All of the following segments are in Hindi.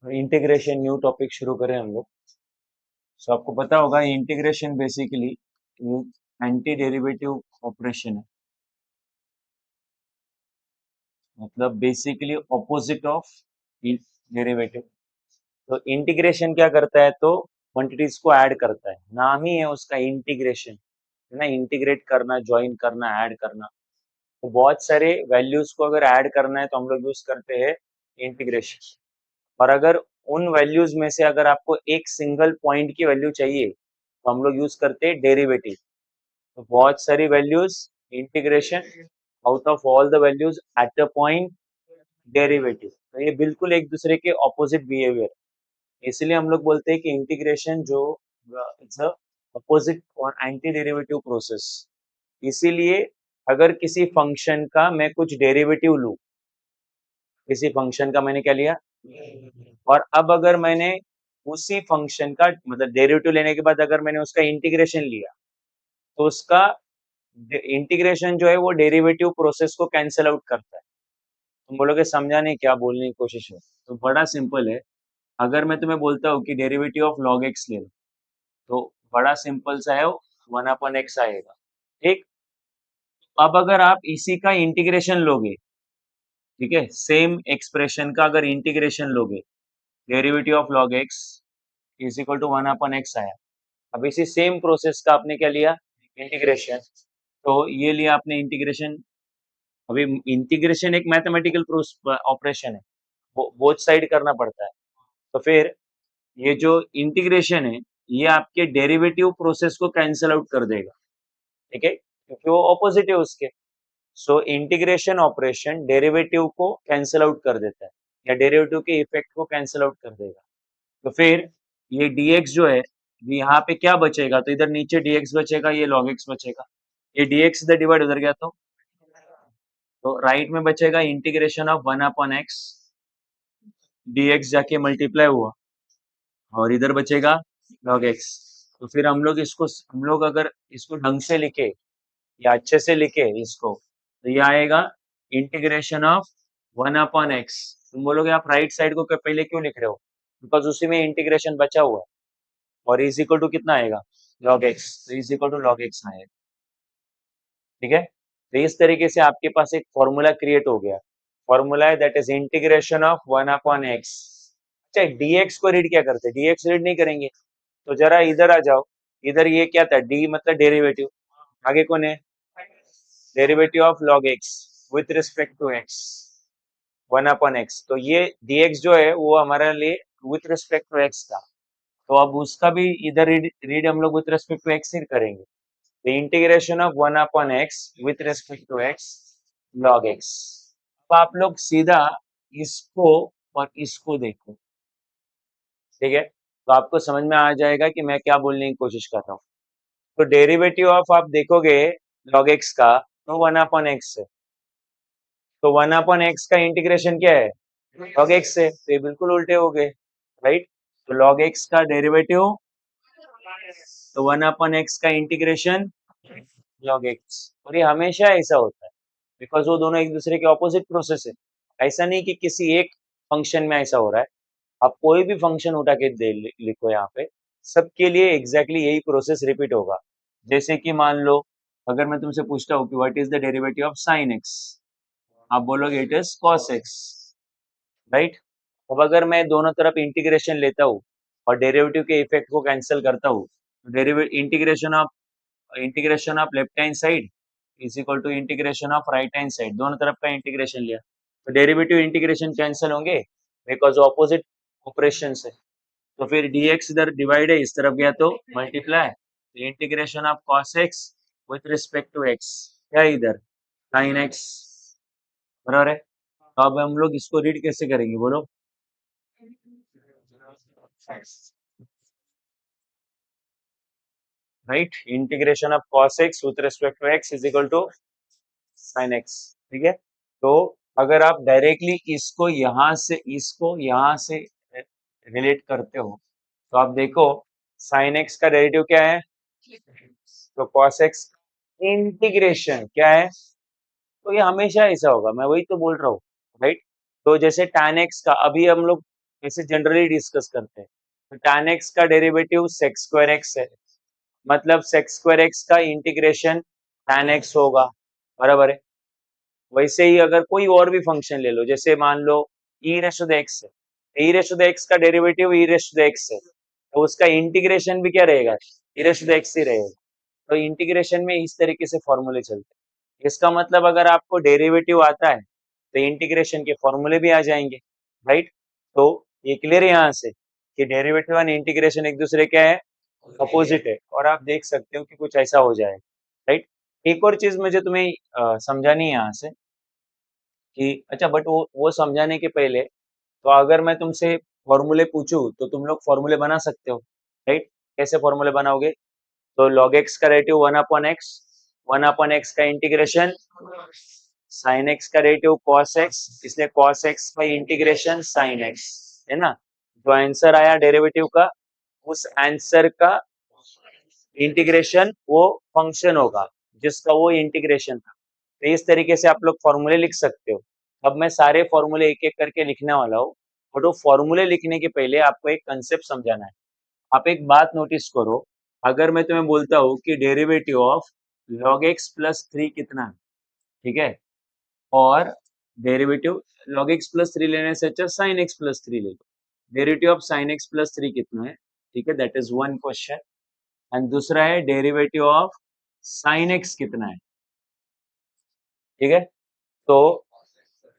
इंटीग्रेशन न्यू टॉपिक शुरू करें हम लोग। सो आपको पता होगा integration basically anti derivative operation है, मतलब बेसिकली ऑपोजिट ऑफ डेरिवेटिव। तो इंटीग्रेशन क्या करता है, तो क्वांटिटीज को ऐड करता है, नाम ही है उसका इंटीग्रेशन, है ना। इंटीग्रेट करना, ज्वाइन करना, ऐड करना। तो बहुत सारे वैल्यूज को अगर ऐड करना है तो हम लोग यूज करते हैं इंटीग्रेशन। और अगर उन वैल्यूज में से अगर आपको एक सिंगल पॉइंट की वैल्यू चाहिए तो हम लोग यूज करते हैं डेरिवेटिव। तो बहुत सारी values, integration out of all the values at a point, derivative. तो ये बिल्कुल एक दूसरे के ऑपोजिट बिहेवियर, इसलिए हम लोग बोलते हैं कि इंटीग्रेशन जो इट्स अ अपोजिट और एंटी डेरिवेटिव प्रोसेस। इसीलिए अगर किसी फंक्शन का मैं कुछ डेरिवेटिव लूं, किसी फंक्शन का मैंने क्या लिया, और अब अगर मैंने उसी फंक्शन का मतलब डेरिवेटिव लेने के बाद अगर मैंने उसका इंटीग्रेशन लिया, तो उसका इंटीग्रेशन जो है वो डेरिवेटिव प्रोसेस को कैंसिल आउट करता है। तुम बोलोगे समझाने क्या बोलने की कोशिश है, तो बड़ा सिंपल है। अगर मैं तुम्हें बोलता हूँ कि डेरिवेटिव ऑफ लॉग एक्स ले लो, तो बड़ा सिंपल सा है, 1/x आएगा। ठीक। अब अगर आप इसी का इंटीग्रेशन लोगे, ठीक है, सेम एक्सप्रेशन का अगर इंटीग्रेशन लोगे, derivative of log x is equal to 1/x आया। अब इसी सेम प्रोसेस का आपने क्या लिया, इंटीग्रेशन। तो ये लिया आपने इंटीग्रेशन। अभी इंटीग्रेशन एक मैथमेटिकल ऑपरेशन है, वो बोथ साइड करना पड़ता है। तो फिर ये जो इंटीग्रेशन है, ये आपके डेरिवेटिव प्रोसेस को कैंसिल आउट कर देगा, ठीक है, क्योंकि वो ऑपोजिट है उसके। सो इंटीग्रेशन ऑपरेशन डेरिवेटिव को कैंसिल आउट कर देता है, या डेरिवेटिव के इफेक्ट को कैंसिल आउट कर देगा। तो फिर ये dx जो है, यहाँ पे क्या बचेगा, तो इधर नीचे dx बचेगा, ये log x बचेगा। ये dx इधर डिवाइड उधर गया, तो राइट में बचेगा इंटीग्रेशन ऑफ 1/x, dx जाके मल्टीप्लाई हुआ, और इधर बचेगा log x। तो फिर हम लोग अगर इसको ढंग से लिखे या अच्छे से लिखे इसको, तो ये आएगा इंटीग्रेशन ऑफ 1/x। तुम बोलोगे आप राइट साइड को पहले क्यों लिख रहे हो, बिकॉज उसी में इंटीग्रेशन बचा हुआ है, और इज इक्वल टू कितना आएगा, log x। तो is equal to log x आएगा, ठीक है। तो इस तरीके से आपके पास एक फॉर्मूला क्रिएट हो गया। फॉर्मूला है that is integration of 1/x। अच्छा, dx को रीड क्या करते हैं, dx रीड नहीं करेंगे। तो जरा इधर आ जाओ, इधर ये क्या था, d मतलब डेरिवेटिव, आगे कौन है, derivative of log x with respect to x, 1/x। तो ये dx जो है वो हमारे लिए विथ रिस्पेक्ट टू x था। तो अब उसका भी इधर रीड हम लोग विथ रिस्पेक्ट टू x ही करेंगे। The integration of 1/x with respect to x log x। अब आप लोग सीधा इसको और इसको देखो, ठीक है, तो आपको समझ में आ जाएगा कि मैं क्या बोलने की कोशिश कर रहा हूँ। तो डेरिवेटिव ऑफ आप देखोगे log x का, तो 1/x है। तो 1/x का इंटीग्रेशन क्या है, log x है, तो ये बिल्कुल उल्टे हो गए, राइट। तो log x का डेरिवेटिव, तो 1/x का इंटीग्रेशन log x। और ये हमेशा ऐसा होता है, बिकॉज वो दोनों एक दूसरे के ऑपोजिट प्रोसेस है। ऐसा नहीं कि किसी एक फंक्शन में ऐसा हो रहा है। आप कोई भी फंक्शन उठा के लिखो यहाँ पे, सबके लिए एग्जैक्टली यही प्रोसेस रिपीट होगा। जैसे कि मान लो, अगर मैं तुमसे पूछता हूँ कि what is the derivative of sine x, आप बोलोगे it is cos x, right. अब अगर मैं दोनों तरफ इंटीग्रेशन लेता हूँ और डेरिवेटिव के इफेक्ट को कैंसिल करता हूँ, तो derivative integration of left hand side is equal to integration of right hand side, दोनों तरफ का इंटीग्रेशन लिया, तो डेरिवेटिव इंटीग्रेशन कैंसिल होंगे, बिकॉज ऑपोजिट ऑपरेशन है। तो फिर dx इधर डिवाइड है, इस तरफ गया तो मल्टीप्लाई, तो integration of cos x with respect to x, क्या है इधर sin x, बराबर है। तो अब हम लोग इसको रीड कैसे करेंगे बोलो, right, integration of cos x with respect to x is equal to sin x, ठीक है। तो अगर आप डायरेक्टली इसको यहाँ से रिलेट करते हो, तो आप देखो sin x का डेरिवेटिव क्या है, तो cos x इंटीग्रेशन क्या है, तो ये हमेशा ऐसा होगा, मैं वही तो बोल रहा हूँ, राइट। तो जैसे tan x का अभी हम लोग ऐसे जनरली डिस्कस करते हैं। तो tan x का डेरिवेटिव sec स्क्वायर एक्स है, मतलब sec स्क्वायर एक्स का इंटीग्रेशन tan x होगा, बराबर है। वैसे ही अगर कोई और भी फंक्शन ले लो, जैसे मान लो e raise to the x है, e raise to the x का derivative e raise to the x है, तो उसका इंटीग्रेशन भी क्या रहेगा, e raise to the x ही रहेगा। तो इंटीग्रेशन में इस तरीके से फॉर्मूले चलते हैं। इसका मतलब अगर आपको डेरिवेटिव आता है तो इंटीग्रेशन के फॉर्मूले भी आ जाएंगे, राइट। तो ये क्लियर है यहाँ से कि डेरिवेटिव एंड इंटीग्रेशन एक दूसरे क्या है, अपोजिट है, और आप देख सकते हो कि कुछ ऐसा हो जाएगा, राइट। एक और चीज मुझे तुम्हें समझानी है यहाँ से कि अच्छा, बट वो समझाने के पहले, तो अगर मैं तुमसे फॉर्मूले पूछूं तो तुम लोग फॉर्मूले बना सकते हो, राइट। कैसे फॉर्मूले बनाओगे, तो log x का रेटिव 1/x का इंटीग्रेशन sin x का रेटिव cos x, इसलिए cos x का इंटीग्रेशन sin x, है ना। जो आंसर आया डेरिवेटिव का, उस आंसर का इंटीग्रेशन वो फंक्शन होगा जिसका वो इंटीग्रेशन था। तो इस तरीके से आप लोग फॉर्मूले लिख सकते हो। अब मैं सारे फॉर्मूले एक एक करके लिखने वाला हूँ, और वो फॉर्मूले लिखने के पहले आपको एक कंसेप्ट समझाना है। आप एक बात नोटिस करो, अगर मैं तुम्हें बोलता हूँ कि derivative of log x plus 3 कितना है, ठीक है, और डेरिवेटिव log x प्लस 3 लेने से अच्छा sin x प्लस 3 ले लो। Derivative of sin x plus 3 कितना है, ठीक है, that is one question. And दूसरा है डेरिवेटिव ऑफ sin x कितना है, ठीक है। तो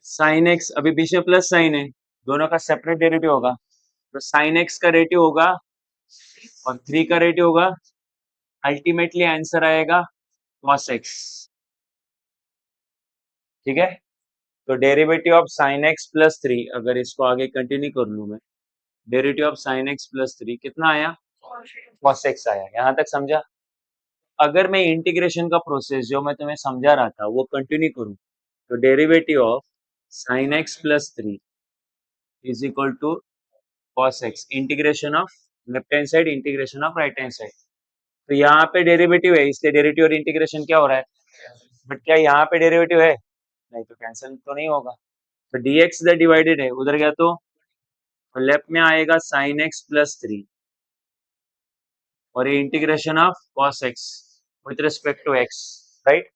sin x अभी बीच में प्लस साइन है, दोनों का सेपरेट डेरिवेटिव होगा, तो sin x का रेटिव होगा और 3 का रेटिव होगा, अल्टीमेटली आंसर आएगा cos x, ठीक है। तो derivative of sin x plus 3, अगर इसको आगे कंटिन्यू कर लूं मैं, derivative of sin x plus 3 कितना आया, cos x आया। यहां तक समझा। अगर मैं इंटीग्रेशन का प्रोसेस जो मैं तुम्हें समझा रहा था वो कंटिन्यू करूं, तो derivative of sin x plus 3 is equal to cos x, integration of left hand side, integration of right hand side. तो यहाँ पे डेरिवेटिव है, इसलिए डेरिवेटिव और इंटीग्रेशन क्या हो रहा है, बट क्या यहाँ पे डेरिवेटिव है, नहीं, तो कैंसिल तो नहीं होगा। तो dx इधर डिवाइडेड है, उधर गया तो लेफ्ट में आएगा sin x प्लस 3, और ये integration of cos x with respect to x, right.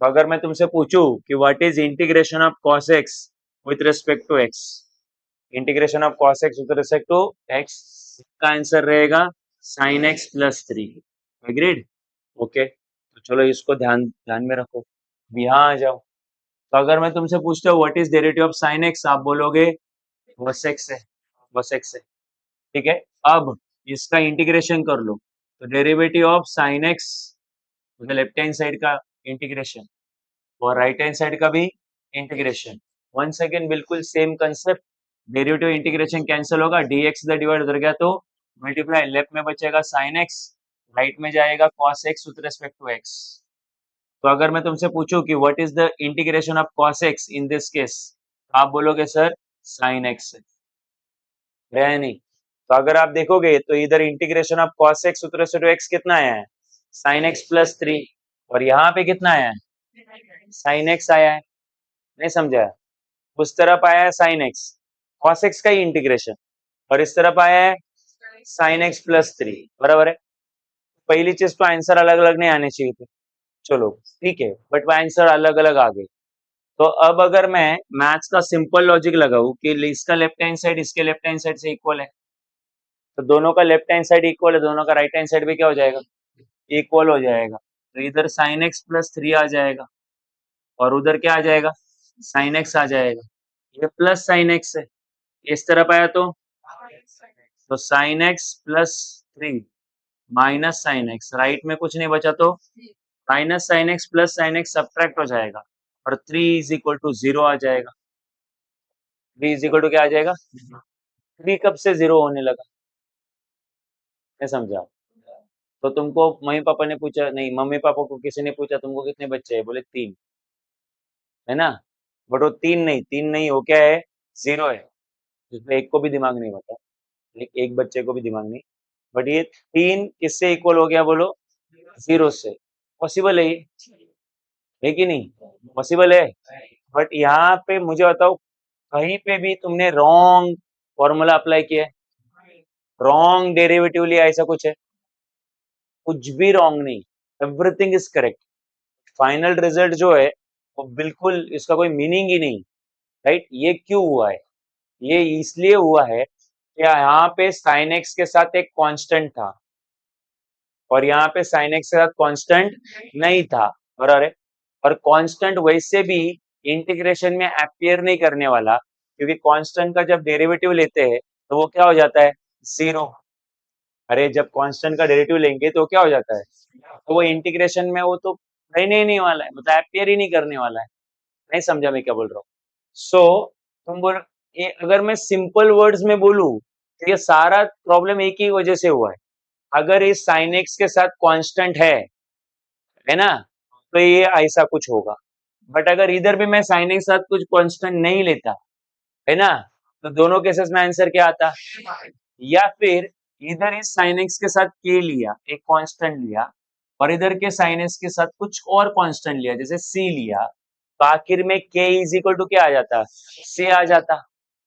तो अगर मैं तुमसे पूछूं कि what is integration of cos x with respect to x, integration of cos x with respect to x का आंसर रहेगा sin x plus 3। Agreed, okay. तो चलो इसको ध्यान ध्यान में रखो, यहाँ आ जाओ। तो अगर मैं तुमसे पूछता हूँ what is derivative of sin x, आप बोलोगे cos x है, cos x है, ठीक है। अब इसका इंटीग्रेशन कर लो, तो डेरिवेटिव ऑफ sin x मतलब लेफ्ट हैंड साइड का इंटीग्रेशन और राइट हैंड साइड का भी इंटीग्रेशन। वन सेकेंड, बिल्कुल same concept, derivative integration cancel होगा, dx इधर डिवाइड उधर गया तो मल्टीप्लाई, लेफ्ट में बचेगा sin x, राइट में जाएगा cos x with respect to x। तो अगर मैं तुमसे पूछूं कि what is the integration of cos x in this case, आप बोलोगे सर sin x है नहीं। तो अगर आप देखोगे तो इधर integration of cos x with respect to x कितना आया है, sin x प्लस 3, और यहाँ पे कितना आया है, sin x आया है, नहीं समझा। उस तरफ आया है sin x, cos x का ही इंटीग्रेशन, और इस तरफ आया है sin x प्लस 3, बराबर है। पहली चीज तो आंसर अलग अलग नहीं आने चाहिए थे, चलो ठीक है, बट वो आंसर अलग अलग आ गए। तो अब अगर मैं मैथ्स का सिंपल लॉजिक लगाऊं कि इसका लेफ्ट हैंड साइड इसके लेफ्ट हैंड साइड से इक्वल है, तो दोनों का लेफ्ट हैंड साइड इक्वल है, दोनों का राइट हैंड साइड भी क्या हो जाएगा, इक्वल हो जाएगा। तो इधर sin x प्लस 3 आ जाएगा, और उधर क्या आ जाएगा, sin x आ जाएगा। ये प्लस sin x है, इस तरफ आया तो sin x plus 3 minus sin x, right में कुछ नहीं बचा तो minus sin x plus sin x subtract हो जाएगा, और 3 इज इक्वल टू 0 आ जाएगा। 3 इज इक्वल टू क्या आ जाएगा, 3 कब से 0 होने लगा, मैं समझा। तो तुमको मम्मी पापा ने पूछा, नहीं मम्मी पापा को किसी ने पूछा तुमको कितने बच्चे हैं, बोले 3, है ना। बट वो 3 नहीं, 3 नहीं, वो क्या है, 0 है, जिसमें एक को भी दिमाग नहीं बता, एक बच्चे को भी दिमाग नहीं। बट ये 3 किससे इक्वल हो गया बोलो, 0 से। पॉसिबल है ये, है कि नहीं, पॉसिबल है। बट यहाँ पे मुझे बताओ, कहीं पे भी तुमने रॉन्ग फॉर्मूला अप्लाई किया, रॉन्ग डेरिवेटिव लिया, ऐसा कुछ है? कुछ भी रॉन्ग नहीं, everything is correct. Final result जो है वो बिल्कुल, इसका कोई मीनिंग ही नहीं, राइट? ये क्यों हुआ है? ये इसलिए हुआ है कि यहाँ पे साइन एक्स के साथ एक कांस्टेंट था और यहाँ पे साइन एक्स के साथ कांस्टेंट नहीं था। और अरे, और कांस्टेंट वैसे भी इंटीग्रेशन में अपीयर नहीं करने वाला, क्योंकि कांस्टेंट का जब डेरिवेटिव लेते हैं तो वो क्या हो जाता है? जीरो। अरे जब कांस्टेंट का डेरिवेटिव लेंगे तो क्या हो जाता है? तो वो इंटीग्रेशन में वो तो रहने ही नहीं वाला है, मतलब अपीयर ही नहीं करने वाला है। नहीं समझा मैं क्या बोल रहा हूँ? सो तुम बोल, ये अगर मैं सिंपल वर्ड्स में बोलूं तो ये सारा प्रॉब्लम एक ही वजह से हुआ है। अगर इस साइन एक्स के साथ कांस्टेंट है ना, तो ये ऐसा कुछ होगा। बट अगर इधर भी मैं साइन एक्स के साथ कुछ कांस्टेंट नहीं लेता, है ना, तो दोनों केसेस में आंसर क्या आता? या फिर इधर इस साइन एक्स के साथ के लिया, एक कांस्टेंट लिया, और इधर के साइन एक्स के साथ कुछ और कांस्टेंट लिया, जैसे सी लिया, तो आखिर में के इज इक्वल टू क्या आ जाता? सी आ जाता।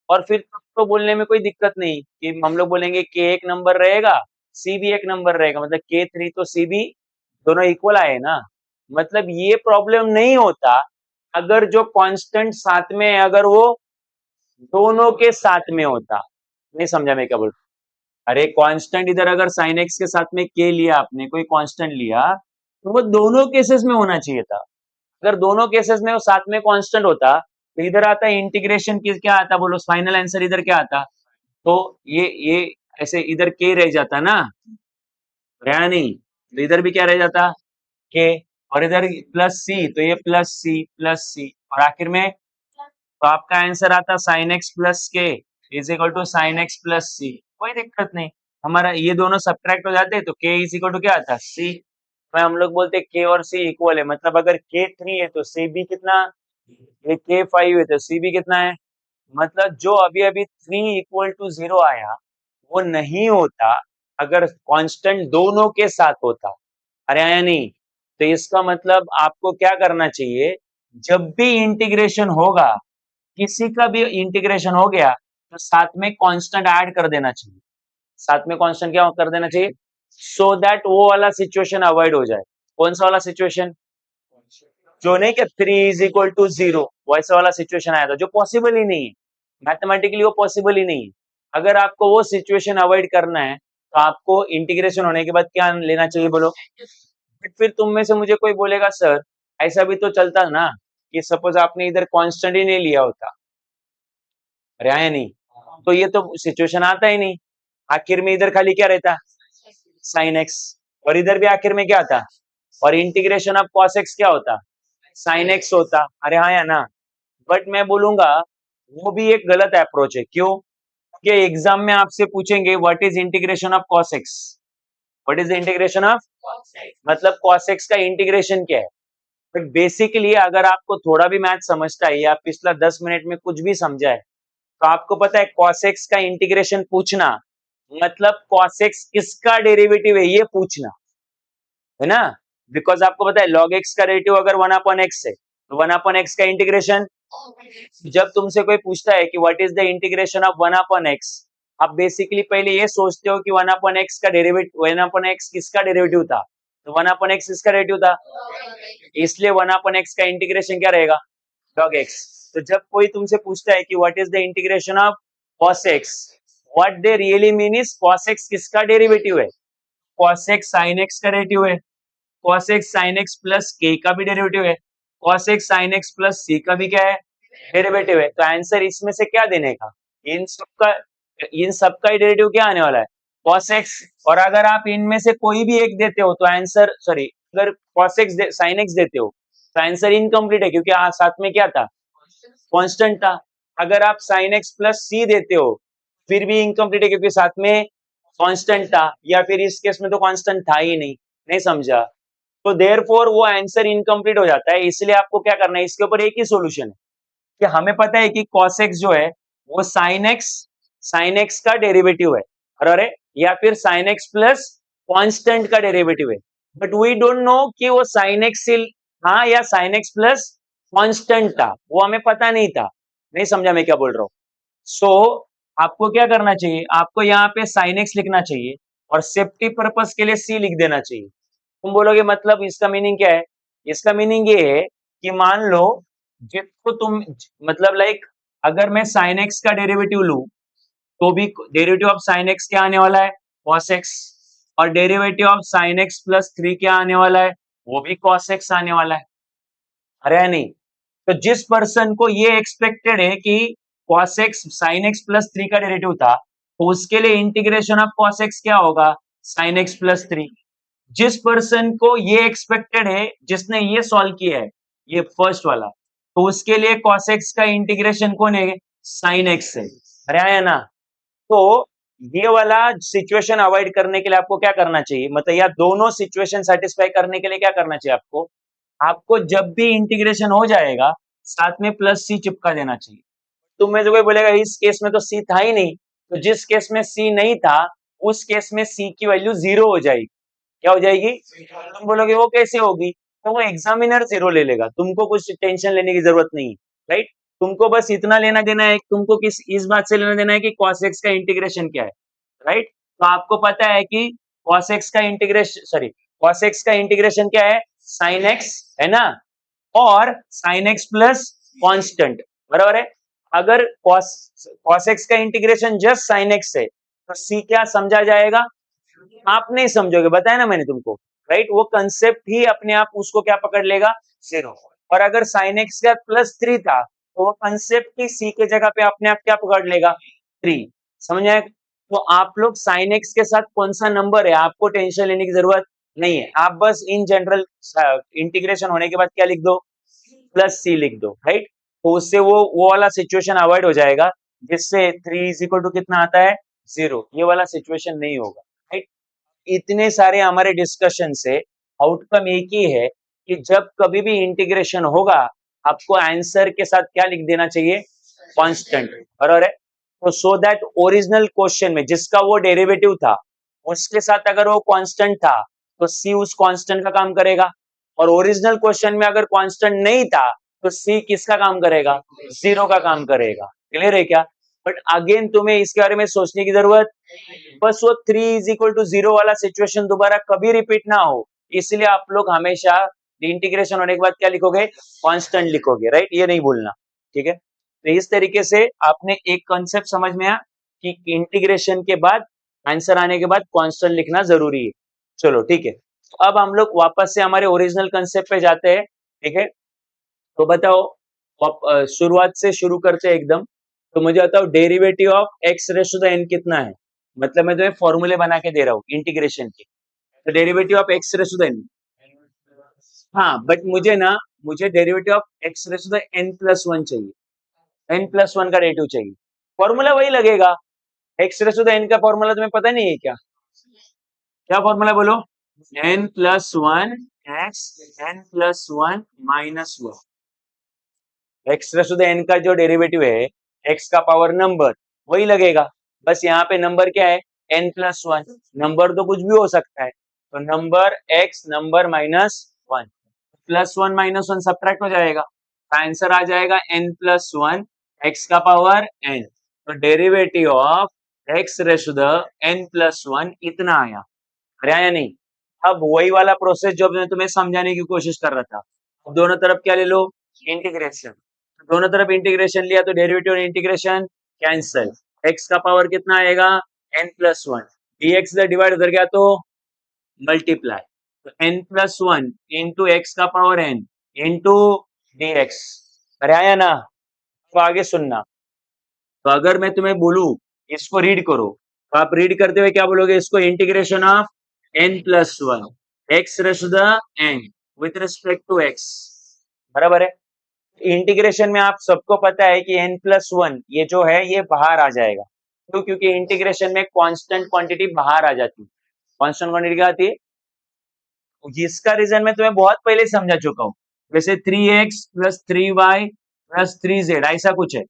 और फिर तो बोलने में कोई दिक्कत नहीं कि हम लोग बोलेंगे के एक नंबर रहेगा, सी भी एक नंबर रहेगा, मतलब के थ्री तो सी भी दोनों इक्वल आए ना। मतलब ये प्रॉब्लम नहीं होता अगर जो कांस्टेंट साथ में है, अगर वो दोनों के साथ में होता। नहीं समझा मैं क्या बोल रहा हूं? अरे कांस्टेंट इधर अगर साइन एक्स के साथ में के लिया, आपने कोई कांस्टेंट लिया, तो वो दोनों केसेस में होना चाहिए था। अगर दोनों केसेस में वो साथ में कांस्टेंट होता तो इधर आता इंटीग्रेशन की क्या आता, बोलो फाइनल आंसर इधर क्या आता? तो ये ऐसे इधर के रह जाता ना, रहा नहीं, तो इधर भी क्या रह जाता? के। और इधर प्लस सी, तो ये प्लस सी और आखिर में तो आपका आंसर आता sine x plus K is equal to sine x plus C. कोई दिक्कत नहीं, हमारा ये दोनों सब्ट्रैक्ट हो जाते तो के इज इक्वल टू क्या आता? सी। मैं हम लोग बोलते के और सी इक्वल है, मतलब अगर के थ्री है तो सी भी कितना? ये के फाइव है तो सी भी कितना है? मतलब जो अभी अभी थ्री इक्वल टू जीरो आया वो नहीं होता अगर कांस्टेंट दोनों के साथ होता। अरे आया नहीं? तो इसका मतलब आपको क्या करना चाहिए, जब भी इंटीग्रेशन होगा, किसी का भी इंटीग्रेशन हो गया, तो साथ में कांस्टेंट ऐड कर देना चाहिए। साथ में कांस्टेंट क्या कर देना चाहिए, सो दैट वो वाला सिचुएशन अवॉइड हो जाए। कौन सा वाला सिचुएशन? जो नहीं कि three is equal to zero, वैसा वाला सिचुएशन आया था जो पॉसिबल ही नहीं है, मैथमेटिकली वो पॉसिबल ही नहीं है। अगर आपको वो सिचुएशन अवॉइड करना है तो आपको इंटीग्रेशन होने के बाद क्या लेना चाहिए बोलो? फिर तुम में से मुझे कोई बोलेगा सर ऐसा भी तो चलता ना कि सपोज आपने इधर कांस्टेंट ही नहीं लिया होता, अरे आया नहीं, तो ये तो सिचुएशन आता ही नहीं। आखिर में इधर खाली क्या रहता? Sine x. और इधर भी आखिर में क्या आता? और इंटीग्रेशन ऑफ कॉस एक्स क्या होता? साइन एक्स होता। अरे हाँ या ना? बट मैं बोलूंगा वो भी एक गलत अप्रोच है। क्यों? क्योंकि एग्जाम में आपसे पूछेंगे what is integration of cos x, what is the integration of, मतलब कॉस एक्स का इंटीग्रेशन क्या है। बट बेसिकली अगर आपको थोड़ा भी मैथ समझता है या पिछला 10 मिनट में कुछ भी समझा है, तो आपको पता है cos x का इंटीग्रेशन पूछना मतलब cos x किसका डेरिवेटिव है ये पूछना, है ना? बिकॉज आपको पता है log x का डेरिवेटिव अगर 1/x है तो 1/x का इंटीग्रेशन, जब तुमसे कोई पूछता है कि what is the integration of 1/x, आप बेसिकली पहले ये सोचते हो कि 1/x का डेरिवेटिव, 1/x किसका डेरिवेटिव था, तो 1/x किसका डेरिवेटिव था, इसलिए 1/x का इंटीग्रेशन क्या रहेगा? log x। तो जब कोई तुमसे पूछता है कि what is the integration of cos x, what they really mean is cos x किसका डेरिवेटिव है? cos x sin x का डेरिवेटिव है। cos x sin x plus k का भी डेरिवेटिव है। cos x sin x plus c का भी क्या है? डेरिवेटिव है। तो आंसर इसमें से क्या देने का? इन सबका, इन सबका ही डेरिवेटिव क्या आने वाला है? cos x। और अगर आप इनमें से कोई भी एक देते हो तो आंसर, सॉरी, अगर cos x sin x देते हो तो आंसर इनकम्प्लीट है, क्योंकि साथ में क्या था? कांस्टेंट था। अगर आप sin x प्लस सी देते हो फिर भी इनकम्प्लीट है, क्योंकि साथ में कांस्टेंट था, या फिर इस केस में तो कांस्टेंट था ही नहीं। नहीं समझा? तो देयरफॉर वो आंसर इनकम्प्लीट हो जाता है। इसलिए आपको क्या करना है, इसके ऊपर एक ही सॉल्यूशन है कि हमें पता है कि cos x जो है वो sin x का डेरिवेटिव है, और अरे, या फिर sin x प्लस कांस्टेंट का डेरिवेटिव है। बट वी डोंट नो कि वो sin x था या sin x प्लस कांस्टेंट था, वो हमें पता नहीं था। नहीं समझा मैं क्या बोल रहा हूँ? सो आपको क्या करना चाहिए, आपको यहाँ पे sin x लिखना चाहिए और सेफ्टी पर्पस के लिए c लिख देना चाहिए। तुम बोलोगे मतलब इसका मीनिंग क्या है? इसका मीनिंग ये है कि मान लो जिसको तुम मतलब लाइक अगर मैं sin x का डेरिवेटिव लूं तो भी डेरिवेटिव ऑफ sin x क्या आने वाला है? cos x। और derivative of sin x plus 3 क्या आने वाला है? वो भी cos x आने वाला है। अरे या नहीं? तो जिस पर्सन को ये एक्सपेक्टेड है कि cos x sin x plus 3 का डेरिवेटिव था, तो उसके लिए इंटीग्रेशन ऑफ cos x क्या होगा? sin x plus 3। जिस पर्सन को ये एक्सपेक्टेड है, जिसने ये सॉल्व किया है, ये फर्स्ट वाला, तो उसके लिए cos x का इंटीग्रेशन कौन है? sin x है। अरे आया ना? तो ये वाला सिचुएशन अवॉइड करने के लिए आपको क्या करना चाहिए, मतलब या दोनों सिचुएशन सेटिस्फाई करने के लिए क्या करना चाहिए आपको? आपको जब भी इंटीग्रेशन हो जाएगा साथ में प्लस सी चिपका देना चाहिए। तो मैं जो कोई बोलेगा इस केस में तो सी था ही नहीं, तो जिस केस में सी नहीं था उस केस में सी की वैल्यू 0 हो जाएगी। क्या हो जाएगी? तुम बोलोगे वो कैसे होगी? तो वो एग्जामिनर 0 ले लेगा, तुमको कुछ टेंशन लेने की जरूरत नहीं है, राइट? तुमको बस इतना लेना देना है, तुमको किस इस बात से लेना देना है कि cos x का इंटीग्रेशन क्या है, राइट? तो आपको पता है कि cos x का इंटीग्रेशन सॉरी cos x का इंटीग्रेशन क्या है? sin x है ना? और sin x प्लस कांस्टेंट, बराबर है? अगर cos x का इंटीग्रेशन जस्ट sin x है तो c क्या समझा जाएगा? आप नहीं समझोगे, बताया ना मैंने तुमको, राइट? वो कंसेप्ट ही अपने आप उसको क्या पकड़ लेगा? 0। और अगर sin x का प्लस 3 था तो वो कंसेप्ट ही c के जगह पे अपने आप क्या पकड़ लेगा? 3। समझ आए? तो आप लोग sin x के साथ कौन सा नंबर है आपको टेंशन लेने की जरूरत नहीं है, आप बस इन जनरल इंटीग्रेशन होने के बाद क्या लिख दो? प्लस सी लिख दो, राइट? तो उससे वो वाला सिचुएशन अवॉइड हो जाएगा जिससे 3 इज इक्वल टू कितना आता है? 0। ये वाला सिचुएशन नहीं होगा, राइट? इतने सारे हमारे डिस्कशन से आउटकम एक ही है कि जब कभी भी इंटीग्रेशन होगा आपको आंसर के साथ क्या लिख देना चाहिए? कांस्टेंट, बराबर है? तो सो दैट ओरिजिनल क्वेश्चन में जिसका वो डेरिवेटिव था उसके साथ अगर वो कांस्टेंट था तो सी उस कांस्टेंट का काम करेगा, और ओरिजिनल क्वेश्चन में अगर कांस्टेंट नहीं था तो सी किसका काम करेगा? 0 का काम करेगा। क्लियर है क्या? बट अगेन तुम्हें इसके बारे में सोचने की जरूरत, बस वो 3 इज इक्वल टू 0 वाला सिचुएशन दोबारा कभी रिपीट ना हो, इसलिए आप लोग हमेशा इंटीग्रेशन होने के बाद क्या लिखोगे? कांस्टेंट लिखोगे, राइट? ये नहीं भूलना, ठीक है? तो इस तरीके से आपने एक कॉन्सेप्ट समझ में आया कि इंटीग्रेशन के बाद आंसर आने के बाद कांस्टेंट लिखना जरूरी है। चलो ठीक है, तो अब हम लोग वापस से हमारे ओरिजिनल कंसेप्ट पे जाते हैं, ठीक है? तो बताओ, शुरुआत से शुरू करते हैं एकदम। तो मुझे बताओ derivative of x raise to the n कितना है? मतलब मैं तुम्हें फॉर्मूले बना के दे रहा हूँ इंटीग्रेशन के। तो derivative of x raise to the n, हाँ बट मुझे derivative of x raise to the n plus one चाहिए, एन प्लस वन का डेरिवेटिव चाहिए। फॉर्मूला वही लगेगा, x raise to the n का फॉर्मूला तुम्हें पता नहीं है क्या? क्या फॉर्मूला बोलो? N plus one x n plus one minus one. X raise to the n का जो डेरिवेटिव है एक्स का पावर नंबर वही लगेगा, बस यहाँ पे नंबर क्या है? N plus one. नंबर तो कुछ भी हो सकता है, तो number x number minus one, plus one minus one subtract हो जाएगा, आंसर आ जाएगा एन प्लस वन एक्स का पावर एन। तो derivative of x raise to the n plus one इतना आया। अरे आया नहीं? अब वही वाला प्रोसेस जो मैं तुम्हें समझाने की कोशिश कर रहा था, अब दोनों तरफ क्या ले लो? इंटीग्रेशन। दोनों तरफ इंटीग्रेशन लिया तो डेरिवेटिव और इंटीग्रेशन कैंसल, एक्स का पावर कितना आएगा? एन प्लस वन, डीएक्स इधर डिवाइड उधर गया तो मल्टीप्लाई, तो n plus one into x का पावर एन इंटू डीएक्स। अरे आया ना? तो आगे सुनना, तो अगर मैं तुम्हें बोलूं इसको रीड करो तो आप रीड करते हुए क्या बोलोगे? इसको integration of n plus one x raise to the n with respect to x, बराबर है? इंटीग्रेशन में आप सबको पता है कि n प्लस वन ये जो है ये बाहर आ जाएगा, क्यों? क्योंकि इंटीग्रेशन में कांस्टेंट क्वांटिटी बाहर आ जाती है। कांस्टेंट क्वांटिटी क्या आती है? जिसका रीजन मैं तुम्हें बहुत पहले समझा चुका हूँ, जैसे 3x plus 3y plus 3z ऐसा कुछ है।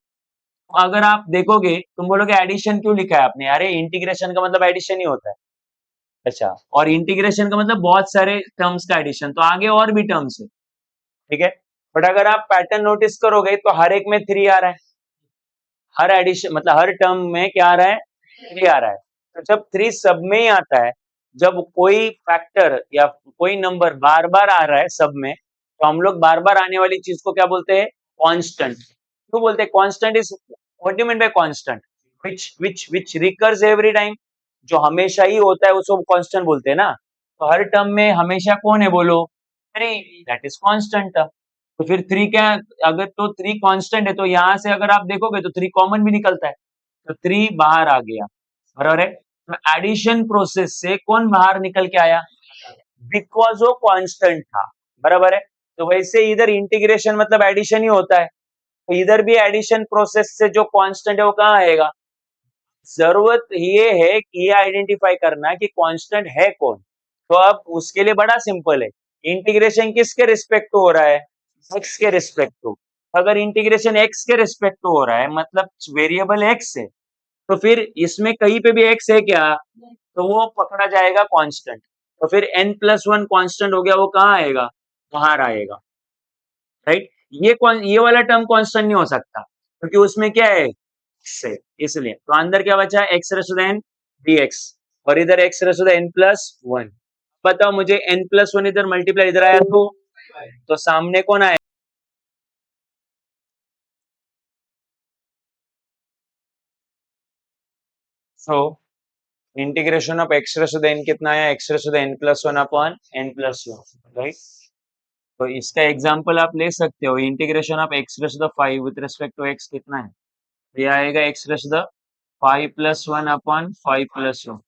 अगर आप देखोगे तुम बोलोगे एडिशन क्यों लिखा है आपने? अरे इंटीग्रेशन का मतलब एडिशन ही होता है। अच्छा, और इंटीग्रेशन का मतलब बहुत सारे टर्म्स का एडिशन, तो आगे और भी टर्म्स है, ठीक है? बट अगर आप पैटर्न नोटिस करोगे तो हर एक में 3 आ रहा है, हर एडिशन मतलब हर टर्म में क्या आ रहा है, 3 आ रहा है। तो जब 3 सब में ही आता है, जब कोई फैक्टर या कोई नंबर बार-बार आ रहा है सब में, तो हम लोग बार-बार आने वाली चीज को क्या बोलते हैं, कांस्टेंट। क्यों बोलते हैं constant? Is what do you mean by constant? Which recurs every time, जो हमेशा ही होता है उसको कांस्टेंट बोलते हैं ना। तो हर टर्म में हमेशा कौन है बोलो, 3, दैट इज कांस्टेंट टर्म। तो फिर 3 क्या, अगर तो 3 कांस्टेंट है तो यहाँ से अगर आप देखोगे तो 3 कॉमन भी निकलता है, तो 3 बाहर आ गया, बराबर है। तो एडिशन प्रोसेस से कौन बाहर निकल के आया, बिकॉज वो कांस्टेंट था, बराबर है। तो वैसे इधर इंटीग्रेशन मतलब एडिशन ही होता है, तो इधर भी एडिशन प्रोसेस से जो कांस्टेंट है वो कहाँ आएगा। जरूरत ये है कि ये आइडेंटिफाई करना कि कांस्टेंट है कौन। तो अब उसके लिए बड़ा सिंपल है, इंटीग्रेशन किसके रिस्पेक्ट टू हो रहा है, एक्स के रिस्पेक्ट टू। अगर इंटीग्रेशन एक्स के रिस्पेक्ट टू हो रहा है मतलब वेरिएबल एक्स है, तो फिर इसमें कहीं पे भी एक्स है क्या, तो वो पकड़ा जाएगा कांस्टेंट। तो फिर n+1 कांस्टेंट हो गया, वो कहाँ आएगा, बाहर आएगा, राइट। ये वाला टर्म कांस्टेंट नहीं हो सकता क्योंकि उसमें क्या है, से, इसलिए तो अंदर क्या बचा, x raise to the n dx, और इधर x raise to the n+1। बताओ मुझे n+1 इधर मल्टीप्लाई इधर आया तो सामने कौन आया, so integration of x raise to the n कितना आया, x raise to the n+1 upon n+1, right. तो इसका एग्जांपल आप ले सकते हो, integration of x raise to the 5 with respect to x कितना है, तो ये आएगा x raise to the 5+1 upon 5+1,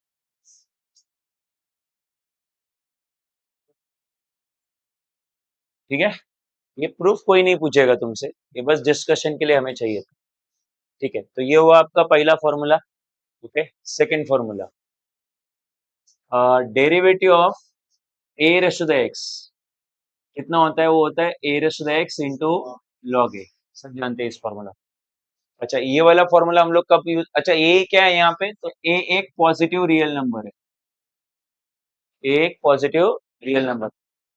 ठीक है। ये प्रूफ कोई नहीं पूछेगा तुमसे, ये बस डिस्कशन के लिए हमें चाहिए था, ठीक है। तो ये हुआ आपका पहला formula, okay. Second formula, derivative of A raise to the x कितना होता है, वो होता है ए raise to the x into log A, सब जानते हैं इस फॉर्मूला। अच्छा ये वाला फॉर्मूला हम लोग कब यूज, अच्छा ए क्या है यहाँ पे, तो ए एक पॉजिटिव रियल नंबर है, ए एक पॉजिटिव रियल नंबर,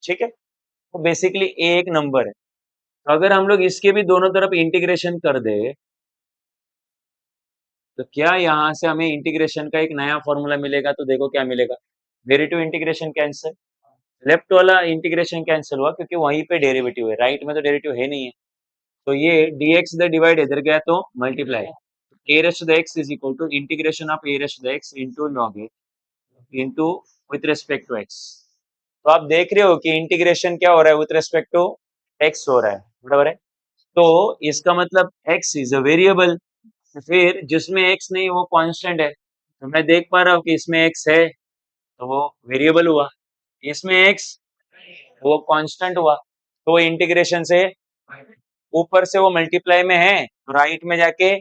ठीक है। तो बेसिकली ए एक नंबर है, तो अगर हम लोग इसके भी दोनों तरफ इंटीग्रेशन कर दे, तो क्या यहाँ से हमें इंटीग्रेशन का एक नया फॉर्मूला मिलेगा, तो देखो क्या मिलेगा, डेरिवेटिव इंटीग्रेशन कैंसिल, लेफ्ट वाला इंटीग्रेशन कैंसिल हुआ क्योंकि वहीं पे डेरिवेटिव है, राइट में तो डेरिवेटिव है नहीं है। तो ये dx इधर डिवाइड इधर गया तो multiply, a raise to the x is equal to integration of a raise to the x into log a into with respect to x। तो आप देख रहे हो कि इंटीग्रेशन क्या हो रहा है, विथ रिस्पेक्ट टू x हो रहा है, बराबर है। तो इसका मतलब x इज अ वेरिएबल, फिर जिसमें x नहीं वो कांस्टेंट है, तो मैं देख पा रहा हूँ कि इसमें x है तो वो वेरिएबल हुआ, इसमें x वो कांस्टेंट हुआ, तो वो इंटीग्रेशन से ऊपर से वो मल्टीप्लाई में है तो राइट में जाके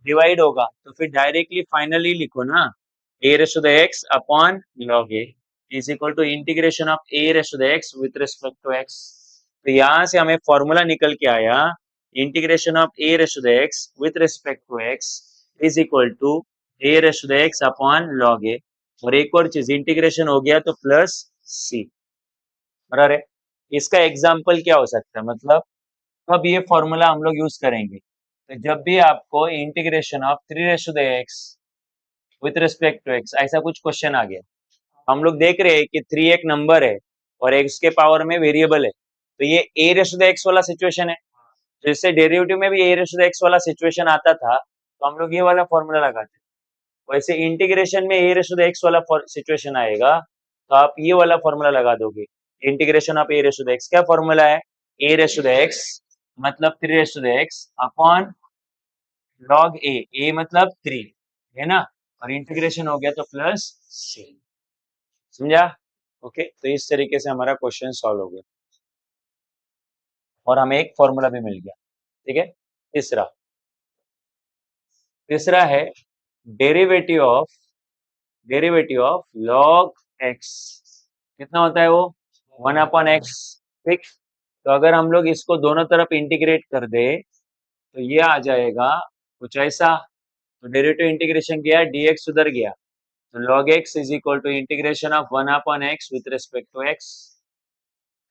डिवाइड होगा, तो फिर डायरेक्टली फाइनली लिखो ना, a raise to the x upon log a is equal to integration of a raise to the x with respect to x। तो यहाँ से हमें फॉर्मूला निकल के आया, integration of a raise to the x with respect to x is equal to a raise to the x upon log a, और एक और चीज इंटीग्रेशन हो गया तो प्लस c, बराबर है। इसका एग्जाम्पल क्या हो सकता है, मतलब अब ये फॉर्मूला हम लोग यूज करेंगे, तो जब भी आपको integration of 3 raise to the x with respect to x ऐसा कुछ क्वेश्चन आ गया, हम लोग देख रहे हैं कि 3 एक नंबर है और एक्स के पावर में वेरिएबल है, तो ये ए रेस टू द एक्स वाला सिचुएशन है, जैसे डेरिवेटिव में भी ए रेस टू द एक्स वाला सिचुएशन आता था तो हम लोग ये वाला फॉर्मूला लगाते, वैसे इंटीग्रेशन में A raise to the x वाला सिचुएशन आएगा तो आप ये वाला फॉर्मूला लगा दोगे, integration of A raise to the x, क्या फॉर्मूला है, ए रेस टू द एक्स मतलब 3 raise to the x upon log A मतलब 3 है ना, और इंटीग्रेशन हो गया तो प्लस सी, समझा। ओके, तो इस तरीके से हमारा क्वेश्चन सॉल्व हो गया और हमें एक फॉर्मूला भी मिल गया, ठीक है। तीसरा तीसरा है डेरिवेटिव ऑफ लॉग एक्स, कितना होता है वो, 1/x, ठीक। तो अगर हम लोग इसको दोनों तरफ इंटीग्रेट कर दे तो ये आ जाएगा कुछ ऐसा, तो डेरिवेटिव इंटीग्रेशन किया, dx उधर गया, तो log x is equal to integration of 1/x with respect to x,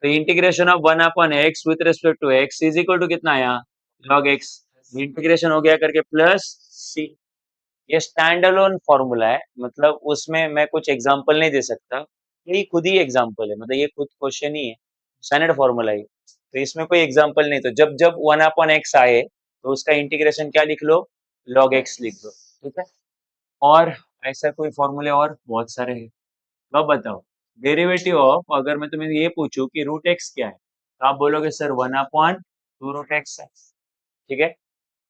तो integration of 1/x with respect to x is equal to कितना आया, log x, इंटीग्रेशन हो गया करके प्लस सी। ये स्टैंड अलोन फॉर्मूला है, मतलब उसमें मैं कुछ एग्जांपल नहीं दे सकता, ये खुद ही एग्जांपल है, मतलब ये खुद क्वेश्चन ही है, स्टैंडर्ड फॉर्मूला है, तो इसमें कोई एग्जांपल नहीं। तो जब जब 1/x आए तो उसका इंटीग्रेशन क्या लिख लो, log x लिख दो, ठीक है। और ऐसा कोई फॉर्मूले और बहुत सारे हैं। तो अब बताओ, डेरिवेटिव ऑफ, अगर मैं तुम्हें ये पूछूं कि रूट एक्स क्या है, तो आप बोलोगे सर 1/2 रूट एक्स है, ठीक है।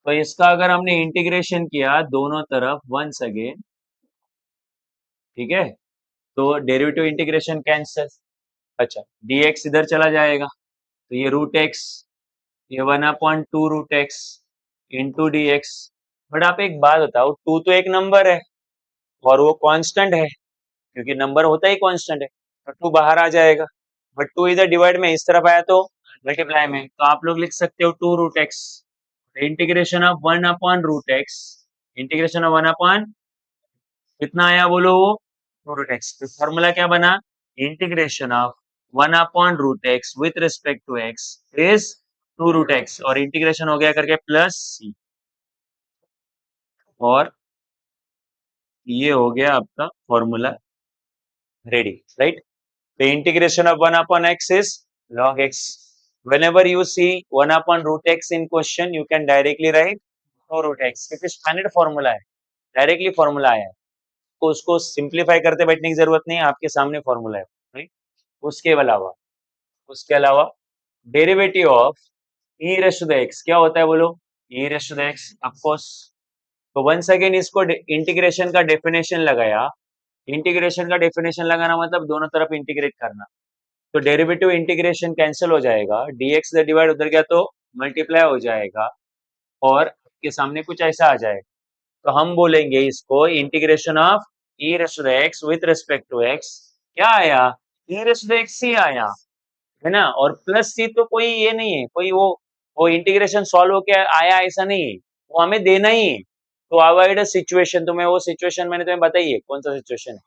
तो इसका अगर हमने इंटीग्रेशन किया दोनों तरफ वंस अगेन, ठीक है, तो डेरिवेटिव इंटीग्रेशन कैंसिल। अच्छा, dx इधर चला जाएगा, तो ये रूट एक्स, ये 1/2 root x into d x. But आप एक बात बताओ, टू तो एक नंबर है और वो कांस्टेंट है, क्योंकि नंबर होता ही कांस्टेंट है, तो टू बाहर आ जाएगा। बट टू इधर डिवाइड में इस तरफ आया तो मल्टीप्लाई में, तो आप लोग लिख सकते हो 2 रूट एक्स। इंटीग्रेशन ऑफ 1/रूट एक्स, इंटीग्रेशन ऑफ 1 कितना आया बोलो, वो 2 रूट एक्स। तो फॉर्मूला क्या बना, इंटीग्रेशन ऑफ 1/रूट x with respect to x is 2 root x, और इंटीग्रेशन हो गया करके प्लस सी, और ये हो गया आपका formula ready, right. The integration of 1/x is log x. Whenever you see 1/√x in question, you can directly write 2 root x, क्योंकि स्टैंडर्ड फॉर्मूला है, डायरेक्टली फॉर्मूला आया है, तो उसको सिंप्लीफाई करते बैठने की जरूरत नहीं है, आपके सामने फॉर्मूला है, राइट। उसके अलावा उसके अलावा derivative of e raise to the x क्या होता है बोलो, e raise to the x, of course. तो वंस अगेन इसको इंटीग्रेशन का डेफिनेशन लगाया, इंटीग्रेशन का डेफिनेशन लगाना मतलब दोनों तरफ इंटीग्रेट करना, तो डेरिवेटिव इंटीग्रेशन कैंसिल हो जाएगा, dx से डिवाइड उधर गया तो मल्टीप्लाई हो जाएगा, और आपके सामने कुछ ऐसा आ जाएगा। तो हम बोलेंगे इसको integration of e raise to the x with respect to x, क्या आया, e raise to the x ही आया, है ना। और प्लस सी तो कोई ये नहीं है, कोई वो इंटीग्रेशन सॉल्व होके आया ऐसा नहीं है, वो हमें देना ही है। तो अवॉइड अ सिचुएशन, तुम्हें वो सिचुएशन मैंने तुम्हें बताई है कौन सा सिचुएशन है,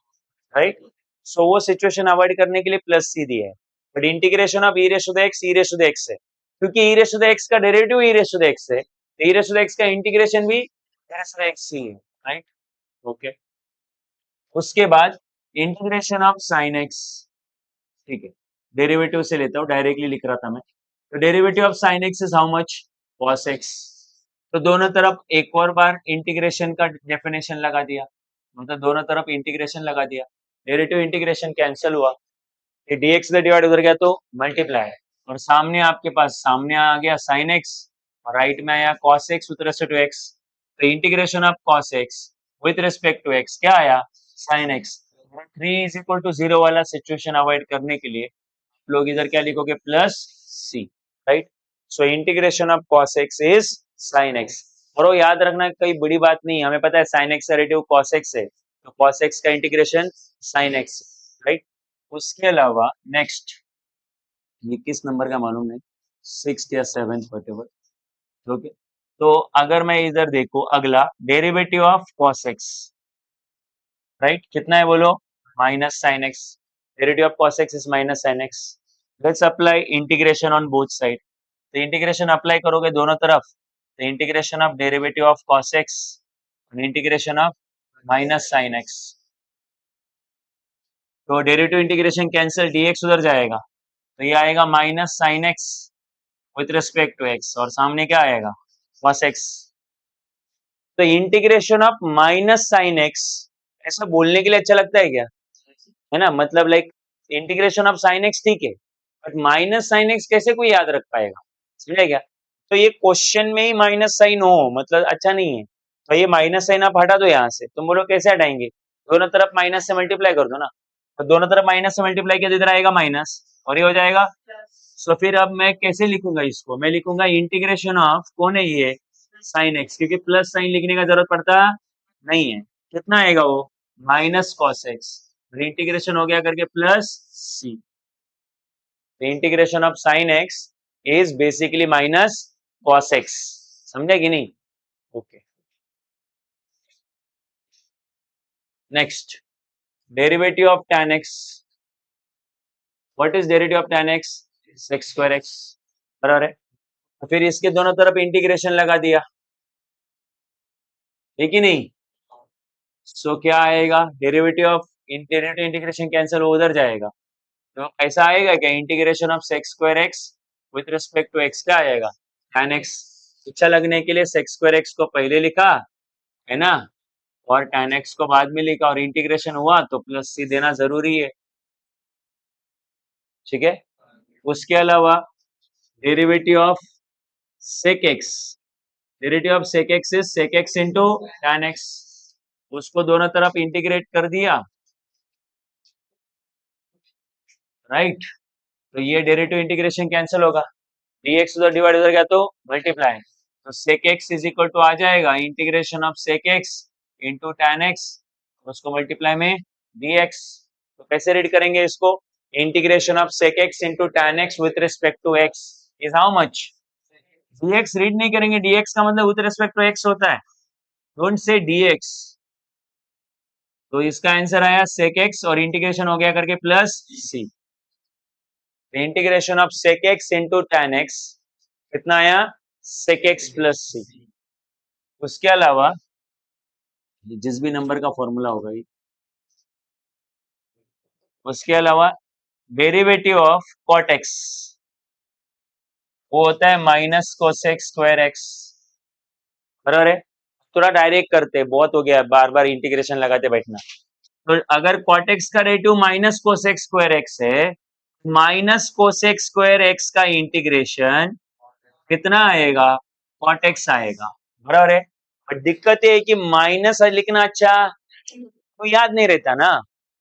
राइट। सो वो सिचुएशन अवॉइड करने के लिए प्लस सी दिया है। But integration of e raise to the x, e raise to the x है, क्योंकि e raise to the x का derivative e raise to the x है, तो e raise to the x का इंटीग्रेशन भी e raise to the x ही है, राइट। ओके, उसके बाद इंटीग्रेशन ऑफ साइन एक्स, ठीक है, डेरिवेटिव से लेता हूँ, डायरेक्टली लिख रहा था मैं। तो derivative of sine x is how much, cos x. तो दोनों तरफ एक और बार इंटीग्रेशन का डेफिनेशन लगा दिया, मतलब दोनों तरफ इंटीग्रेशन लगा दिया, डेरिवेटिव इंटीग्रेशन कैंसिल हुआ, ये dx से डिवाइड उधर गया तो मल्टीप्लाई, और सामने आपके पास सामने आ गया sin x, और राइट में आया cos x with respect to x, तो integration of cos x with respect to x क्या आया, sin x। 3 = 0 वाला सिचुएशन अवॉइड करने के लिए आप लोग इधर क्या लिखोगे, plus c, right. So integration of cos x is sin x, और वो याद रखना कोई बड़ी बात नहीं, हमें पता है sin x का डेरिवेटिव cos x है, तो cos x का इंटीग्रेशन sin x, राइट। उसके अलावा नेक्स्ट, ये किस नंबर का मालूम नहीं, 6th या 7th व्हाटएवर, ओके। तो अगर मैं इधर देखो अगला derivative of cos x, right, कितना है बोलो, minus sine x, derivative of cos x is minus sine x. Let's apply integration on both side, तो इंटीग्रेशन अप्लाई करोगे दोनों तरफ, तो integration of derivative of cos x, integration of minus sine x, तो डेरिवेटिव इंटीग्रेशन कैंसिल, dx उधर जाएगा, तो ये आएगा minus sine x with respect to x, और सामने क्या आएगा, cos x। तो integration of minus sine x, ऐसा बोलने के लिए अच्छा लगता है क्या, है ना, मतलब like integration of sine x ठीक है, बट माइनस साइन एक्स कैसे कोई याद रख पाएगा, समझे क्या। तो ये क्वेश्चन में ही माइनस साइन हो मतलब अच्छा नहीं है, तो ये माइनस साइन आप हटा दो यहाँ से, तुम बोलो कैसे हटाएंगे, दोनों तरफ माइनस से मल्टीप्लाई कर दो ना, तो दोनों तरफ माइनस से मल्टीप्लाई किया तो इधर आएगा माइनस, और ये हो जाएगा। सो फिर अब मैं कैसे लिखूंगा इसको, मैं लिखूंगा इंटीग्रेशन ऑफ, कौन है ये, साइन एक्स, क्योंकि प्लस साइन लिखने का जरूरत पड़ता नहीं है, कितना आएगा वो, माइनस कॉस एक्स, इंटीग्रेशन हो गया करके plus C, integration of sine x is basically minus cos x, समझे कि नहीं। Okay, next derivative of tan x, what is derivative of tan x, sec square x, बराबर है। तो फिर इसके दोनों तरफ इंटीग्रेशन लगा दिया, है कि नहीं? सो क्या आएगा, डेरिवेटिव ऑफ इंटीग्रेशन कैंसिल उधर जाएगा, तो ऐसा आएगा क्या, integration of sec square x with respect to x क्या आएगा, tan एक्स। अच्छा लगने के लिए सेक्स स्क्वायर एक्स को पहले लिखा है ना, और tan एक्स को बाद में लिखा, और इंटीग्रेशन हुआ तो प्लस सी देना जरूरी है, ठीक है। उसके अलावा derivative of sec x, derivative of sec x is sec x into tan x, उसको दोनों तरफ इंटीग्रेट कर दिया, राइट। तो ये डेरिवेटिव इंटीग्रेशन कैंसिल होगा, dx उधर डिवाइड उधर गया तो मल्टीप्लाई, तो sec x is equal to आ जाएगा integration of sec x into tan x, उसको मल्टीप्लाई में dx। तो कैसे रीड करेंगे इसको, integration of sec x into tan x with respect to x is how much, dx read नहीं करेंगे, dx का मतलब विथ रिस्पेक्ट टू x होता है, डोंट से dx। तो इसका आंसर आया sec x और इंटीग्रेशन हो गया करके plus c, integration of sec x into tan x कितना आया, sec x प्लस c। उसके अलावा जिस भी नंबर का फॉर्मूला होगा ये, उसके अलावा डेरिवेटिव ऑफ कॉट एक्स वो होता है माइनस कोसेक स्क्वायर एक्स, बराबर है। थोड़ा डायरेक्ट करते, बहुत हो गया बार बार इंटीग्रेशन लगाते बैठना। तो अगर कॉट एक्स का रेटिव माइनस कोसेक स्क्वायर एक्स है, माइनस कोसेक स्क्वायर एक्स का इंटीग्रेशन कितना आएगा, कॉट एक्स आएगा, बराबर है। और दिक्कत ये है कि माइनस लिखना अच्छा तो याद नहीं रहता ना,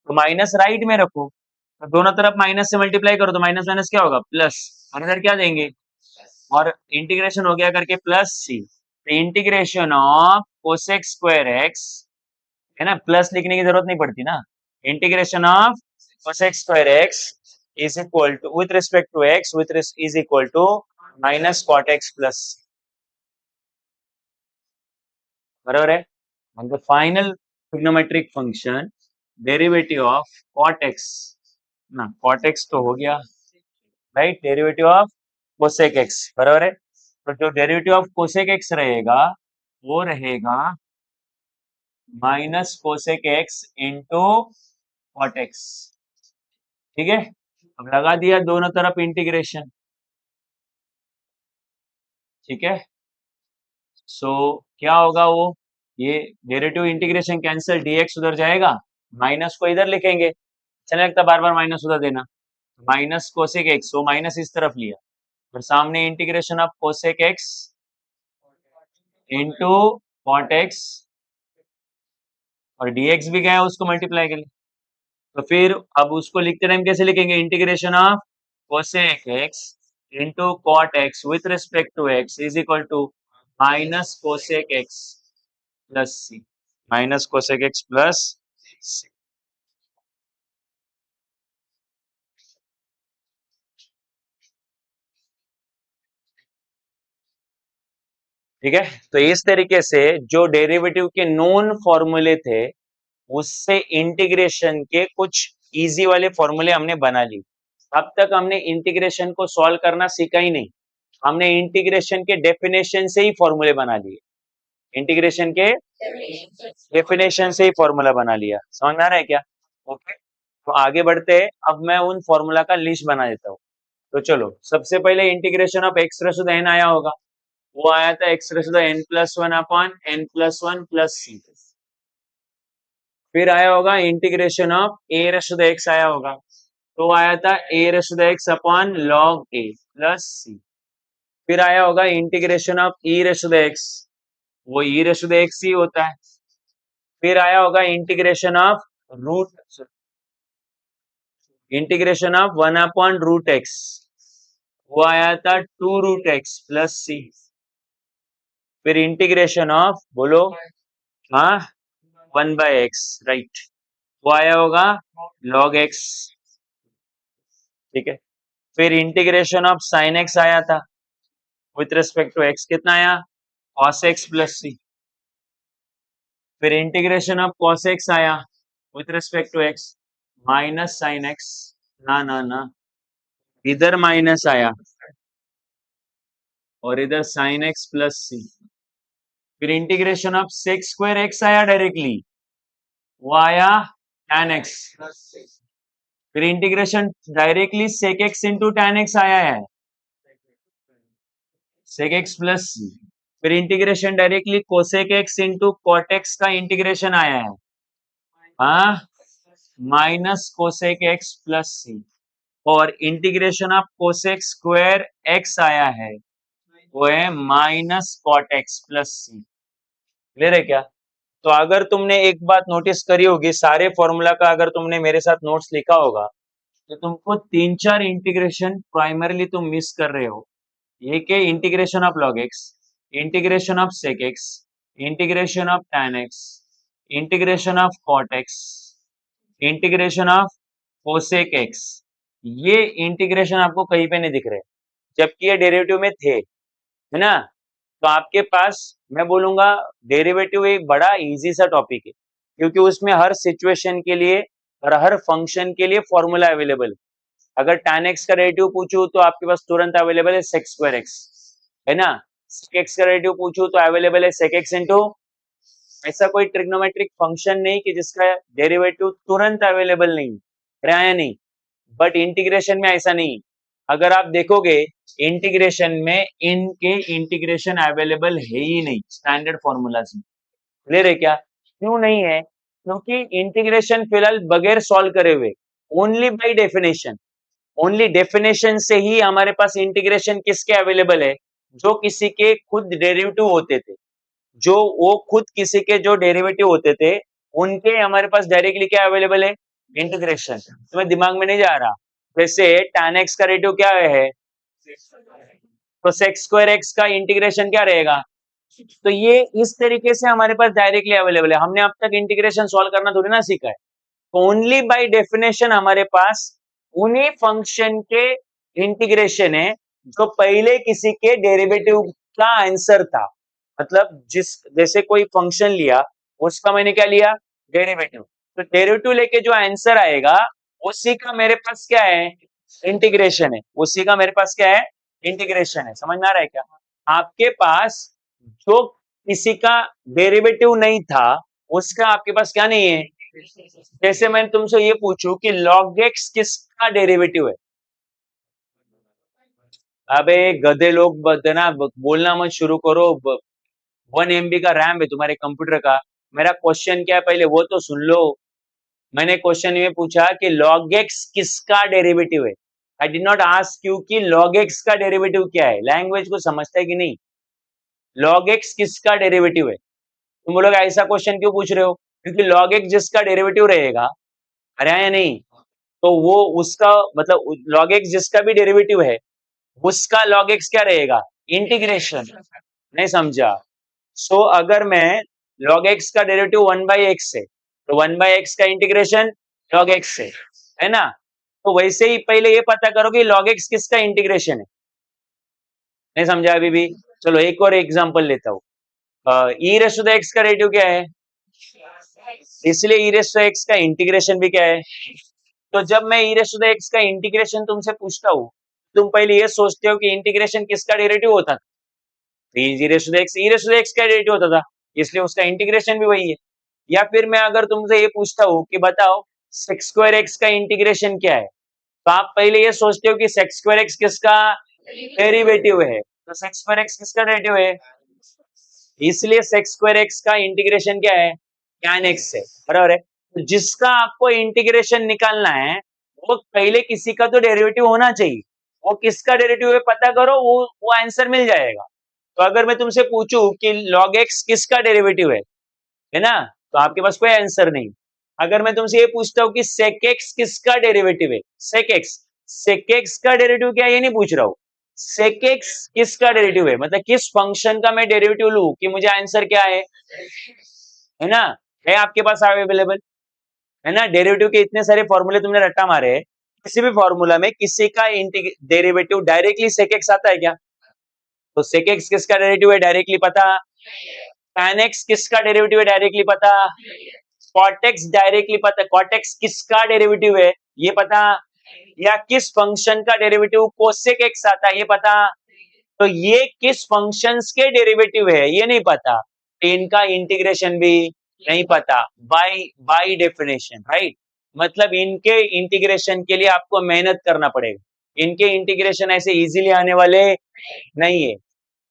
तो माइनस राइट में रखो, तो दोनों तरफ माइनस से मल्टीप्लाई करो, तो माइनस माइनस क्या होगा प्लस, और इधर क्या देंगे, और इंटीग्रेशन हो गया करके प्लस सी, तो integration of cosec square x, है ना, प्लस लिखने की जरूरत नहीं पड़ती ना, integration of cosec square x is equal to with respect to x with is equal to minus cot x plus, बराबर है। And the final trigonometric function derivative of cot x, ना कॉट एक्स तो हो गया, right, derivative of cosec x, बराबर है। तो जो डेरिवेटिव ऑफ कोसेक एक्स रहेगा वो रहेगा minus cosec x into cot x, ठीक है। अब लगा दिया दोनों तरफ इंटीग्रेशन, ठीक है। सो क्या होगा वो, ये डेरिवेटिव इंटीग्रेशन कैंसिल, dx उधर जाएगा, माइनस को इधर लिखेंगे, अच्छा नहीं लगता बार बार माइनस उधर देना, माइनस कोसेक एक्स, वो माइनस इस तरफ लिया, और सामने integration of cosec x into cot x, और dx भी गया उसको मल्टीप्लाई के लिए, तो फिर अब उसको लिखते टाइम कैसे लिखेंगे, integration of cosec x into cot x with respect to x is equal to minus cosec x plus C, minus cosec x plus सी, ठीक है। तो इस तरीके से जो डेरिवेटिव के नोन फॉर्मूले थे उससे इंटीग्रेशन के कुछ इजी वाले फॉर्मूले हमने बना ली। अब तक हमने इंटीग्रेशन को सॉल्व करना सीखा ही नहीं, हमने इंटीग्रेशन के डेफिनेशन से ही फॉर्मूले बना लिए, इंटीग्रेशन के डेफिनेशन से ही फॉर्मूला बना लिया, समझ में आ रहा है क्या? ओके, तो आगे बढ़ते हैं, अब मैं उन फॉर्मूला का लिस्ट बना देता हूँ। तो चलो सबसे पहले integration of x raise to the n आया होगा, वो आया था x raise to the n plus one upon n plus one plus सी। फिर आया होगा integration of A raise to the x आया होगा, तो आया था A raise to the x upon log A plus सी। फिर आया होगा integration of e raise to the x, वो e raise to the x ही होता है। फिर आया होगा integration of root, integration of one upon root x, वो आया था टू रूट एक्स प्लस सी। फिर इंटीग्रेशन ऑफ बोलो, हाँ, वन बाय एक्स, राइट, वो आया होगा लॉग एक्स, ठीक है। फिर इंटीग्रेशन ऑफ साइन एक्स आया था विथ रिस्पेक्ट टू एक्स, कितना आया, कॉस एक्स प्लस सी। फिर इंटीग्रेशन ऑफ कॉस एक्स आया with respect to x, minus sine x, ना ना ना, इधर माइनस आया और इधर साइन एक्स प्लस सी। फिर integration of sec square x आया डायरेक्टली, वो आया tan x। फिर integration directly sec x into tan x आया है, सेक एक्स प्लस सी। फिर integration directly cosec x into cot x का इंटीग्रेशन आया है, हाँ, minus cosec x plus c. और integration of cosec square x आया है, वो है minus cot x plus c. Clear है क्या? तो अगर तुमने एक बात नोटिस करी होगी, सारे फॉर्मूला का अगर तुमने मेरे साथ नोट्स लिखा होगा तो तुमको 3-4 इंटीग्रेशन प्राइमरली तुम मिस कर रहे हो। ये के integration of log x, integration of sec x, integration of tan x, integration of cot x, integration of cosec x. ये इंटीग्रेशन आपको कहीं पे नहीं दिख रहे, जबकि ये डेरिवेटिव में थे, है ना? तो आपके पास मैं बोलूंगा डेरिवेटिव एक बड़ा इजी सा टॉपिक है, क्योंकि उसमें हर सिचुएशन के लिए और हर फंक्शन के लिए फॉर्मूला अवेलेबल है। अगर tan x का डेरिवेटिव पूछूं तो आपके पास तुरंत अवेलेबल है sec स्क्वायर x, है ना? sec x का डेरिवेटिव पूछूं तो अवेलेबल है sec x इंटू, ऐसा कोई ट्रिग्नोमेट्रिक फंक्शन नहीं कि जिसका डेरिवेटिव तुरंत अवेलेबल नहीं है, नहीं। बट इंटीग्रेशन में ऐसा नहीं, अगर आप देखोगे इंटीग्रेशन में इनके इंटीग्रेशन अवेलेबल है ही नहीं स्टैंडर्ड फॉर्मूलाज में। क्लियर है क्या? क्यों नहीं है? क्योंकि इंटीग्रेशन फिलहाल बगैर सॉल्व करे हुए, only by definition, only definition से ही हमारे पास इंटीग्रेशन किसके अवेलेबल है, जो किसी के खुद डेरिवेटिव होते थे, जो वो खुद किसी के जो डेरिवेटिव होते थे उनके हमारे पास डायरेक्टली क्या अवेलेबल है, इंटीग्रेशन। तुम्हें दिमाग में नहीं जा रहा? वैसे tan x का रेडियो क्या है, तो sec स्क्वायर x का इंटीग्रेशन क्या रहेगा? तो ये इस तरीके से हमारे पास डायरेक्टली अवेलेबल है। हमने अब तक इंटीग्रेशन सॉल्व करना थोड़ी ना सीखा है। ओनली बाय डेफिनेशन हमारे पास उन्हीं फंक्शन के इंटीग्रेशन है जो पहले किसी के डेरिवेटिव का आंसर था। मतलब जिस जैसे कोई फंक्शन लिया, उसका मैंने क्या लिया, डेरिवेटिव। तो डेरिवेटिव लेके जो आंसर आएगा उसी का मेरे पास क्या है, इंटीग्रेशन है। उसी का मेरे पास क्या है, इंटीग्रेशन है। समझ में आ रहा है क्या? आपके पास जो किसी का डेरिवेटिव नहीं था उसका आपके पास क्या नहीं है। जैसे मैंने तुमसे ये पूछूं कि log x किसका डेरिवेटिव है, अबे गधे लोग ना बोलना मत शुरू करो। 1 MB का रैम है तुम्हारे कंप्यूटर का। मेरा क्वेश्चन क्या है पहले वो तो सुन लो। मैंने क्वेश्चन ये पूछा कि log x किसका डेरिवेटिव है। I did not ask you कि log x का डेरिवेटिव क्या है। लैंग्वेज को समझता है कि नहीं? log x किसका डेरिवेटिव है। तुम बोलोगे ऐसा क्वेश्चन क्यों पूछ रहे हो, क्योंकि log x जिसका डेरिवेटिव रहेगा, अरे या नहीं, तो वो उसका मतलब log x जिसका भी डेरिवेटिव है उसका log x क्या रहेगा, इंटीग्रेशन। नहीं समझा? सो अगर मैं log x का डेरिवेटिव 1/x है तो 1/x का इंटीग्रेशन log x है ना? तो वैसे ही पहले ये पता करो कि log x किसका इंटीग्रेशन है। नहीं समझा अभी भी? चलो एक और एग्जांपल लेता हूँ। e raise to the x का डेरिवेटिव क्या है, इसलिए e रेज़ टू x का इंटीग्रेशन भी क्या है। तो जब मैं e raise to the x का इंटीग्रेशन तुमसे पूछता हूँ, तुम पहले ये सोचते हो कि इंटीग्रेशन किसका डेरिवेटिव होता था, e raise to the x का डेरिवेटिव होता था, इसलिए उसका इंटीग्रेशन भी वही है। या फिर मैं अगर तुमसे ये पूछता हूँ कि बताओ sec स्क्वायर x का इंटीग्रेशन क्या है, तो आप पहले ये सोचते हो कि sec स्क्वायर x किसका डेरिवेटिव है। तो sec स्क्वायर x किसका डेरिवेटिव है, इसलिए sec स्क्वायर x का इंटीग्रेशन क्या है, tan x है। बराबर है? तो जिसका आपको इंटीग्रेशन निकालना है वो पहले किसी का तो डेरिवेटिव होना चाहिए। वो किसका डेरिवेटिव है पता करो, वो आंसर मिल जाएगा। तो अगर मैं तुमसे पूछूं कि log x किसका डेरिवेटिव है ना, तो आपके पास कोई आंसर नहीं। अगर मैं तुमसे ये पूछता हूँ कि sec x किसका डेरिवेटिव है, sec x का डेरिवेटिव क्या है ये नहीं पूछ रहा हूँ, sec x किसका डेरिवेटिव है, मतलब किस फंक्शन का मैं डेरिवेटिव लूं कि मुझे आंसर क्या है ना, है आपके पास अवेलेबल, है ना? डेरिवेटिव के इतने सारे फॉर्मूले तुमने रट्टा मारे, किसी भी फॉर्मूला में किसी का डेरिवेटिव डायरेक्टली sec x आता है क्या? तो sec x किसका डेरिवेटिव है डायरेक्टली पता, tan x किसका डेरिवेटिव है डायरेक्टली पता, cot x डायरेक्टली पता, cot x किसका डेरिवेटिव है ये पता, या किस फंक्शन का डेरिवेटिव cosec x आता है ये पता। तो ये किस फंक्शंस के डेरिवेटिव है ये नहीं पता, इनका इंटीग्रेशन भी नहीं पता बाय बाय डेफिनेशन, राइट। मतलब इनके इंटीग्रेशन के लिए आपको मेहनत करना पड़ेगा, इनके इंटीग्रेशन ऐसे इजीली आने वाले नहीं है।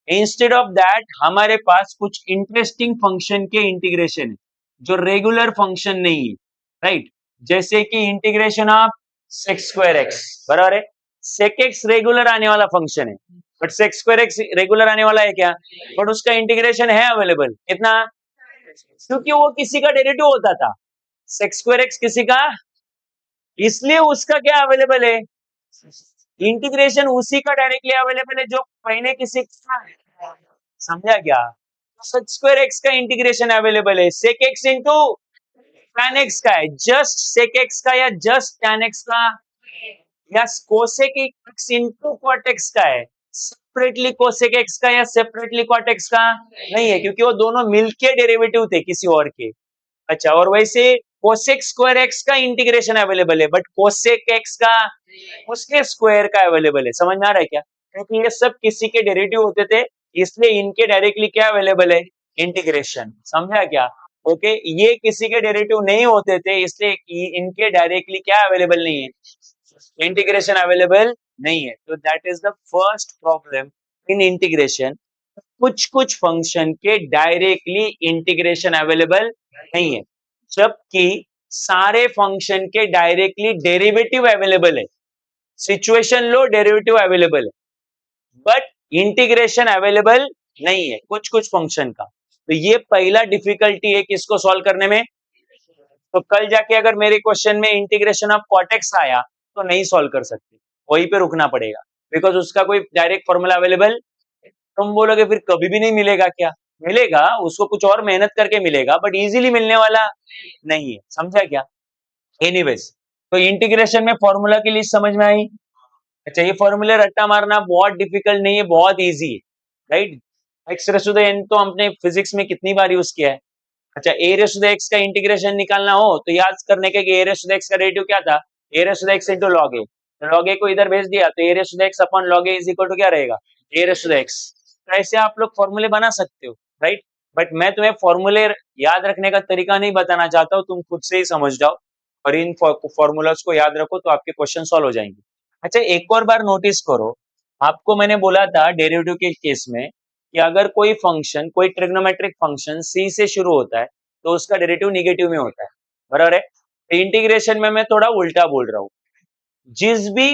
इंस्टेड ऑफ दैट हमारे पास कुछ इंटरेस्टिंग फंक्शन के इंटीग्रेशन है जो रेगुलर फंक्शन नहीं है, राइट। जैसे कि integration of sec square x, बराबर है। सेक एक्स रेगुलर आने वाला फंक्शन है, but sec square x regular आने वाला है क्या? बट उसका इंटीग्रेशन है अवेलेबल, कितना? क्योंकि वो किसी का डेरिवेटिव होता था, सेक स्क्वायर एक्स किसी का, इसलिए उसका क्या अवेलेबल है? इंटीग्रेशन उसी का डायरेक्टली अवेलेबल है जो पहले किसी का है। समझा क्या? सेक स्क्वायर एक्स का इंटीग्रेशन अवेलेबल है, sec x into tan x का है, जस्ट सेक एक्स का या जस्ट tan एक्स का या cosec x into cot x का है, सेपरेटली कोसेक एक्स का या सेपरेटली कॉट एक्स का नहीं है, क्योंकि वो दोनों मिलके डेरिवेटिव थे किसी और के। अच्छा, और वैसे कोसेक स्क्वायर एक्स का इंटीग्रेशन अवेलेबल है, बट कोसेक एक्स का उसके स्क्वायर का अवेलेबल है। समझ में आ रहा है क्या? क्योंकि ये सब किसी के डेरिवेटिव होते थे, इसलिए इनके डायरेक्टली क्या अवेलेबल है? इंटीग्रेशन। समझा क्या? ओके, ये किसी के डेरिवेटिव नहीं होते थे, इसलिए इनके डायरेक्टली क्या अवेलेबल नहीं है? इंटीग्रेशन अवेलेबल नहीं है। तो that is the first problem in integration. कुछ कुछ फंक्शन के डायरेक्टली इंटीग्रेशन अवेलेबल नहीं है, जबकि सारे फंक्शन के डायरेक्टली डेरिवेटिव अवेलेबल है। सिचुएशन लो, डेरिवेटिव अवेलेबल है, बट इंटीग्रेशन अवेलेबल नहीं है कुछ कुछ फंक्शन का। तो ये पहला डिफिकल्टी है किसको सॉल्व करने में। तो कल जाके अगर मेरे क्वेश्चन में इंटीग्रेशन ऑफ कॉटेक्स आया तो नहीं सॉल्व कर सकते, वहीं पे रुकना पड़ेगा, बिकॉज उसका कोई डायरेक्ट फॉर्मूला अवेलेबल। तुम बोलोगे फिर कभी भी नहीं मिलेगा क्या? मिलेगा, उसको कुछ और मेहनत करके मिलेगा, बट इजीली मिलने वाला नहीं है। समझा क्या? एनीवेज, तो इंटीग्रेशन में फॉर्मूला की लिस्ट समझ में आई। अच्छा, ये फॉर्मूले रट्टा मारना बहुत डिफिकल्ट नहीं है, बहुत इजी है, right. X raise to the n तो हमने फिजिक्स में कितनी बार यूज किया है। अच्छा, A raise to the x का इंटीग्रेशन निकालना हो तो याद करने के A raise to the x का डेरिवेटिव क्या था? A raise to the x into log A. Log A को इधर भेज दिया तो A raise to the x upon log A is equal to क्या रहेगा? A raise to the x. तो ऐसे आप लोग फॉर्मूले बना सकते हो, राइट। बट मैं तुम्हें फॉर्मूले याद रखने का तरीका नहीं बताना चाहता हूँ, तुम खुद से ही समझ जाओ और इन फॉर्मूलाज को याद रखो तो आपके क्वेश्चन सॉल्व हो जाएंगे। अच्छा, एक और बार नोटिस करो, आपको मैंने बोला था डेरिवेटिव के केस में कि अगर कोई फंक्शन, कोई ट्रिग्नोमेट्रिक फंक्शन सी से शुरू होता है तो उसका डेरिवेटिव निगेटिव में होता है, बराबर है। तो इंटीग्रेशन में मैं थोड़ा उल्टा बोल रहा हूँ, जिस भी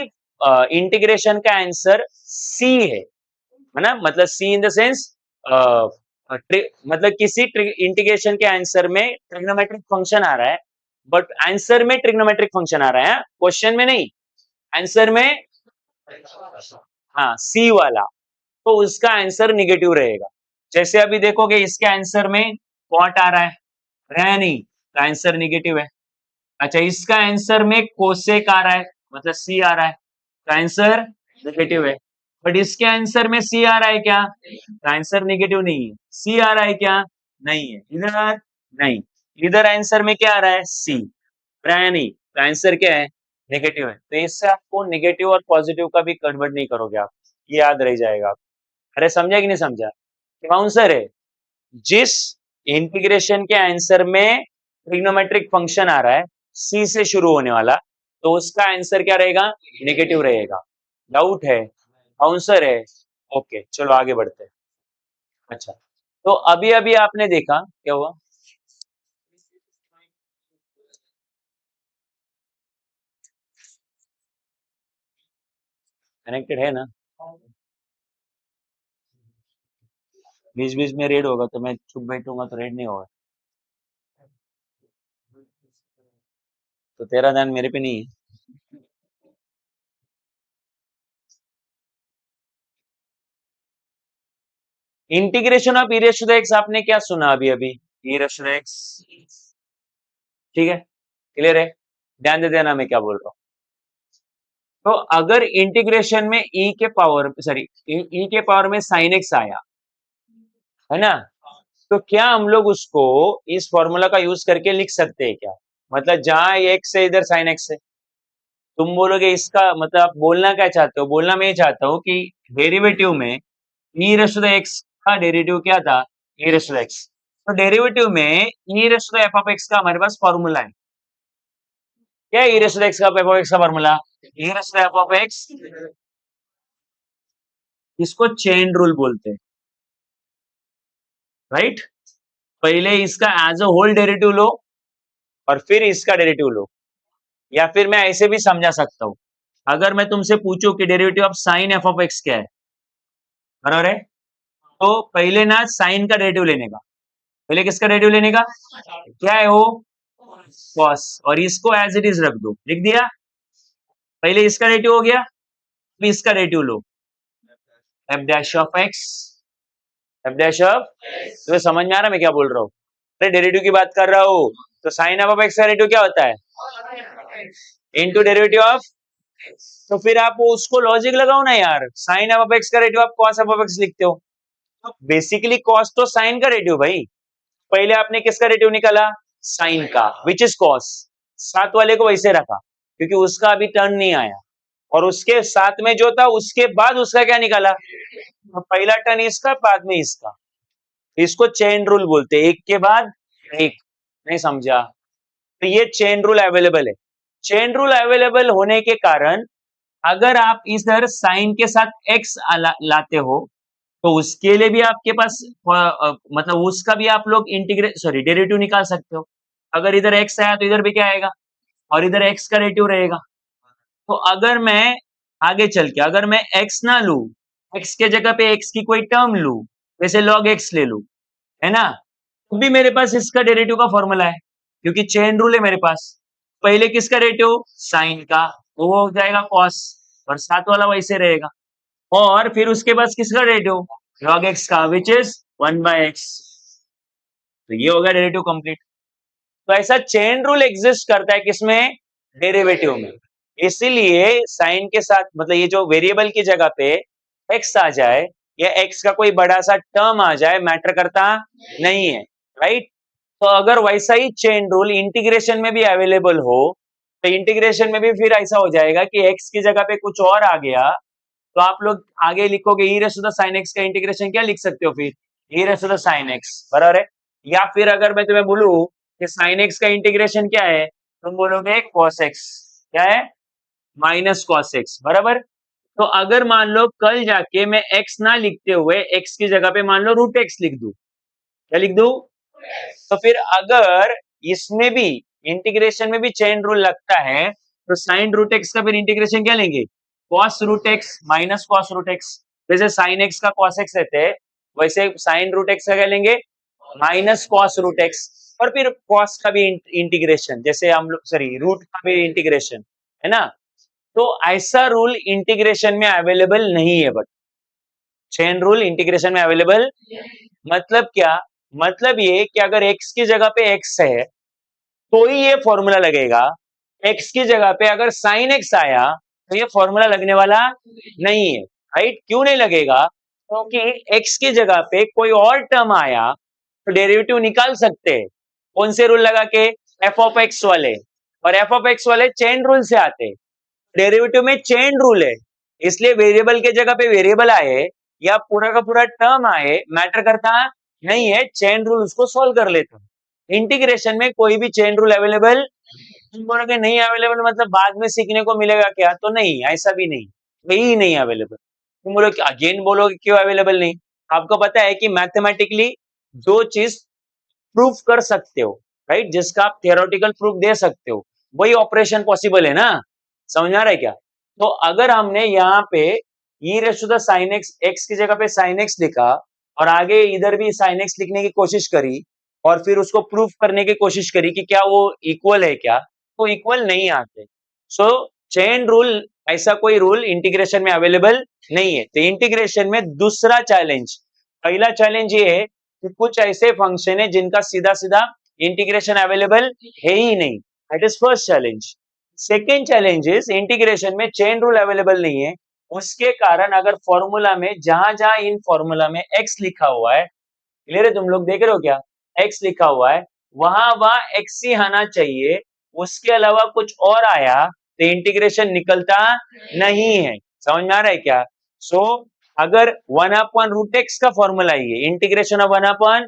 इंटीग्रेशन का आंसर सी है ना, मतलब सी इन द सेंस मतलब किसी इंटीग्रेशन के आंसर में ट्रिग्नोमेट्रिक फंक्शन आ रहा है, बट आंसर में ट्रिग्नोमेट्रिक फंक्शन आ रहा है, क्वेश्चन में नहीं, आंसर में। हाँ, सी वाला, तो उसका आंसर निगेटिव रहेगा। जैसे अभी देखोगे इसके आंसर में कॉट आ रहा है नहीं, तो आंसर निगेटिव है। अच्छा, इसका आंसर में कोसेक आ रहा है, मतलब सी आ रहा है, तो आंसर नेगेटिव है। बट इसके आंसर में सी आ रहा है क्या? तो आंसर नेगेटिव नहीं है। सी आ रहा है क्या? नहीं है। इधर नहीं, इधर आंसर में क्या आ रहा है? सी। नहीं, तो आंसर क्या है? नेगेटिव है। तो इससे आपको नेगेटिव और पॉजिटिव का भी कन्वर्ट नहीं करोगे आप, ये याद रह जाएगा। अरे समझा कि नहीं समझा? कौन सर है? जिस इंटीग्रेशन के आंसर में ट्रिग्नोमेट्रिक फंक्शन आ रहा है सी से शुरू होने वाला, तो उसका आंसर क्या रहेगा? नेगेटिव रहेगा। डाउट है? आंसर है? ओके, चलो आगे बढ़ते हैं। अच्छा, तो अभी अभी आपने देखा क्या हुआ? कनेक्टेड है ना? बीच बीच में रेड होगा तो मैं चुप बैठूंगा तो रेड नहीं होगा, तो तेरा ध्यान मेरे पे नहीं है। Integration of e raise to the x आपने क्या सुना अभी अभी? E raise to the x, ठीक है, क्लियर है? ध्यान दे देना मैं क्या बोल रहा हूँ। तो अगर इंटीग्रेशन में ई के पावर, सॉरी, ई के पावर में साइन एक्स आया है ना, तो क्या हम लोग उसको इस फॉर्मूला का यूज करके लिख सकते हैं क्या? मतलब जहां एक्स है इधर साइन एक्स है, तुम बोलोगे इसका मतलब आप बोलना क्या चाहते हो? बोलना मैं ये चाहता हूँ कि डेरिवेटिव में e raise to the x का डेरिवेटिव क्या था? E raise to the x. तो डेरिवेटिव में e raise to the f of x का हमारे पास फॉर्मूला है। क्या है e raise to the x का f ऑफ x का formula? e raise to the f of x, इसको चेन रूल बोलते हैं, राइट? पहले इसका एज अ होल डेरिवेटिव लो और फिर इसका डेरिवेटिव लो, या फिर मैं ऐसे भी समझा सकता हूं, अगर मैं तुमसे पूछूं कि derivative of sine F of x क्या है, बराबर है? तो पहले ना साइन का डेरिवेटिव लेने का, पहले किसका डेरिवेटिव लेने का? क्या है वो? कॉस, और इसको एज इट इज रख दो, लिख दिया। पहले इसका डेरिवेटिव हो गया, फिर इसका derivative low, F dash of x, F dash of, तुम्हें समझ में आ रहा है मैं क्या बोल रहा हूँ? अरे डेरिवेटिव की बात कर रहा हूँ, तो साइन एफ ऑफ एक्स का डेरिवेटिव क्या होता है? इनटू डेरिवेटिव ऑफ, तो फिर आप उसको लॉजिक लगाओ ना यार, साइन एफ ऑफ एक्स का डेरिवेटिव आप कॉस एफ ऑफ एक्स लिखते हो, तो बेसिकली कॉस तो साइन का डेरिवेटिव भाई। पहले आपने किसका डेरिवेटिव निकाला? साइन का, विच इज कॉस। साथ वाले को वैसे रखा क्योंकि उसका अभी टर्न नहीं आया, और उसके साथ में जो था उसके बाद उसका क्या निकाला? तो पहला टर्न इसका, बाद में इसका, इसको चेन रूल बोलते हैं, एक के बाद एक। नहीं समझा? तो ये चेन रूल अवेलेबल है। चेन रूल अवेलेबल होने के कारण अगर आप इधर साइन के साथ एक्स लाते हो, तो उसके लिए भी आपके पास मतलब उसका भी आप लोग इंटीग्रेट सॉरी डेरिवेटिव निकाल सकते हो। अगर इधर एक्स आया तो इधर भी क्या आएगा, और इधर एक्स का डेरिवेटिव रहेगा। तो अगर मैं आगे चल के अगर मैं एक्स ना लू, एक्स के जगह पे एक्स की कोई टर्म लू, जैसे लॉग एक्स ले लू, है ना, तो भी मेरे पास इसका डेरिवेटिव का फॉर्मूला है, क्योंकि चेन रूल है मेरे पास। पहले किसका डेरिवेटिव? साइन का, तो वो हो जाएगा कॉस, और साथ वाला वैसे रहेगा। और फिर उसके बाद किसका डेरिवेटिव? लॉग एक्स का, विच इज 1/x। तो ये हो गया डेरिवेटिव कंप्लीट। तो ऐसा चेन रूल एग्जिस्ट करता है किसमें? डेरिवेटिव में। इसीलिए साइन के साथ मतलब ये जो वेरिएबल की जगह पे एक्स आ जाए या एक्स का कोई बड़ा सा टर्म आ जाए, मैटर करता नहीं है, राइट? तो अगर वैसा ही चेन रूल इंटीग्रेशन में भी अवेलेबल हो, तो इंटीग्रेशन में भी फिर ऐसा हो जाएगा कि एक्स की जगह पे कुछ और आ गया, तो आप लोग आगे लिखोगे e raise to the sin x का इंटीग्रेशन क्या लिख सकते हो फिर? e raise to the sin x, बराबर है? या फिर अगर मैं तुम्हें बोलूं कि sin x का इंटीग्रेशन क्या है, तुम बोलोगे cos x, क्या है? माइनस cos x, बराबर? तो अगर मान लो कल जाके मैं x ना लिखते हुए x की जगह पे मान लो रूट x लिख दूं, क्या लिख दूं? तो फिर अगर इसमें भी इंटीग्रेशन में भी चेन रूल लगता है, तो साइन रूट एक्स का फिर इंटीग्रेशन क्या लेंगे? Cos root x minus cos root x. जैसे साइन एक्स का कॉस एक्स रहते हैं, वैसे साइन रूट एक्स का क्या लेंगे? Minus cos root x. और फिर कॉस का भी इंटीग्रेशन, जैसे हम लोग सॉरी रूट का भी इंटीग्रेशन, है ना? तो ऐसा रूल इंटीग्रेशन में अवेलेबल नहीं है, बट चेन रूल इंटीग्रेशन में अवेलेबल। मतलब क्या? मतलब ये कि अगर x की जगह पे x है तो ही ये फॉर्मूला लगेगा, x की जगह पे अगर sin x आया तो ये फॉर्मूला लगने वाला नहीं है, राइट? क्यों नहीं लगेगा? क्योंकि x की जगह पे कोई और टर्म आया तो डेरिवेटिव निकाल सकते हैं, कौन से रूल लगा के? f ऑफ x वाले, और f ऑफ x वाले चेन रूल से आते हैं। डेरिवेटिव में चेन रूल है, इसलिए वेरिएबल के जगह पे वेरिएबल आए या पूरा का पूरा टर्म आए, मैटर करता नहीं है, चेन रूल उसको सॉल्व कर लेते हैं। इंटीग्रेशन में कोई भी चेन रूल अवेलेबल, तुम बोलोगे नहीं अवेलेबल मतलब बाद में सीखने को मिलेगा क्या? तो नहीं, ऐसा भी नहीं, वही नहीं अवेलेबल। तुम बोलोगे अगेन, बोलोगे क्यों अवेलेबल नहीं? आपको पता है कि मैथमेटिकली जो चीज प्रूफ कर सकते हो, राइट, जिसका आप थियोरेटिकल प्रूफ दे सकते हो, वही ऑपरेशन पॉसिबल है ना? समझ आ रहा है क्या? तो अगर हमने यहाँ पे e raise to the sin x, x की जगह पे sin x लिखा, और आगे इधर भी sin x लिखने की कोशिश करी, और फिर उसको प्रूफ करने की कोशिश करी कि क्या वो इक्वल है क्या, तो इक्वल नहीं आते। सो चेन रूल, ऐसा कोई रूल इंटीग्रेशन में अवेलेबल नहीं है। तो इंटीग्रेशन में दूसरा चैलेंज, पहला चैलेंज ये है कि कुछ ऐसे फंक्शन है जिनका सीधा सीधा इंटीग्रेशन अवेलेबल है ही नहीं, that is first challenge. Second challenge is integration में चेन रूल अवेलेबल नहीं है, उसके कारण अगर फॉर्मूला में जहां जहां इन फॉर्मूला में x लिखा हुआ है, क्लियर है? तुम लोग देख रहे हो क्या? x लिखा हुआ है, वहां वहां x ही आना चाहिए, उसके अलावा कुछ और आया तो इंटीग्रेशन निकलता नहीं है। समझ में आ रहा है क्या? सो अगर 1/√x का फॉर्मूला ही है, integration of 1/√x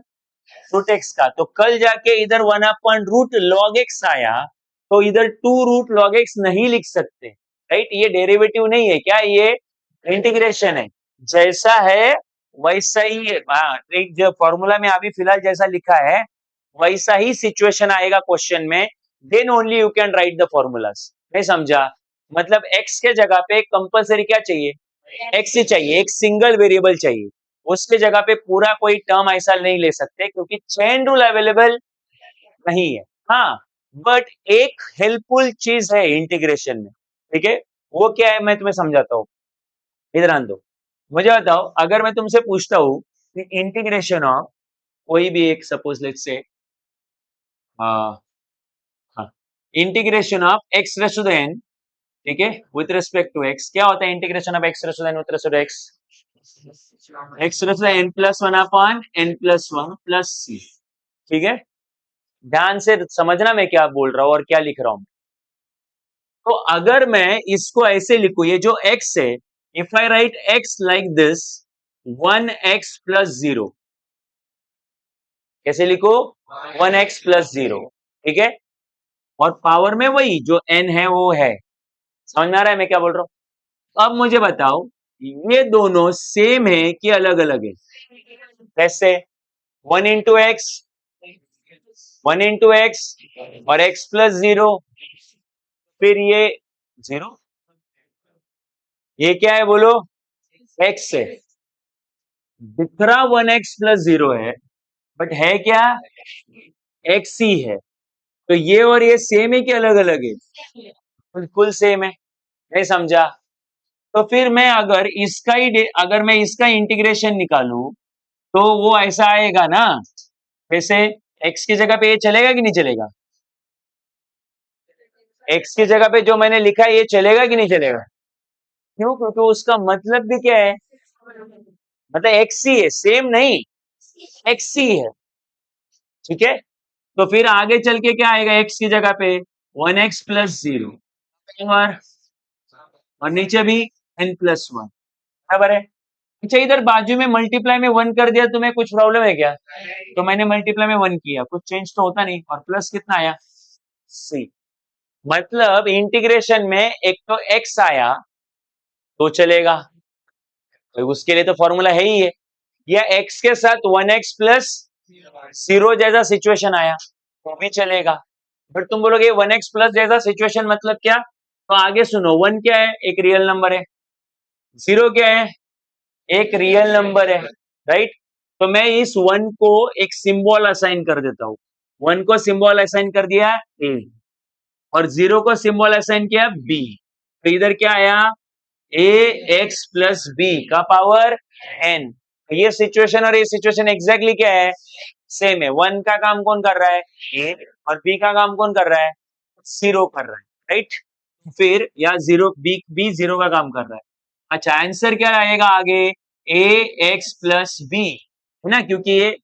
root x का, तो कल जाके इधर 1/√log x आया, तो इधर 2√log x नहीं लिख सकते, राइट? ये डेरिवेटिव नहीं है क्या, ये इंटीग्रेशन है। जैसा है वैसा ही है। हाँ, एक जो फॉर्मूला में अभी फिलहाल जैसा लिखा है वैसा ही सिचुएशन आएगा क्वेश्चन में, then only you can write the formulas. नहीं समझा? मतलब x के जगह पे कंपलसरी क्या चाहिए, x ही चाहिए, एक सिंगल वेरिएबल चाहिए। उसके जगह पे पूरा कोई टर्म ऐसा नहीं ले सकते क्योंकि चेन रूल अवेलेबल नहीं है। हाँ, बट एक हेल्पफुल चीज है इंटीग्रेशन में, ठीक है? वो क्या है मैं तुम्हें समझाता हूँ। इधर आन दो, मुझे बताओ, अगर मैं तुमसे पूछता हूँ कि इंटीग्रेशन ऑफ कोई भी एक, suppose let's say integration of x raise to the n, ठीक है, विथ रिस्पेक्ट टू x, क्या होता है integration of x raise to the n with respect to x? x raise to the n plus 1/n plus 1 plus c, ठीक है? ध्यान से समझना मैं क्या बोल रहा हूँ और क्या लिख रहा हूँ। तो अगर मैं इसको ऐसे लिखूं, ये जो x है, if I right x like this 1x plus 0, कैसे लिखो? 1x प्लस 0, ठीक है? और पावर में वही जो n है वो है। समझ में आ रहा है मैं क्या बोल रहा हूँ? अब मुझे बताओ, ये दोनों सेम है कि अलग अलग है? कैसे? 1 into x, 1 into x और x प्लस 0, फिर ये 0, ये क्या है बोलो? x है। दिख रहा 1x प्लस 0 है, बट है क्या? x ही है। तो ये और ये सेम है कि अलग अलग है? बिल्कुल सेम है। नहीं समझा? तो फिर मैं अगर मैं इसका इंटीग्रेशन निकालू तो वो ऐसा आएगा ना, वैसे x की जगह पे ये चलेगा कि नहीं चलेगा? x की जगह पे जो मैंने लिखा है ये चलेगा कि नहीं चलेगा? क्यों? क्योंकि उसका मतलब भी क्या है, मतलब x ही है, सेम नहीं, x ही है, ठीक है? तो फिर आगे चल के क्या आएगा x की जगह पे? 1x प्लस 0 और नीचे भी n प्लस 1, बराबर है? अच्छा, इधर बाजू में मल्टीप्लाई में 1 कर दिया, तुम्हें कुछ प्रॉब्लम है क्या? तो मैंने मल्टीप्लाई में 1 किया, कुछ चेंज तो होता नहीं, और प्लस कितना आया? c। मतलब इंटीग्रेशन में एक तो x आया तो चलेगा, तो उसके लिए तो फॉर्मूला है ही है, या x के साथ 1x प्लस 0 जैसा सिचुएशन आया तो भी चलेगा। बट तुम बोलोगे 1x प्लस जैसा सिचुएशन मतलब क्या? तो आगे सुनो, 1 क्या है? एक रियल नंबर है। 0 क्या है? एक रियल नंबर है, राइट? तो मैं इस 1 को एक सिंबल असाइन कर देता हूं। 1 को सिंबल असाइन कर दिया a, और 0 को सिंबल असाइन किया b। तो इधर क्या आया? ax प्लस बी का पावर n। ये सिचुएशन और ये सिचुएशन एग्जैक्टली क्या है? सेम है। 1 का काम कौन कर रहा है? a, और b का काम कौन कर रहा है? 0 कर रहा है, राइट? फिर या 0, b 0 का काम कर रहा है। अच्छा, आंसर क्या आएगा आगे? ए एक्स प्लस बी, है ना, क्योंकि ये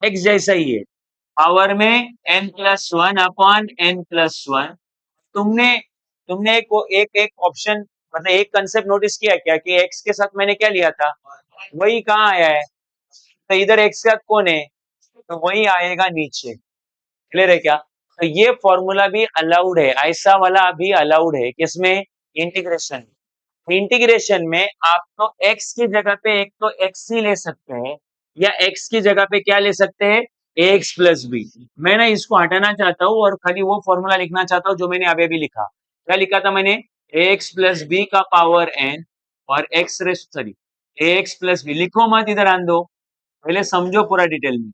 x जैसा ही है। पावर में n+1/n+1। तुमने तुमने एक ऑप्शन, मतलब एक कंसेप्ट नोटिस किया क्या कि x के साथ मैंने क्या लिया था, वही कहाँ आया है? तो इधर x का कौन है? तो वही आएगा नीचे। क्लियर है क्या? तो ये फॉर्मूला भी अलाउड है, ऐसा वाला भी अलाउड है, किसमें? इंटीग्रेशन। इंटीग्रेशन में आप तो x की जगह पे एक तो x ही ले सकते हैं, या x की जगह पे क्या ले सकते हैं? ax plus b. मैं ना इसको हटाना चाहता हूँ और खाली वो फॉर्मूला लिखना चाहता हूँ जो मैंने अभी अभी लिखा। क्या लिखा था मैंने? ax प्लस बी का पावर n और ax प्लस बी। लिखो मत, इधर आन दो, पहले समझो पूरा डिटेल में।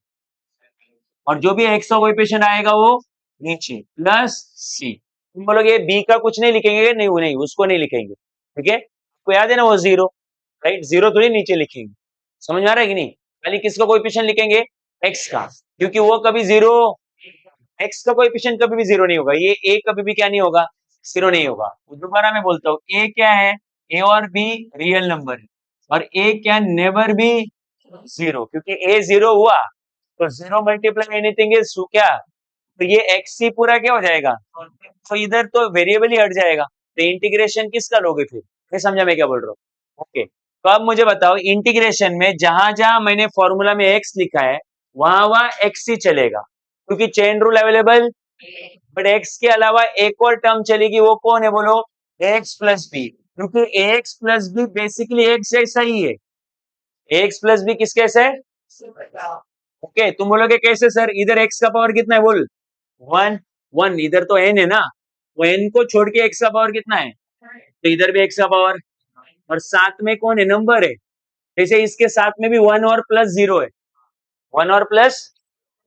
और जो भी x का कोएफिशिएंट आएगा वो नीचे प्लस c। तुम बोलोगे b का कुछ नहीं लिखेंगे? नहीं, वो नहीं, उसको नहीं लिखेंगे, ठीक है? आपको याद है ना वो 0, राइट? 0 थोड़ी नीचे लिखेंगे। समझ में आ रहा है कि नहीं? खाली किसका कोएफिशिएंट लिखेंगे? x का, क्योंकि वो कभी 0, x का कोएफिशिएंट कभी भी 0 नहीं होगा, ये a कभी भी क्या नहीं होगा? 0 नहीं होगा। दोबारा मैं बोलता हूँ, a क्या है? a और b रियल नंबर है, और a क्या? नेवर भी 0, क्योंकि a 0 हुआ तो 0 मल्टीप्लाई एनीथिंग इज क्या? तो ये x ही पूरा क्या हो जाएगा? तो इधर तो वेरिएबल ही हट जाएगा। तो इंटीग्रेशन किसका लोगे फिर? ये समझा मैं क्या बोल रहा हूँ? ओके, तो अब मुझे बताओ, इंटीग्रेशन में जहां जहां मैंने फॉर्मूला में x लिखा है वहां एक्स ही चलेगा, क्योंकि chain rule available. But x के अलावा एक और टर्म चलेगी, वो कौन है बोलो? एक्स प्लस बी, क्योंकि x plus b basically x जैसा ही है। एक्स प्लस बी किस कैसे है? ओके, तुम बोलोगे कैसे सर, इधर एक्स का पावर कितना है बोल? वन। वन, इधर तो एन है ना, वो एन को छोड़ के एक्स का पावर कितना है? तो इधर भी एक्स का पावर, और साथ में कौन है? नंबर है। जैसे इसके साथ में भी वन और प्लस जीरो है, वन और प्लस,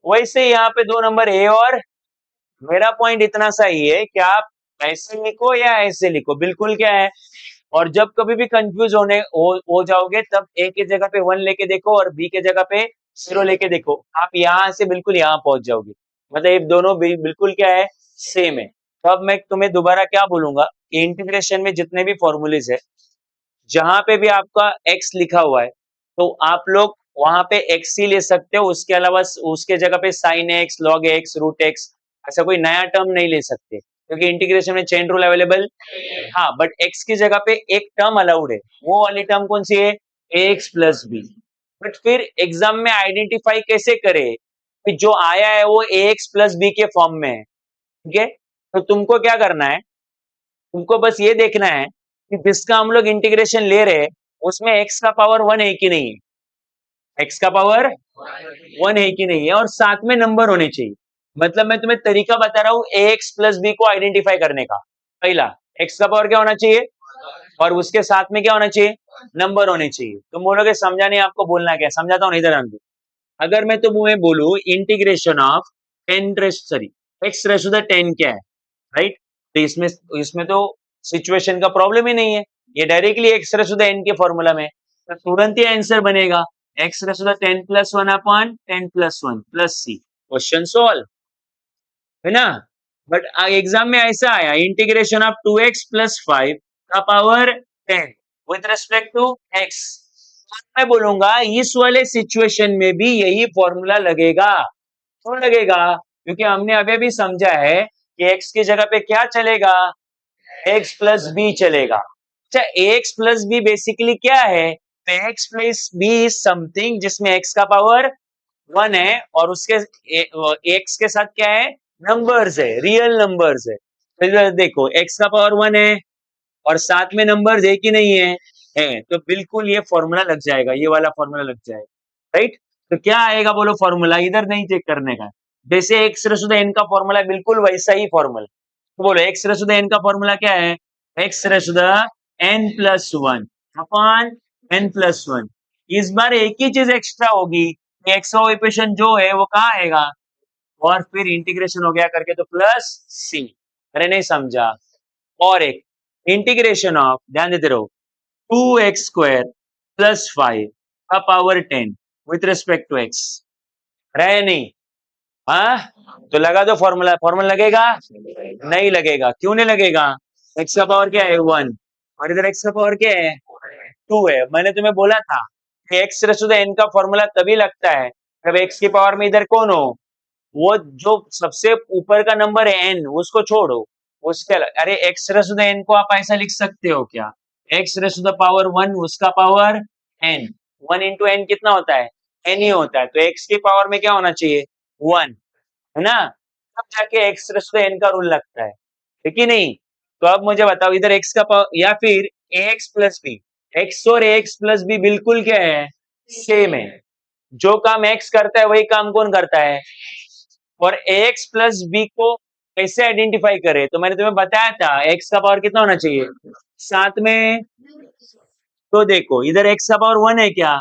वैसे यहाँ पे दो नंबर ए और। मेरा पॉइंट इतना सा ही है कि आप ऐसे लिखो या ऐसे लिखो, बिल्कुल क्या है। और जब कभी भी कंफ्यूज हो जाओगे, तब ए की जगह पे वन लेके देखो और बी के जगह पे जीरो लेके देखो, आप यहाँ से बिल्कुल यहाँ पहुंच जाओगे। मतलब ये दोनों बिल्कुल क्या है? सेम है। तो अब मैं तुम्हें दोबारा क्या बोलूंगा, इंटीग्रेशन में जितने भी फॉर्मूलेज है, जहां पे भी आपका एक्स लिखा हुआ है, तो आप लोग वहां पे एक्स ही ले सकते हो, उसके अलावा उसके जगह पे sine x, log x, root x, ऐसा कोई नया टर्म नहीं ले सकते, क्योंकि इंटीग्रेशन में चेन रूल अवेलेबल। हाँ, बट एक्स की जगह पे एक टर्म अलाउड है, वो वाली टर्म कौन सी है? X plus b. बट फिर एग्जाम में आइडेंटिफाई कैसे करे कि जो आया है वो एक्स प्लस बी के फॉर्म में है? ठीक है, तो तुमको क्या करना है, तुमको बस ये देखना है कि जिसका हम लोग इंटीग्रेशन ले रहे हैं, उसमें एक्स का पावर वन है कि नहीं है, एक्स का पावर वन है कि नहीं है, और साथ में नंबर होने चाहिए। मतलब मैं तुम्हें तरीका बता रहा हूँ एक्स प्लस बी को आइडेंटिफाई करने का। पहला, एक्स का पावर क्या होना चाहिए, और उसके साथ में क्या होना चाहिए? नंबर होने चाहिए। तुम बोलोगे समझा नहीं, आपको बोलना क्या? समझाता हूँ, इधर आंदो। अगर मैं तुम्हें बोलूं integration of ten raise sorry x raise to the ten क्या है, राइट? तो इसमें इसमें तो सिचुएशन का प्रॉब्लम ही नहीं है, ये directly x raise to the n के फॉर्मूला में, तो तुरंत ही आंसर बनेगा, x raise to the ten plus one upon ten plus one plus C, question solve, है ना? बट एग्जाम में ऐसा आया, integration of two x plus five का power ten with respect to x. मैं बोलूंगा इस वाले सिचुएशन में भी यही फॉर्मूला लगेगा। क्यों लगेगा? क्योंकि हमने अभी भी समझा है कि एक्स की जगह पे क्या चलेगा? एक्स प्लस बी चलेगा। अच्छा, एक्स प्लस बी बेसिकली क्या है? तो x plus b is something जिसमें एक्स का पावर वन है, और उसके एक्स के साथ क्या है? नंबर्स है, रियल नंबर्स है। तो इधर देखो, एक्स का पावर वन है और साथ में नंबर्स है कि नहीं है? है, तो बिल्कुल ये फॉर्मूला लग जाएगा, ये वाला फॉर्मूला लग जाएगा, राइट? तो क्या आएगा बोलो फॉर्मूला, इधर नहीं चेक करने का। जैसे x raise to the n का फॉर्मूला, बिल्कुल वैसा ही फॉर्मूला। तो बोलो x raise to the n का फॉर्मूला क्या है? X raise to the n plus one upon n plus one. इस बार एक ही चीज एक्स्ट्रा होगी, एक्स का इक्वेशन जो है वो कहाँ आएगा, और फिर इंटीग्रेशन हो गया करके तो प्लस सी। अरे नहीं समझा? और एक, इंटीग्रेशन ऑफ, ध्यान देते रहो, two x square plus five का power ten with respect to x, रहे नहीं? हाँ, तो लगा दो फॉर्मूला, फॉर्मूला लगेगा? नहीं लगेगा। क्यों नहीं लगेगा? एक्स का पावर क्या है? वन, और इधर एक्स का पावर क्या है? टू है। मैंने तुम्हें बोला था कि x raise to the n का फॉर्मूला तभी लगता है जब एक्स की पावर में इधर कौन हो, वो जो सबसे ऊपर का नंबर है एन, उसको छोड़ो, उसके अरे x raise to the n को आप ऐसा लिख सकते हो क्या? X raise to the power one, उसका power n, one into n कितना होता है? एन ही होता है। तो एक्स की पावर में क्या होना चाहिए? वन, है ना? तब जाके x raise to the n का रूल लगता है कि नहीं? तो अब मुझे बताओ, इधर एक्स का पावर या फिर एक्स प्लस बी, एक्स और एक्स प्लस बी बिल्कुल क्या है? सेम है। जो काम एक्स करता है वही काम कौन करता है? और एक्स प्लस बी को कैसे आइडेंटिफाई करे, तो मैंने तुम्हें बताया था एक्स का पावर कितना होना चाहिए साथ में। तो देखो, इधर एक्स का पावर वन है क्या?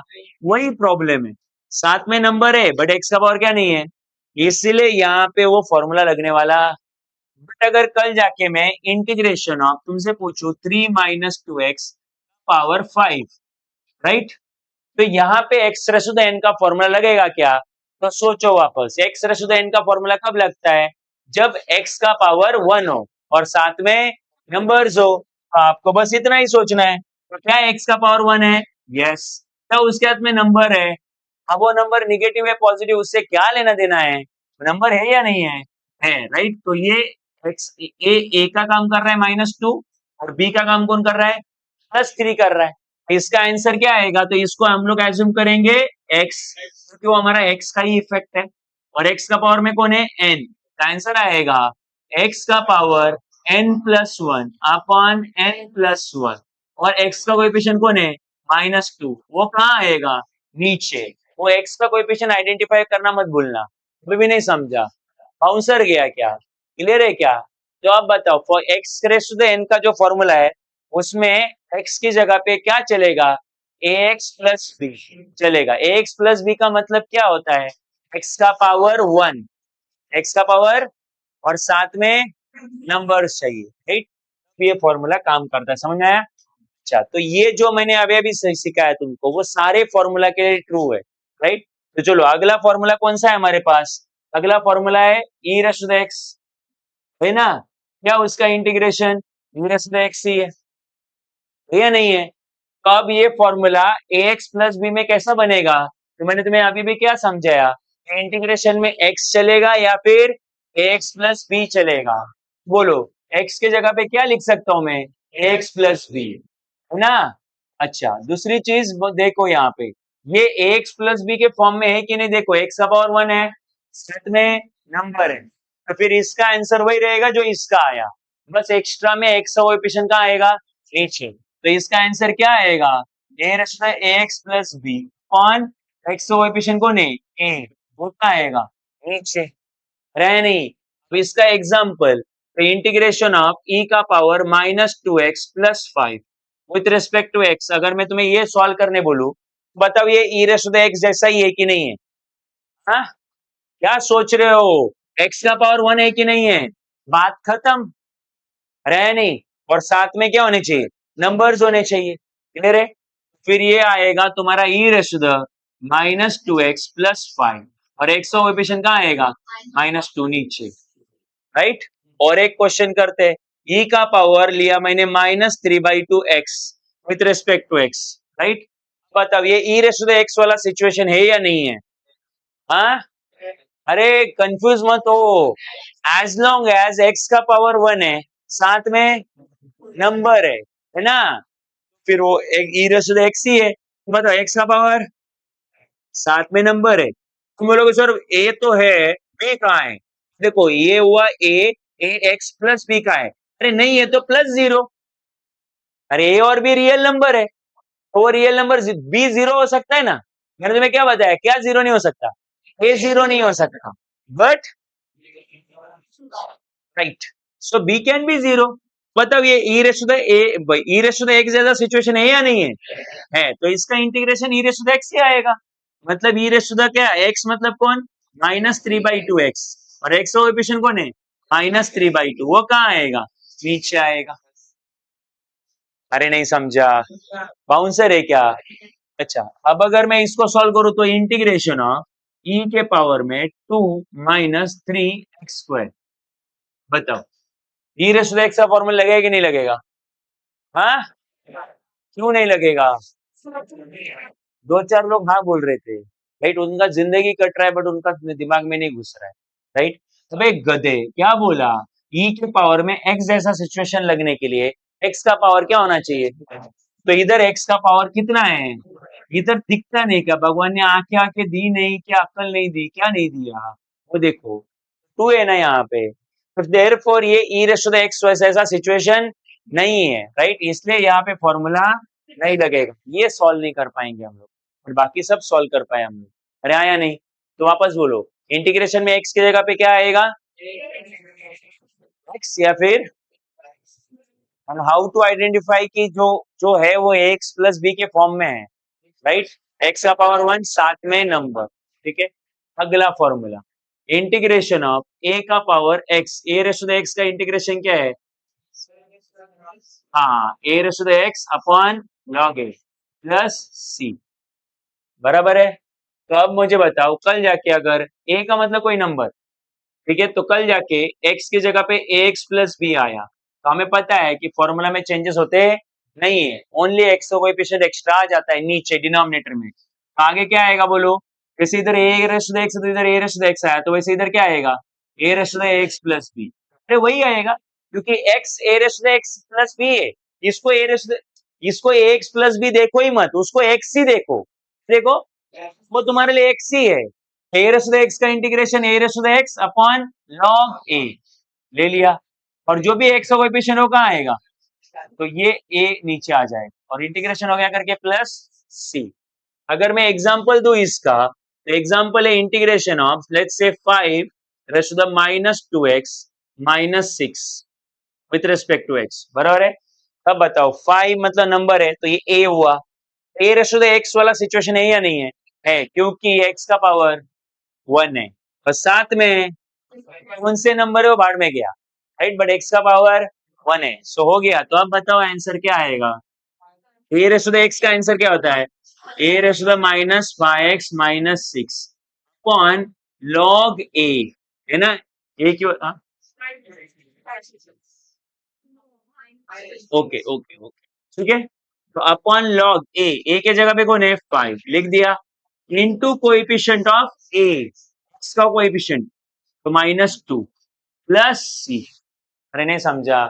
वही प्रॉब्लम है, साथ में नंबर है बट एक्स का पावर क्या नहीं है, इसीलिए यहाँ पे वो फॉर्मूला लगने वाला। बट अगर कल जाके मैं इंटीग्रेशन ऑफ तुमसे पूछूं three minus two x power five, right? तो यहाँ पे x raise to the n का फॉर्मूला लगेगा क्या? तो सोचो वापस, x raise to the n का फॉर्मूला कब लगता है? जब एक्स का पावर वन हो और साथ में नंबर्स हो। तो आपको बस इतना ही सोचना है, तो क्या एक्स का पावर वन है? यस। तो उसके हाथ में नंबर है, अब वो नंबर निगेटिव है पॉजिटिव, उससे क्या लेना देना है? नंबर है या नहीं है, राइट? तो ये एक्स ए का काम कर रहा है माइनस टू, और बी का काम कौन कर रहा है? प्लस थ्री कर रहा है। इसका आंसर क्या आएगा? तो इसको हम लोग एज्यूम करेंगे x, क्योंकि वो हमारा x का ही इफेक्ट है और x का पावर में कौन है? n। तो आंसर आएगा x का पावर n+1 अपॉन n+1 और x का कोएफिशिएंट कौन है? -2। वो कहाँ आएगा? नीचे। वो x का कोएफिशिएंट आइडेंटिफाई करना मत भूलना। अभी भी नहीं समझा? बाउंसर गया क्या? क्लियर है क्या? तो अब बताओ, for x raise to the n का जो फॉर्मूला है उसमें x की जगह पे क्या चलेगा? ax प्लस b चलेगा। ax प्लस b का मतलब क्या होता है? x का पावर 1, x का पावर और साथ में नंबर्स चाहिए, राइट? ये फॉर्मूला काम करता है, समझ में आया? अच्छा, तो ये जो मैंने अभी अभी सिखाया तुमको वो सारे फॉर्मूला के लिए ट्रू है, राइट? तो चलो अगला फॉर्मूला कौन सा है हमारे पास? अगला फॉर्मूला है e raise to the x, है ना? क्या उसका integration e raise to the x ही है या नहीं है? तो अब ये फॉर्मूला ax प्लस b में कैसा बनेगा? तो मैंने तुम्हें अभी भी क्या समझाया? इंटीग्रेशन में x चलेगा या फिर ax प्लस b चलेगा? बोलो, x की जगह पे क्या लिख सकता हूं मैं? ax प्लस b, है ना? अच्छा, दूसरी चीज देखो यहाँ पे, ये ax प्लस b के फॉर्म में है कि नहीं? देखो x का पावर 1 है, साथ में नंबर है, तो फिर इसका आंसर वही रहेगा जो इसका आया, बस एक्स्ट्रा में x का कोएफिशिएंट कहाँ आएगा? नीचे। तो इसका आंसर क्या आएगा? ए रचना ax प्लस बी कौन? x का कोएफिशिएंट कौन है? a। वो क्या आएगा? नीचे। रहे नहीं। तो इसका एग्जाम्पल, तो इंटीग्रेशन ऑफ e का power -2x plus 5 with respect to x, अगर मैं तुम्हें ये सॉल्व करने बोलूं, बताओ ये e raise to the x जैसा ही है कि नहीं है? हाँ? क्या सोच रहे हो? x का पावर 1 है कि नहीं है? बात खत्म। रहे नहीं। और साथ में क्या होने चाहिए? नंबर्स होने चाहिए। क्लियर है? फिर ये आएगा तुम्हारा e raise to the -2x plus 5 और x का कोएफिशिएंट कहाँ आएगा? -2 नीचे, राइट? और एक क्वेश्चन करते हैं, e का पावर लिया मैंने -3/2x with respect to x, right? बताओ ये e raise to the x वाला सिचुएशन है या नहीं है? हाँ? अरे कंफ्यूज मत हो, एज लॉन्ग एज x का पावर 1 है, साथ में नंबर है ना? फिर वो एक e raise to the x ही है। बताओ x का पावर साथ में नंबर है। तुम बोलोगे सर a तो है, b कहाँ है? देखो ये हुआ a, ax प्लस b का है। अरे नहीं, ये तो प्लस 0। अरे a और b रियल नंबर है, तो वो रियल नंबर b 0 हो सकता है ना? मैंने तुम्हें क्या बताया? क्या 0 नहीं हो सकता? a 0 नहीं हो सकता, but right, so b can be 0। बताओ ये e raise to the e raise to the x जैसा सिचुएशन है या नहीं है? है, तो इसका integration e raise to the x ही आएगा। मतलब e रेज़ टू द क्या? x मतलब कौन? -3/2x और x का कोएफिशिएंट कौन है? -3/2। वो कहाँ आएगा? नीचे आएगा। अरे नहीं समझा? बाउंसर है क्या? अच्छा, अब अगर मैं इसको सॉल्व करूं तो इंटीग्रेशन ऑफ e के पावर में 2 - 3x², बताओ e raise to the x का फॉर्मूला लगेगा कि नहीं लगेगा? हाँ? क्यों नहीं लगेगा? दो चार लोग हाँ बोल रहे थे, राइट? उनका जिंदगी कट रहा है बट उनका दिमाग में नहीं घुस रहा है, राइट? अबे गधे, क्या बोला? e के पावर में x जैसा सिचुएशन लगने के लिए x का पावर क्या होना चाहिए? तो इधर x का पावर कितना है? इधर दिखता नहीं क्या? भगवान ने आंखें आंखें दी नहीं क्या? अक्ल नहीं दी क्या? नहीं दिया? वो देखो 2 है ना यहाँ पे, तो देयरफॉर ये e raise to the x ऐसा सिचुएशन नहीं है, राइट? इसलिए यहाँ पे फॉर्मूला नहीं लगेगा, ये सॉल्व नहीं कर पाएंगे हम लोग, और बाकी सब सॉल्व कर पाए हम लोग। अरे आया नहीं? तो वापस बोलो, इंटीग्रेशन में x की जगह पे क्या आएगा? x, या फिर हाउ टू आइडेंटिफाई कि जो जो है वो x प्लस b के फॉर्म में है, राइट? x का पावर 1 साथ में नंबर, ठीक है? अगला फॉर्मूला, इंटीग्रेशन ऑफ a का power x, a raise to the x का इंटीग्रेशन क्या है? हाँ, a raise to the x upon log a plus c, बराबर है? तो अब मुझे बताओ, कल जाके अगर a का मतलब कोई नंबर, ठीक है, तो कल जाके x की जगह पे ax प्लस b आया, तो हमें पता है कि फॉर्मूला में चेंजेस होते नहीं है, ओनली x का कोएफिशिएंट एक्स्ट्रा आ जाता है नीचे डिनोमिनेटर में। तो आगे क्या आएगा बोलो? जैसे इधर a raise to the x, तो इधर a raise to the x आया, तो वैसे इधर क्या आएगा? a raise to the x plus b। अरे वही आएगा, क्योंकि x a raise to the x plus b है, इसको a रेज़ टू द इसको एक्स प्लस बी देखो ही मत, उसको एक्स ही देखो। देखो वो तुम्हारे लिए एक्स ही है। ए रेस टू द एक्स का integration a raise to the x upon log a ले लिया, और जो भी एक्स का कोएफिशिएंट हो कहाँ आएगा, तो ये ए नीचे आ जाएगा और इंटीग्रेशन हो गया करके प्लस सी। अगर मैं एग्जांपल दूं इसका, तो एग्जांपल है integration of let's say 5 raise to the minus 2x minus 6 with respect to x, बराबर है। अब बताओ 5 मतलब नंबर है तो ये a हुआ, a raise to the x वाला सिचुएशन है या नहीं है, है क्योंकि x का पावर 1 है और साथ में कौन से नंबर है वो बाहर में गया, राइट, बट x का पावर 1 है, सो हो गया। तो अब बताओ आंसर क्या आएगा, a raise to the x का आंसर क्या होता है, ए raise to the minus 5x minus 6 upon log a, है ना, ए क्यों, ओके ओके ओके, ठीक है। तो अपॉन लॉग ए के जगह पे कौन है 5 लिख दिया, इनटू कोएफिशिएंट ऑफ ए, इसका कोएफिशिएंट तो -2 प्लस सी। अरे नहीं समझा,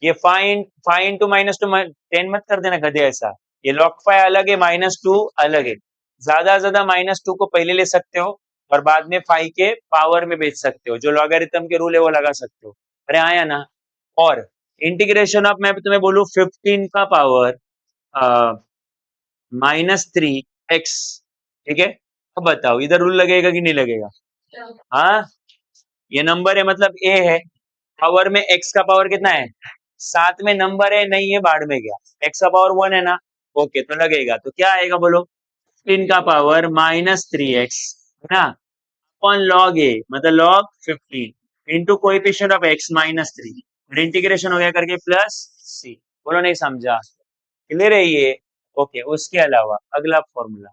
ये फाइन फाइन टू -2 10 मत कर देना गधे ऐसा, ये log 5 अलग है -2 अलग है, ज्यादा -2 को पहले ले सकते हो और बाद में 5 के पावर में बेच सकते हो, जो लॉगरिथम के रूल है वो लगा सकते हो। अरे आया ना। और इंटीग्रेशन ऑफ मैं तुम्हें बोलूं 15 का पावर -3x, ठीक है। अब बताओ इधर रूल लगेगा कि नहीं लगेगा, हाँ, ये नंबर है मतलब a है, पावर में x का पावर कितना है, साथ में नंबर है नहीं है बाढ़ में गया, x का पावर 1 है ना, ओके तो लगेगा, तो क्या आएगा बोलो, 15 का पावर -3x है ना, अपॉन लॉग ए मतलब log 15 into coefficient of x -3 और इंटीग्रेशन हो गया करके प्लस सी। बोलो नहीं समझा, क्लियर है ये, ओके। उसके अलावा अगला फॉर्मूला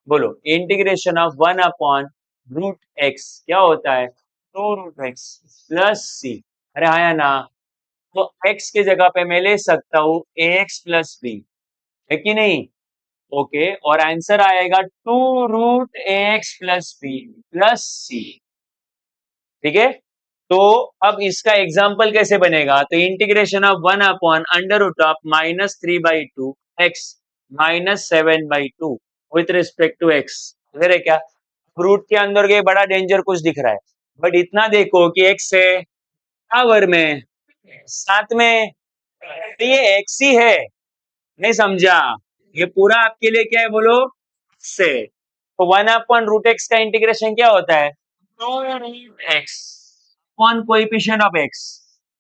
बोलो, integration of 1 upon root x क्या होता है, 2√x प्लस सी। अरे आया ना, तो x की जगह पे मैं ले सकता हूँ ax प्लस बी, है कि नहीं, ओके, और आंसर आएगा 2√ax प्लस बी प्लस सी, ठीक है। तो अब इसका एग्जाम्पल कैसे बनेगा, तो integration of 1 upon under root of -3/2 x -7/2 with respect to x, है क्या, रूट के अंदर के बड़ा डेंजर कुछ दिख रहा है, बट इतना देखो कि x है पावर में साथ में, तो ये x ही है, नहीं समझा, ये पूरा आपके लिए क्या है बोलो, से। तो 1 अपॉन रूट एक्स का इंटीग्रेशन क्या होता है, x upon coefficient of x,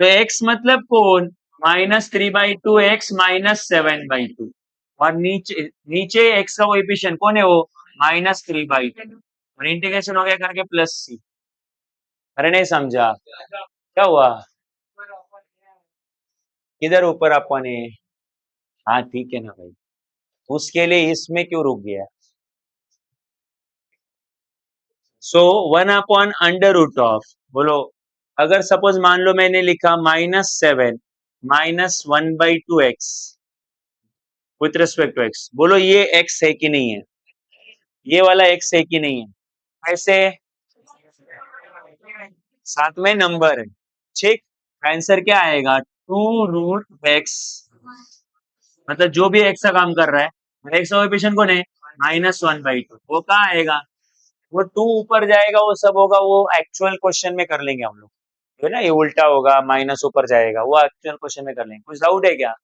तो एक्स मतलब कौन, -3/2x -7/2 और नीचे नीचे एक्स का कोएफिशिएंट कौन है वो -3/2 और इंटीग्रेशन हो गया करके प्लस सी। अरे नहीं समझा क्या हुआ, किधर ऊपर अपन है, हाँ ठीक है ना भाई, उसके लिए इसमें क्यों रुक गया, सो 1 अपॉन अंडर रूट ऑफ, बोलो अगर सपोज मान लो मैंने लिखा -7 -1/2x with respect to x, बोलो ये x है कि नहीं है, ये वाला x है कि नहीं है, ऐसे साथ में नंबर है, ठीक, आंसर क्या आएगा 2√x, मतलब जो भी x का काम कर रहा है, x का कोएफिशिएंट कौन है -1/2, वो कहाँ आएगा, वो 2 ऊपर जाएगा, वो सब होगा, वो एक्चुअल क्वेश्चन में कर लेंगे हम लोग, जो है ना, ये उल्टा होगा माइनस ऊपर जाएगा, वो एक्चुअल क्वेश्चन में कर लेंगे, कुछ डाउट है क्या,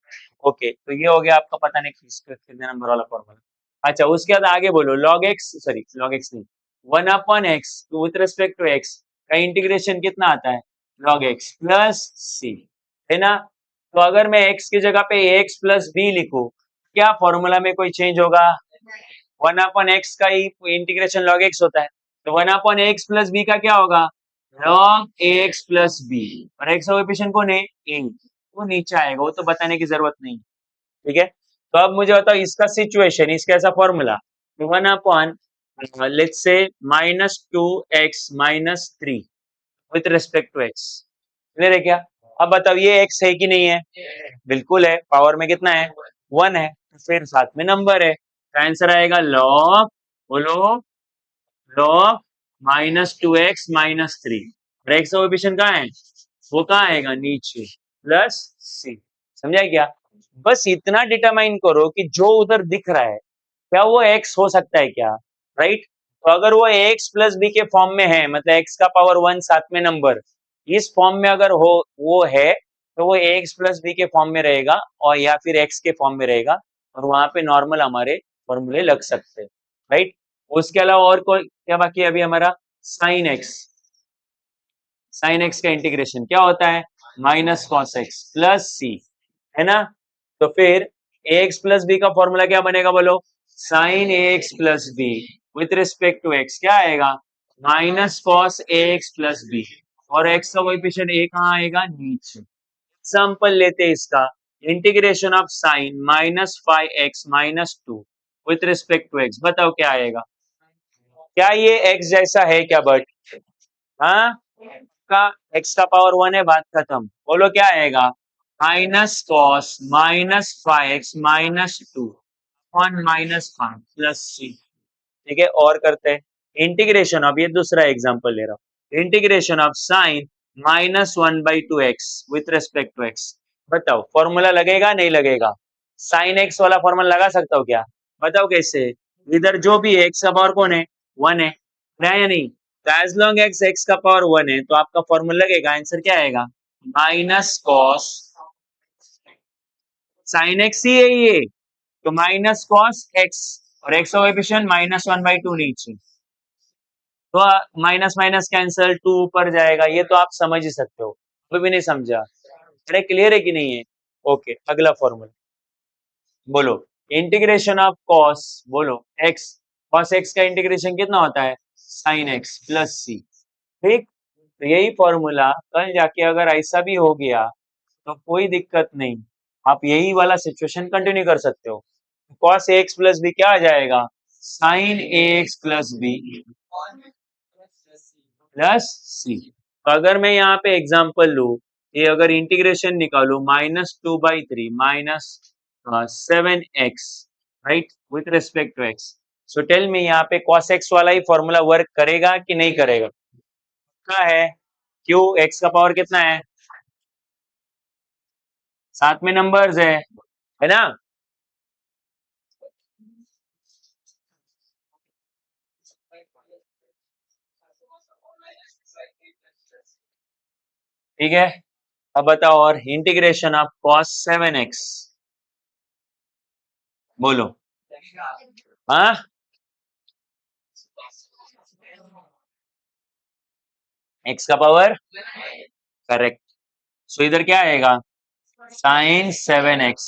ओके। तो ये हो गया आपका पता नहीं कितने नंबर वाला फॉर्मूला। अच्छा उसके बाद आगे बोलो log x, sorry log x नहीं, 1 upon x with respect to x का इंटीग्रेशन कितना आता है, लॉग एक्स प्लस सी, है ना। तो अगर मैं एक्स की जगह पे एक्स प्लस बी लिखूं, क्या फॉर्मूला में कोई चेंज होगा, 1 अपॉन एक्स का ही इंटीग्रेशन लॉग एक्स होता है, तो 1 अपॉन एक्स प्लस बी का क्या होगा, लॉग एक्स प्लस बी, और एक्स कोएफिशिएंट कौन है ए, वो नीचे आएगा, वो तो बताने की जरूरत नहीं, ठीक है। तो अब मुझे बताओ इसका सिचुएशन, इसका ऐसा formula, 1 upon let's say -2x -3 with respect to x, clear है क्या। अब बताओ ये x है कि नहीं है, बिल्कुल है, पावर में कितना है 1 है, तो फिर साथ में नंबर है, तो आंसर आएगा लॉग, बोलो लॉग -2x -3, और x का कोएफिशिएंट कहाँ है, वो कहाँ आएगा नीचे प्लस सी, समझा क्या। बस इतना डिटरमाइन करो कि जो उधर दिख रहा है क्या वो x हो सकता है क्या, राइट? तो अगर वो x प्लस बी के फॉर्म में है, मतलब x का पावर 1 साथ में नंबर, इस फॉर्म में अगर हो वो है तो वो x प्लस बी के फॉर्म में रहेगा और या फिर x के फॉर्म में रहेगा, और वहां पे नॉर्मल हमारे फॉर्मूले लग सकते हैं, राइट? उसके अलावा और कोई क्या बाकी है अभी हमारा? Sine x. साइन एक्स का इंटीग्रेशन क्या होता है? Minus cos x plus c, है ना? तो फिर ax प्लस बी का फॉर्मूला क्या बनेगा बोलो? Sine ax plus b with respect to x क्या आएगा? Minus cos ax plus b, और x का कोएफिशिएंट a कहाँ आएगा? नीचे। एग्जाम्पल लेते हैं इसका, integration of sine minus 5x minus 2 with respect to x, बताओ क्या आएगा? क्या ये x जैसा है क्या? बट हाँ, का x का पावर 1 है, बात खत्म। बोलो क्या आएगा? Minus cos minus 5x minus 2 one minus 5 plus सी। ठीक है, और करते हैं इंटीग्रेशन। अब ये दूसरा एग्जांपल ले रहा हूँ, integration of sine minus 1/2x with respect to x, बताओ फॉर्मूला लगेगा नहीं लगेगा? साइन एक्स वाला फॉर्मूला लगा सकता हूँ क्या? बताओ कैसे? इधर जो भी है x का पावर कौन है? 1 है ना, या नहीं? तो एज लॉन्ग एक्स एक्स का पावर 1 है तो आपका फॉर्मूला लगेगा, आंसर क्या आएगा? माइनस कॉस साइन एक्स ही है ये, तो माइनस कॉस एक्स, और एक्स का कोएफिशिएंट -1/2 नीचे, तो माइनस माइनस कैंसल, 2 ऊपर जाएगा। ये तो आप समझ ही सकते हो, कोई भी नहीं समझा? अरे क्लियर है कि नहीं है? ओके, अगला फॉर्मूला बोलो, इंटीग्रेशन ऑफ कॉस, बोलो एक्स, कॉस एक्स का इंटीग्रेशन कितना होता है? साइन एक्स प्लस सी। ठीक, तो यही फॉर्मूला कल जाके अगर ऐसा भी हो गया तो कोई दिक्कत नहीं, आप यही वाला सिचुएशन कंटिन्यू कर सकते हो। कॉस एक्स प्लस बी क्या आ जाएगा? Sine x plus b plus सी। तो अगर मैं यहाँ पे एग्जांपल लू, ये अगर इंटीग्रेशन निकालू -2/3 minus 7x, right, with respect to x, so tell me यहाँ पे cos x वाला ही फॉर्मूला वर्क करेगा कि नहीं करेगा? क्या है? क्यों? x का पावर कितना है? साथ में नंबर्स है ना? ठीक है, अब बताओ, और इंटीग्रेशन ऑफ cos 7x, बोलो। हाँ, x का पावर, करेक्ट। सो इधर क्या आएगा? साइन 7x,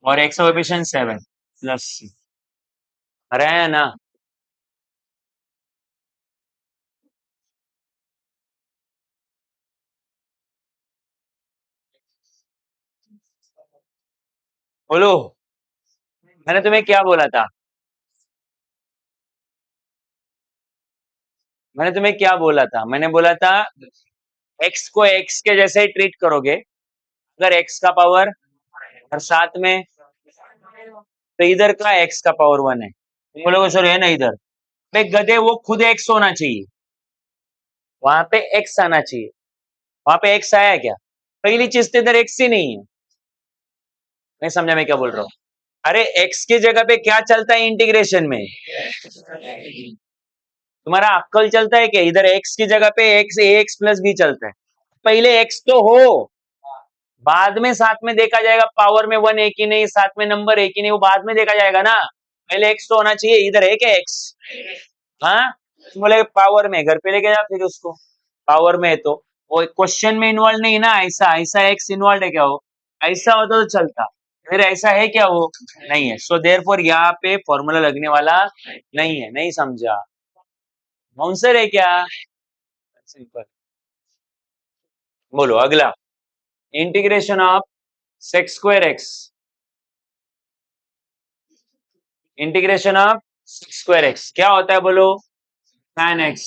और x का कोएफिशिएंट 7 प्लस सी, अरे है ना? बोलो, मैंने तुम्हें क्या बोला था? मैंने तुम्हें क्या बोला था? मैंने बोला था x को x के जैसे ही ट्रीट करोगे, अगर x का पावर और साथ में, तो इधर का x का पावर 1 है, तुम बोलोगे सर है ना इधर, पे गधे वो खुद x होना चाहिए, वहां पे x आना चाहिए, वहां पे x आया क्या? पहली चीज तो इधर x ही नहीं है। नहीं समझा मैं क्या बोल रहा हूँ? अरे x की जगह पे क्या चलता है इंटीग्रेशन में? तुम्हारा अक्कल चलता है क्या? इधर x की जगह पे x ax प्लस b चलता है। पहले x तो हो, बाद में साथ में देखा जाएगा पावर में 1 है कि नहीं, साथ में नंबर है कि नहीं, वो बाद में देखा जाएगा ना। पहले x तो होना चाहिए, इधर है क्या x? हाँ, तुम बोले पावर में, घर पे लेके जा फिर उसको, पावर में है तो वो क्वेश्चन में इन्वॉल्व नहीं ना, ऐसा ऐसा एक्स इन्वॉल्व है क्या? वो ऐसा होता तो चलता, फिर ऐसा है क्या? वो नहीं है, सो देयरफॉर यहाँ पे फॉर्मूला लगने वाला नहीं है। नहीं समझा? आंसर है क्या? सिंपल। बोलो अगला, integration of sec square x, integration of sec square x क्या होता है बोलो? tan x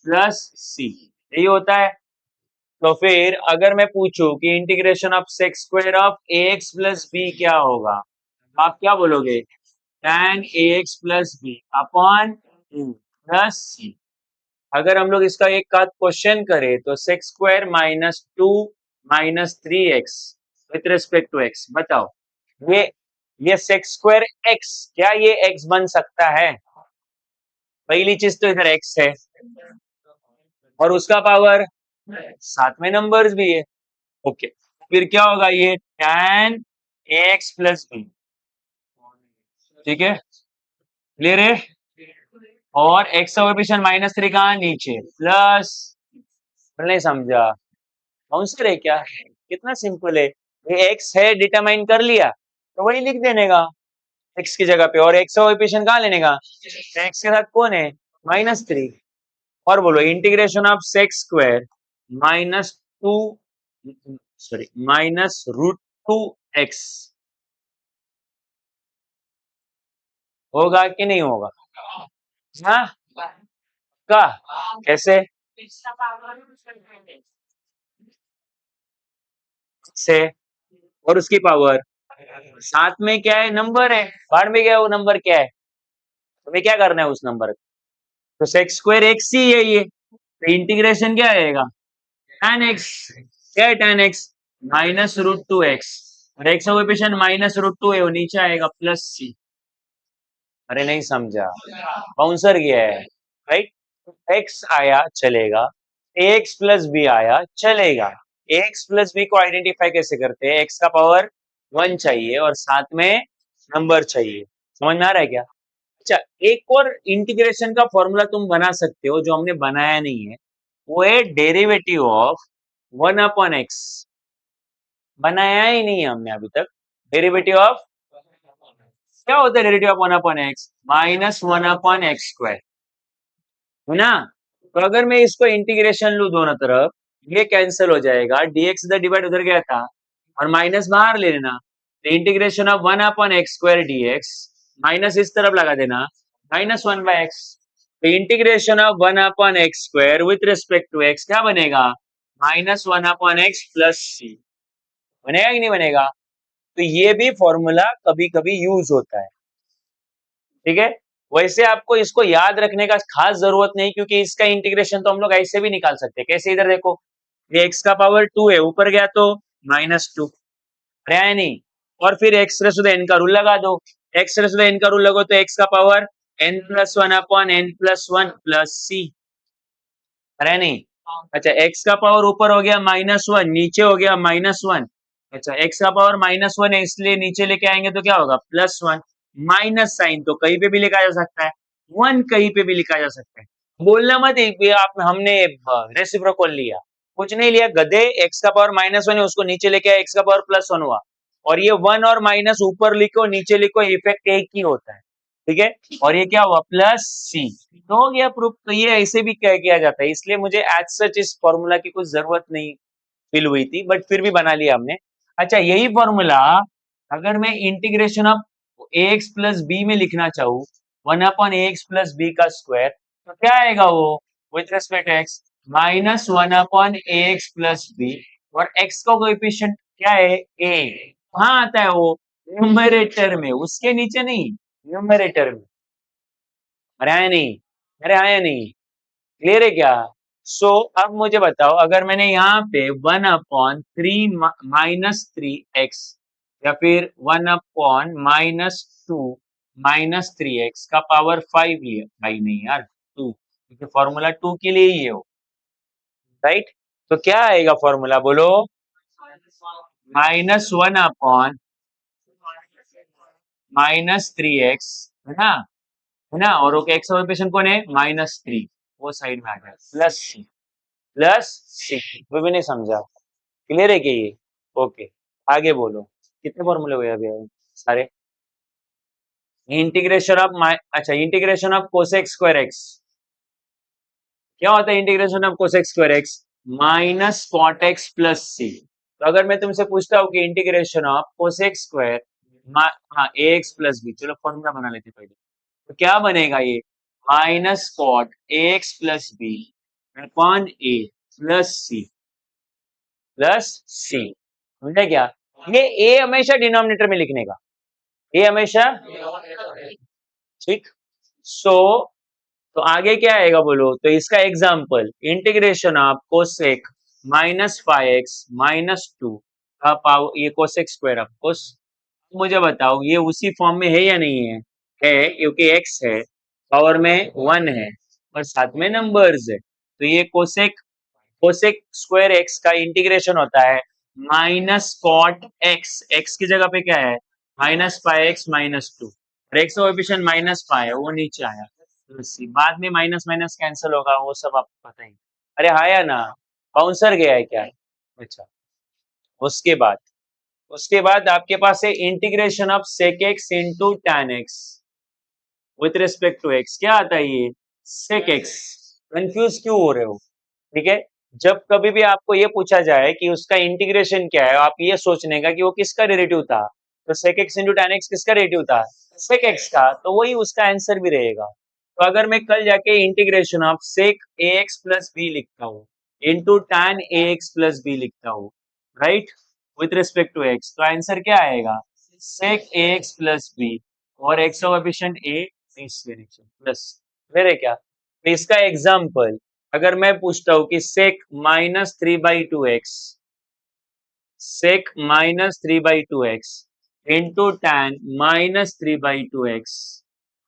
प्लस सी, यही होता है। तो फिर अगर मैं पूछूं कि integration of sec square of ax plus b क्या होगा, आप क्या बोलोगे? tan ax plus b upon plus c. अगर हम लोग इसका एक का क्वेश्चन करें तो sec square -2 -3x with respect to x, बताओ ये ये सेक्स स्क्वायर एक्स, क्या ये एक्स बन सकता है? पहली चीज तो इधर एक्स है और उसका पावर साथ में नंबर्स भी है। ओके, फिर क्या होगा? ये tan ax प्लस बी, ठीक है, क्लियर है? और एक्स का कोएफिशिएंट -3 कहाँ? नीचे, प्लस, नहीं समझा? आंसर है क्या? कितना सिंपल है। ये एक्स है, डिटरमाइन कर लिया तो वही लिख देने का एक्स की जगह पे, और एक्स का कोएफिशिएंट कहाँ लेने का? एक्स के साथ कौन है? -3। और बोलो integration of sec square -2, sorry, -√2x होगा कि नहीं होगा? हाँ, का कैसे? से, और उसकी पावर साथ में क्या है? नंबर है, बाहर में गया वो नंबर क्या है? तुम्हें क्या करना है उस नंबर का? तो सेक्स स्क्वायर एक्स ही है ये, तो इंटीग्रेशन क्या आएगा? tan x, क्या है tan x? -√2x, और x का कोएफिशिएंट -√2 है, वो नीचे आएगा प्लस c। अरे नहीं समझा, बाउंसर गया है, राइट? x आया चलेगा, ax प्लस b आया चलेगा। ax प्लस b को आइडेंटिफाई कैसे करते हैं? x का पावर 1 चाहिए और साथ में नंबर चाहिए। समझ में आ रहा है क्या? अच्छा, एक और इंटीग्रेशन का फॉर्मूला तुम बना सकते हो जो हमने बनाया नहीं है, वो है डेरिवेटिव ऑफ 1/x। बनाया ही नहीं है हमने अभी तक। डेरिवेटिव ऑफ, क्या होता है डेरिवेटिव ऑफ 1/x? -1/x², है ना? तो अगर मैं इसको इंटीग्रेशन लू दोनों तरफ, ये कैंसिल हो जाएगा, dx इधर डिवाइड उधर गया था और माइनस बाहर ले लेना, तो integration of 1/x² dx, minus इस तरफ लगा देना, -1/x। तो integration of 1/x² with respect to x क्या बनेगा? -1/x plus c। बनेगा कि नहीं बनेगा? तो ये भी फॉर्मूला कभी कभी यूज होता है, ठीक है? वैसे आपको इसको याद रखने का खास जरूरत नहीं, क्योंकि इसका इंटीग्रेशन तो हम लोग ऐसे भी निकाल सकते हैं। कैसे? इधर देखो, ये x का पावर 2 है, ऊपर गया तो -2, है नहीं? और फिर x raise to the n का रूल लगा दो। x raise to the n का रूल लगो तो x का पावर n+1/n+1 प्लस c, है नहीं? अच्छा, x का पावर ऊपर हो गया -1, नीचे हो गया -1। अच्छा, x का पावर -1 है, इसलिए नीचे लेके आएंगे तो क्या होगा? +1। माइनस साइन तो कहीं पे भी लिखा जा सकता है, 1 कहीं पे भी लिखा जा सकता है। बोलना मत ये आप हमने रेसिप्रोकल लिया, कुछ नहीं लिया गधे। x का पावर -1 है, उसको नीचे लेके आए, x का पावर +1 हुआ। और ये 1 और माइनस ऊपर लिखो नीचे लिखो, इफेक्ट एक ही होता है, ठीक है? और ये क्या हुआ? प्लस सी, तो हो गया प्रूफ। तो ये ऐसे भी क्या किया जाता है, इसलिए मुझे एज सच इस फॉर्मूला की कुछ जरूरत नहीं फील हुई थी, बट फिर भी बना लिया हमने। अच्छा, यही फॉर्मूला अगर मैं integration of ax plus b में लिखना चाहूँ, 1/ax प्लस बी का स्क्वायर, तो क्या आएगा वो with respect x? -1/ax plus b, और x का कोएफिशिएंट क्या है? a। कहाँ आता है वो? न्यूमरेटर में, उसके नीचे नहीं, न्यूमरेटर में। अरे आया नहीं? अरे आया नहीं? क्लियर है क्या? अब मुझे बताओ, अगर मैंने यहाँ पे 1/3 -3x या फिर 1/-2 -3x का पावर 5 लिया, भाई नहीं यार 2, क्योंकि फॉर्मूला 2 के लिए ही है वो, राइट? तो क्या आएगा फॉर्मूला बोलो? -1/-3x, है ना? है ना? और वो एक्स कोएफिशिएंट कौन है? -3, वो साइड में आ गया, प्लस सी, प्लस सी। वो भी नहीं समझा? क्लियर है कि ये? ओके, आगे बोलो। कितने फॉर्मूले हुए अभी सारे? इंटीग्रेशन ऑफ अच्छा, integration of cosec square x, क्या होता है integration of cosec square x? Minus cot x plus सी। तो अगर मैं तुमसे पूछता हूँ कि इंटीग्रेशन ऑफ कोसेक स्क्वायर, हाँ, ए एक्स प्लस बी, चलो फॉर्मूला बना लेते पहले। तो क्या बनेगा ये? Minus cot a x plus b upon a plus c, plus c. समझे क्या? ये ए हमेशा डिनोमिनेटर में लिखने का, ए हमेशा, ठीक। सो तो आगे क्या आएगा बोलो? तो इसका example, integration of cosec -5x -2 का पावर, ये कोसेक स्क्वायर ऑफ कोस, मुझे बताओ ये उसी फॉर्म में है या नहीं है? है, क्योंकि x है, पावर में 1 है और साथ में नंबर्स है, तो ये कोसेक कोसेक स्क्वायर एक्स का इंटीग्रेशन होता है माइनस कॉट एक्स, एक्स की जगह पे क्या है minus pi x minus two, और एक्स कोएफिशिएंट माइनस पाई है वो नीचे आया, तो सी बाद में माइनस माइनस कैंसिल होगा वो सब आपको पता ही। अरे हाँ या ना, बाउंसर गया है क्या? अच्छा, उसके बाद उसके बाद आपके पास है integration of sec x into tan x with respect to x, क्या आता है ये सेक एक्स, कंफ्यूज क्यों हो रहे हो? ठीक है, जब कभी भी आपको ये पूछा जाए कि उसका इंटीग्रेशन क्या है, आप ये सोचने का कि वो किसका डेरिवेटिव था, तो sec x into tan x किसका डेरिवेटिव था, सेक एक्स का, तो वही उसका आंसर भी रहेगा। तो अगर मैं कल जाके integration of sec a x plus b लिखता हूँ into tan a x plus b लिखता हूँ, right, with respect to x, तो आंसर क्या आएगा sec a x plus b, और एक्स कोएफिशिएंट ए प्लस, मेरे क्या, तो इसका एग्जाम्पल अगर मैं पूछता हूं कि sec minus 3/2x, sec minus 3/2x into tan minus 3/2x,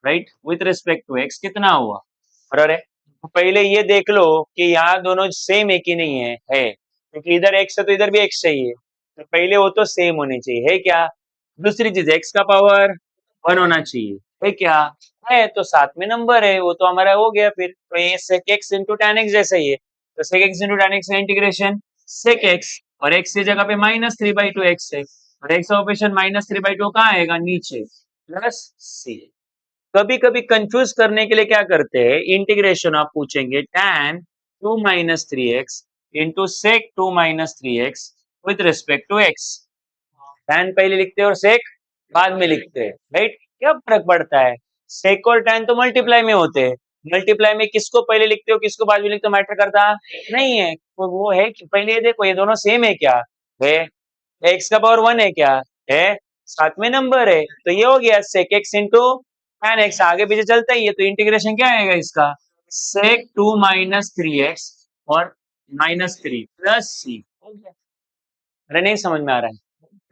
right, with respect to x कितना हुआ? और अरे तो पहले ये देख लो कि यहाँ दोनों सेम है कि नहीं है क्योंकि इधर x है तो इधर भी x चाहिए, तो पहले वो तो सेम होने चाहिए, है क्या? दूसरी चीज x का पावर 1 होना चाहिए, है क्या? है, तो साथ में नंबर है वो तो हमारा हो गया, फिर तो ये sec x into tan x जैसा ही है, तो sec x into tan x का इंटीग्रेशन sec x, और x की जगह पे माइनस 3/2x है, और x ऑपरेशन माइनस 3/2 कहाँ आएगा नीचे, प्लस c। कभी कभी कंफ्यूज करने के लिए क्या करते हैं, इंटीग्रेशन आप पूछेंगे tan 2 minus 3x into sec 2 minus 3x with respect to x, tan पहले लिखते हैं और सेक बाद में लिखते हैं, राइट, क्या फर्क पड़ता है, सेक और tan तो मल्टीप्लाई में होते हैं, मल्टीप्लाई में किसको पहले लिखते हो किसको बाद में लिखते हो मैटर करता नहीं है, तो वो है कि पहले ये देखो ये दोनों सेम है क्या, है, एक्स का पावर 1 है क्या, है, साथ में नंबर है, तो ये हो गया sec x into tan x, आगे पीछे चलता ही है, तो इंटीग्रेशन क्या आएगा इसका सेक 2 माइनस 3x और माइनस 3 प्लस सी, अरे नहीं समझ में आ रहा है,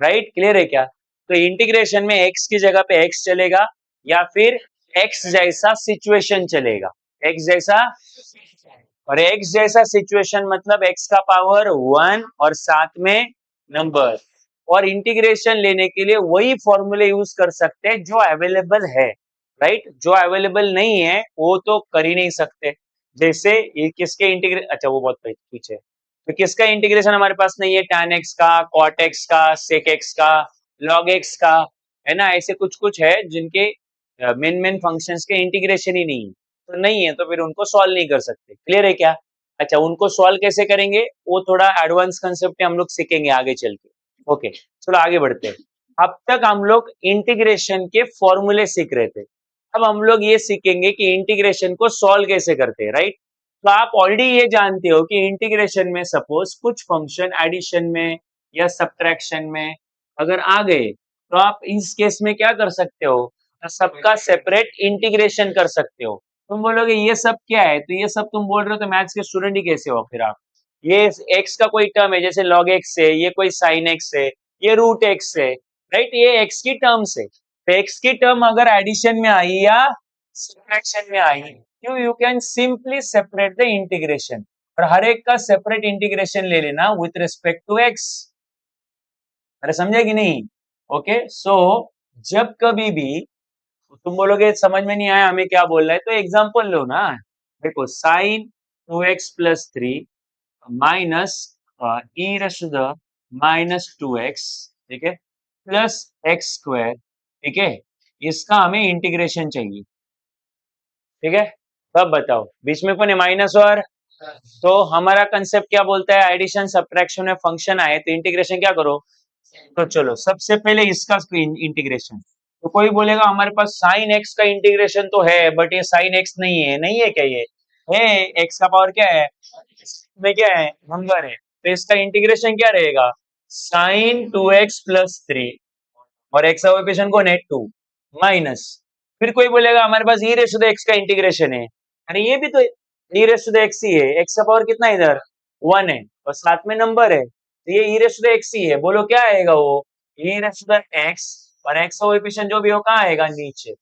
राइट, क्लियर है क्या? तो इंटीग्रेशन में x की जगह पे x चलेगा या फिर x जैसा सिचुएशन चलेगा, x जैसा, और x जैसा सिचुएशन मतलब x का पावर 1 और साथ में नंबर, और इंटीग्रेशन लेने के लिए वही फॉर्मूले यूज कर सकते हैं जो अवेलेबल है, राइट, जो अवेलेबल नहीं है वो तो कर ही नहीं सकते, जैसे ये किसके इंटीग्रे, अच्छा वो बहुत पीछे, तो किसका इंटीग्रेशन हमारे पास नहीं है, tan x का, cot x का, sec x का, log x का, है ना, ऐसे कुछ कुछ है जिनके मेन मेन फंक्शंस के इंटीग्रेशन ही नहीं है, तो नहीं है तो फिर उनको सॉल्व नहीं कर सकते, क्लियर है क्या? अच्छा, उनको सॉल्व कैसे करेंगे वो थोड़ा एडवांस कंसेप्ट है, हम लोग सीखेंगे आगे चल के, ओके, चलो आगे बढ़ते हैं। अब तक हम लोग इंटीग्रेशन के फॉर्मूले सीख रहे थे, अब हम लोग ये सीखेंगे कि इंटीग्रेशन को सॉल्व कैसे करते हैं, राइट, तो आप ऑलरेडी ये जानते हो कि इंटीग्रेशन में सपोज कुछ फंक्शन एडिशन में या सब्ट्रैक्शन में अगर आ गए तो आप इस केस में क्या कर सकते हो, सबका सेपरेट इंटीग्रेशन कर सकते हो। तुम बोलोगे ये सब क्या है, तो ये सब तुम बोल रहे हो तो मैथ्स के स्टूडेंट ही कैसे हो फिर आप, ये एक्स का कोई टर्म है जैसे log x है, ये कोई sin x है, ये रूट x है, राइट, ये x की टर्म्स है, तो x की टर्म अगर एडिशन में आई या सब्ट्रैक्शन में आई, you can simply separate the integration, और हर एक का सेपरेट इंटीग्रेशन ले लेना विथ रिस्पेक्ट टू x, अरे समझे कि नहीं? ओके, सो जब कभी भी तुम बोलोगे समझ में नहीं आया हमें क्या बोल रहा है, तो एग्जांपल लो ना, देखो sine 2x plus 3 minus e raise to the minus 2x, ठीक है, प्लस एक्स स्क्वायर, ठीक है, इसका हमें इंटीग्रेशन चाहिए, ठीक है, तब बताओ बीच में कौन है माइनस, और तो हमारा कंसेप्ट क्या बोलता है, एडिशन सब्ट्रैक्शन में फंक्शन आए तो इंटीग्रेशन क्या करो, तो चलो सबसे पहले इसका इंटीग्रेशन, तो कोई बोलेगा हमारे पास साइन एक्स का इंटीग्रेशन तो है बट ये साइन एक्स नहीं है क्या, ये है, एक्स का पावर क्या है, में क्या है नंबर है, तो इसका इंटीग्रेशन क्या रहेगा साइन 2x प्लस 3, और एक्स का कोएफिशिएंट कौन है 2 माइनस, फिर कोई बोलेगा हमारे पास e raise to the x का इंटीग्रेशन है, अरे ये भी तो e raise to the x ही है, x का पावर कितना है इधर 1 है और साथ में नंबर है, तो ये e raise to the x ही है, बोलो क्या आएगा वो e raise to the x और एक्स का कोएफिशिएंट जो भी हो कहाँ आएगा, नीचे।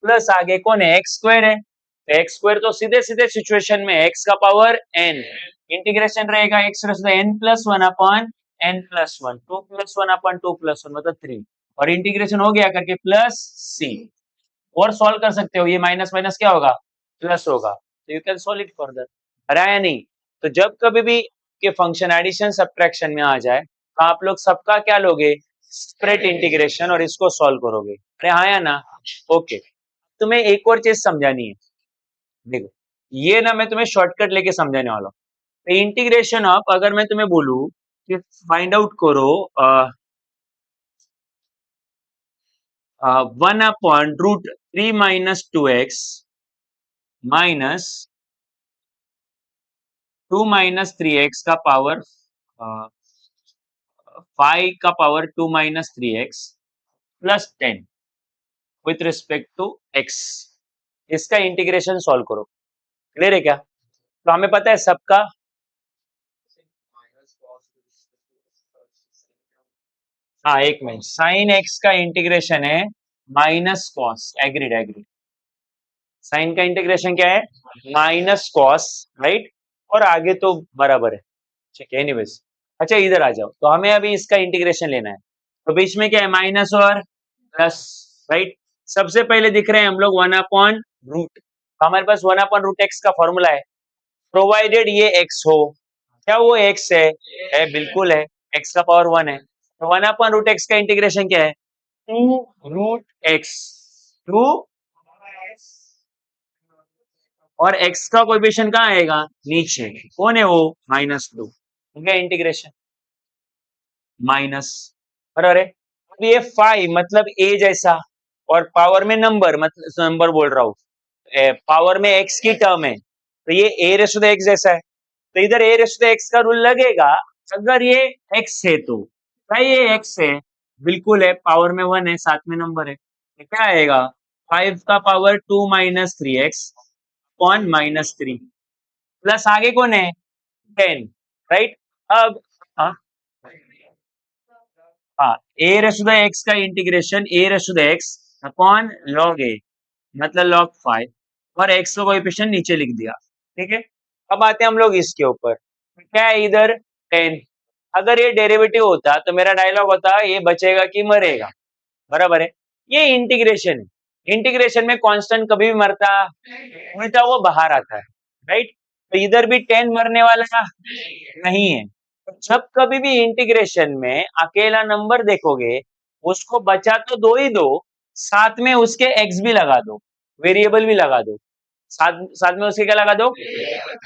प्लस आगे कौन है, एक्स स्क्वायर है, तो एक्स स्क्वायर तो सीधे सीधे सिचुएशन में एक्स का पावर एन, इंटीग्रेशन रहेगा x raise to the n plus one upon n plus one, 2 plus one upon 2 plus one मतलब 3, और इंटीग्रेशन हो गया करके प्लस सी। और सॉल्व कर सकते हो, ये माइनस माइनस क्या होगा, प्लस होगा, तो you can solve it further. अरे आया नहीं, तो जब कभी भी के फंक्शन एडिशन सब्ट्रैक्शन में आ जाए तो आप लोग सबका क्या लोगे, सेपरेट इंटीग्रेशन, और इसको सॉल्व करोगे। अरे हाँ या ना, ओके। तुम्हें एक और चीज समझानी है, देखो ये ना मैं तुम्हें शॉर्टकट लेके समझाने वाला हूँ। इंटीग्रेशन ऑफ, अगर मैं तुम्हें बोलूं कि फाइंड आउट करो 1/√3 minus 2x minus 2 minus 3x का पावर 5 का पावर 2 minus 3x plus 10 with respect to x, इसका इंटीग्रेशन सॉल्व करो। क्लियर है क्या? तो हमें पता है सबका, हाँ एक मिनट, साइन एक्स का इंटीग्रेशन है minus cos, agreed agreed, sine का इंटीग्रेशन क्या है, माइनस कॉस, राइट, और आगे तो बराबर है, ठीक है। एनीवेज, अच्छा इधर आ जाओ, तो हमें अभी इसका इंटीग्रेशन लेना है, तो बीच में क्या है, माइनस और प्लस, राइट। सबसे पहले दिख रहे हैं हम लोग 1/√, हमारे पास 1/√x का फॉर्मूला है, प्रोवाइडेड ये x हो, क्या वो x है बिल्कुल है, x का पावर 1 है, तो 1/√x का इंटीग्रेशन क्या है, 2√x, 2, और x का कोएफिशिएंट कहाँ आएगा, नीचे, कौन है वो, -2, ठीक है, इंटीग्रेशन माइनस, और अरे अब ये 5 मतलब a जैसा, और पावर में नंबर, मतलब नंबर बोल रहा हूँ, पावर में x की टर्म है, तो ये a raise to the x जैसा है, तो इधर a raise to the x का रूल लगेगा, अगर ये x है तो, भाई ये x है, बिल्कुल है, पावर में 1 है, साथ में नंबर है, तो क्या आएगा, 5 का पावर 2 माइनस 3x अपॉन -3, प्लस आगे कौन है, 10, राइट। अब हाँ हाँ, a raise to the x का integration a raise to the x upon log a, मतलब log 5, और x का कोएफिशिएंट नीचे लिख दिया, ठीक है। अब आते हैं हम लोग इसके ऊपर, क्या है इधर 10, अगर ये डेरिवेटिव होता तो मेरा डायलॉग होता ये बचेगा कि मरेगा, बराबर है। ये इंटीग्रेशन है, इंटीग्रेशन में कांस्टेंट कभी भी मरता, उल्टा वो बाहर आता है, राइट। तो इधर भी 10 मरने वाला नहीं है, तो जब कभी भी इंटीग्रेशन में अकेला नंबर देखोगे, उसको बचा तो दो ही दो, साथ में उसके एक्स भी लगा दो, वेरिएबल भी लगा दो, साथ साथ में उसके क्या लगा दो,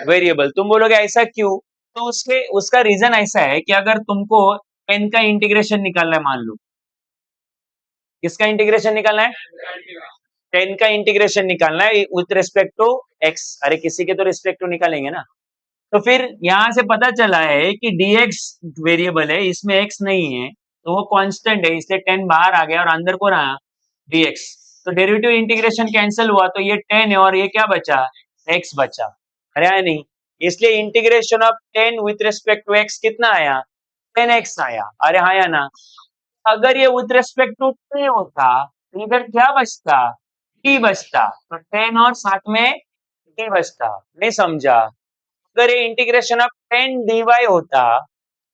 वेरिएबल। तुम बोलोगे ऐसा क्यों, तो उसके उसका रीजन ऐसा है कि अगर तुमको 10 का इंटीग्रेशन निकालना है, मान लो किसका इंटीग्रेशन निकालना है, 10 का इंटीग्रेशन निकालना है विथ रिस्पेक्ट टू एक्स, अरे किसी के तो रिस्पेक्ट टू निकालेंगे ना, तो फिर यहां से पता चला है कि dx वेरिएबल है, इसमें x नहीं है, तो वो कांस्टेंट है, इसलिए 10 बाहर आ गया और अंदर को रहा dx, तो डेरिवेटिव इंटीग्रेशन कैंसिल हुआ, तो ये 10 है और ये क्या बचा, x बचा, अरे आया नहीं, इसलिए integration of 10 with respect to x कितना आया, 10x आया, अरे हाँ या ना। अगर ये विथ रिस्पेक्ट टू t होता तो इधर क्या बचता, t बचता, तो 10 और साथ में t बचता, नहीं समझा। अगर ये इंटीग्रेशन ऑफ 10 dy होता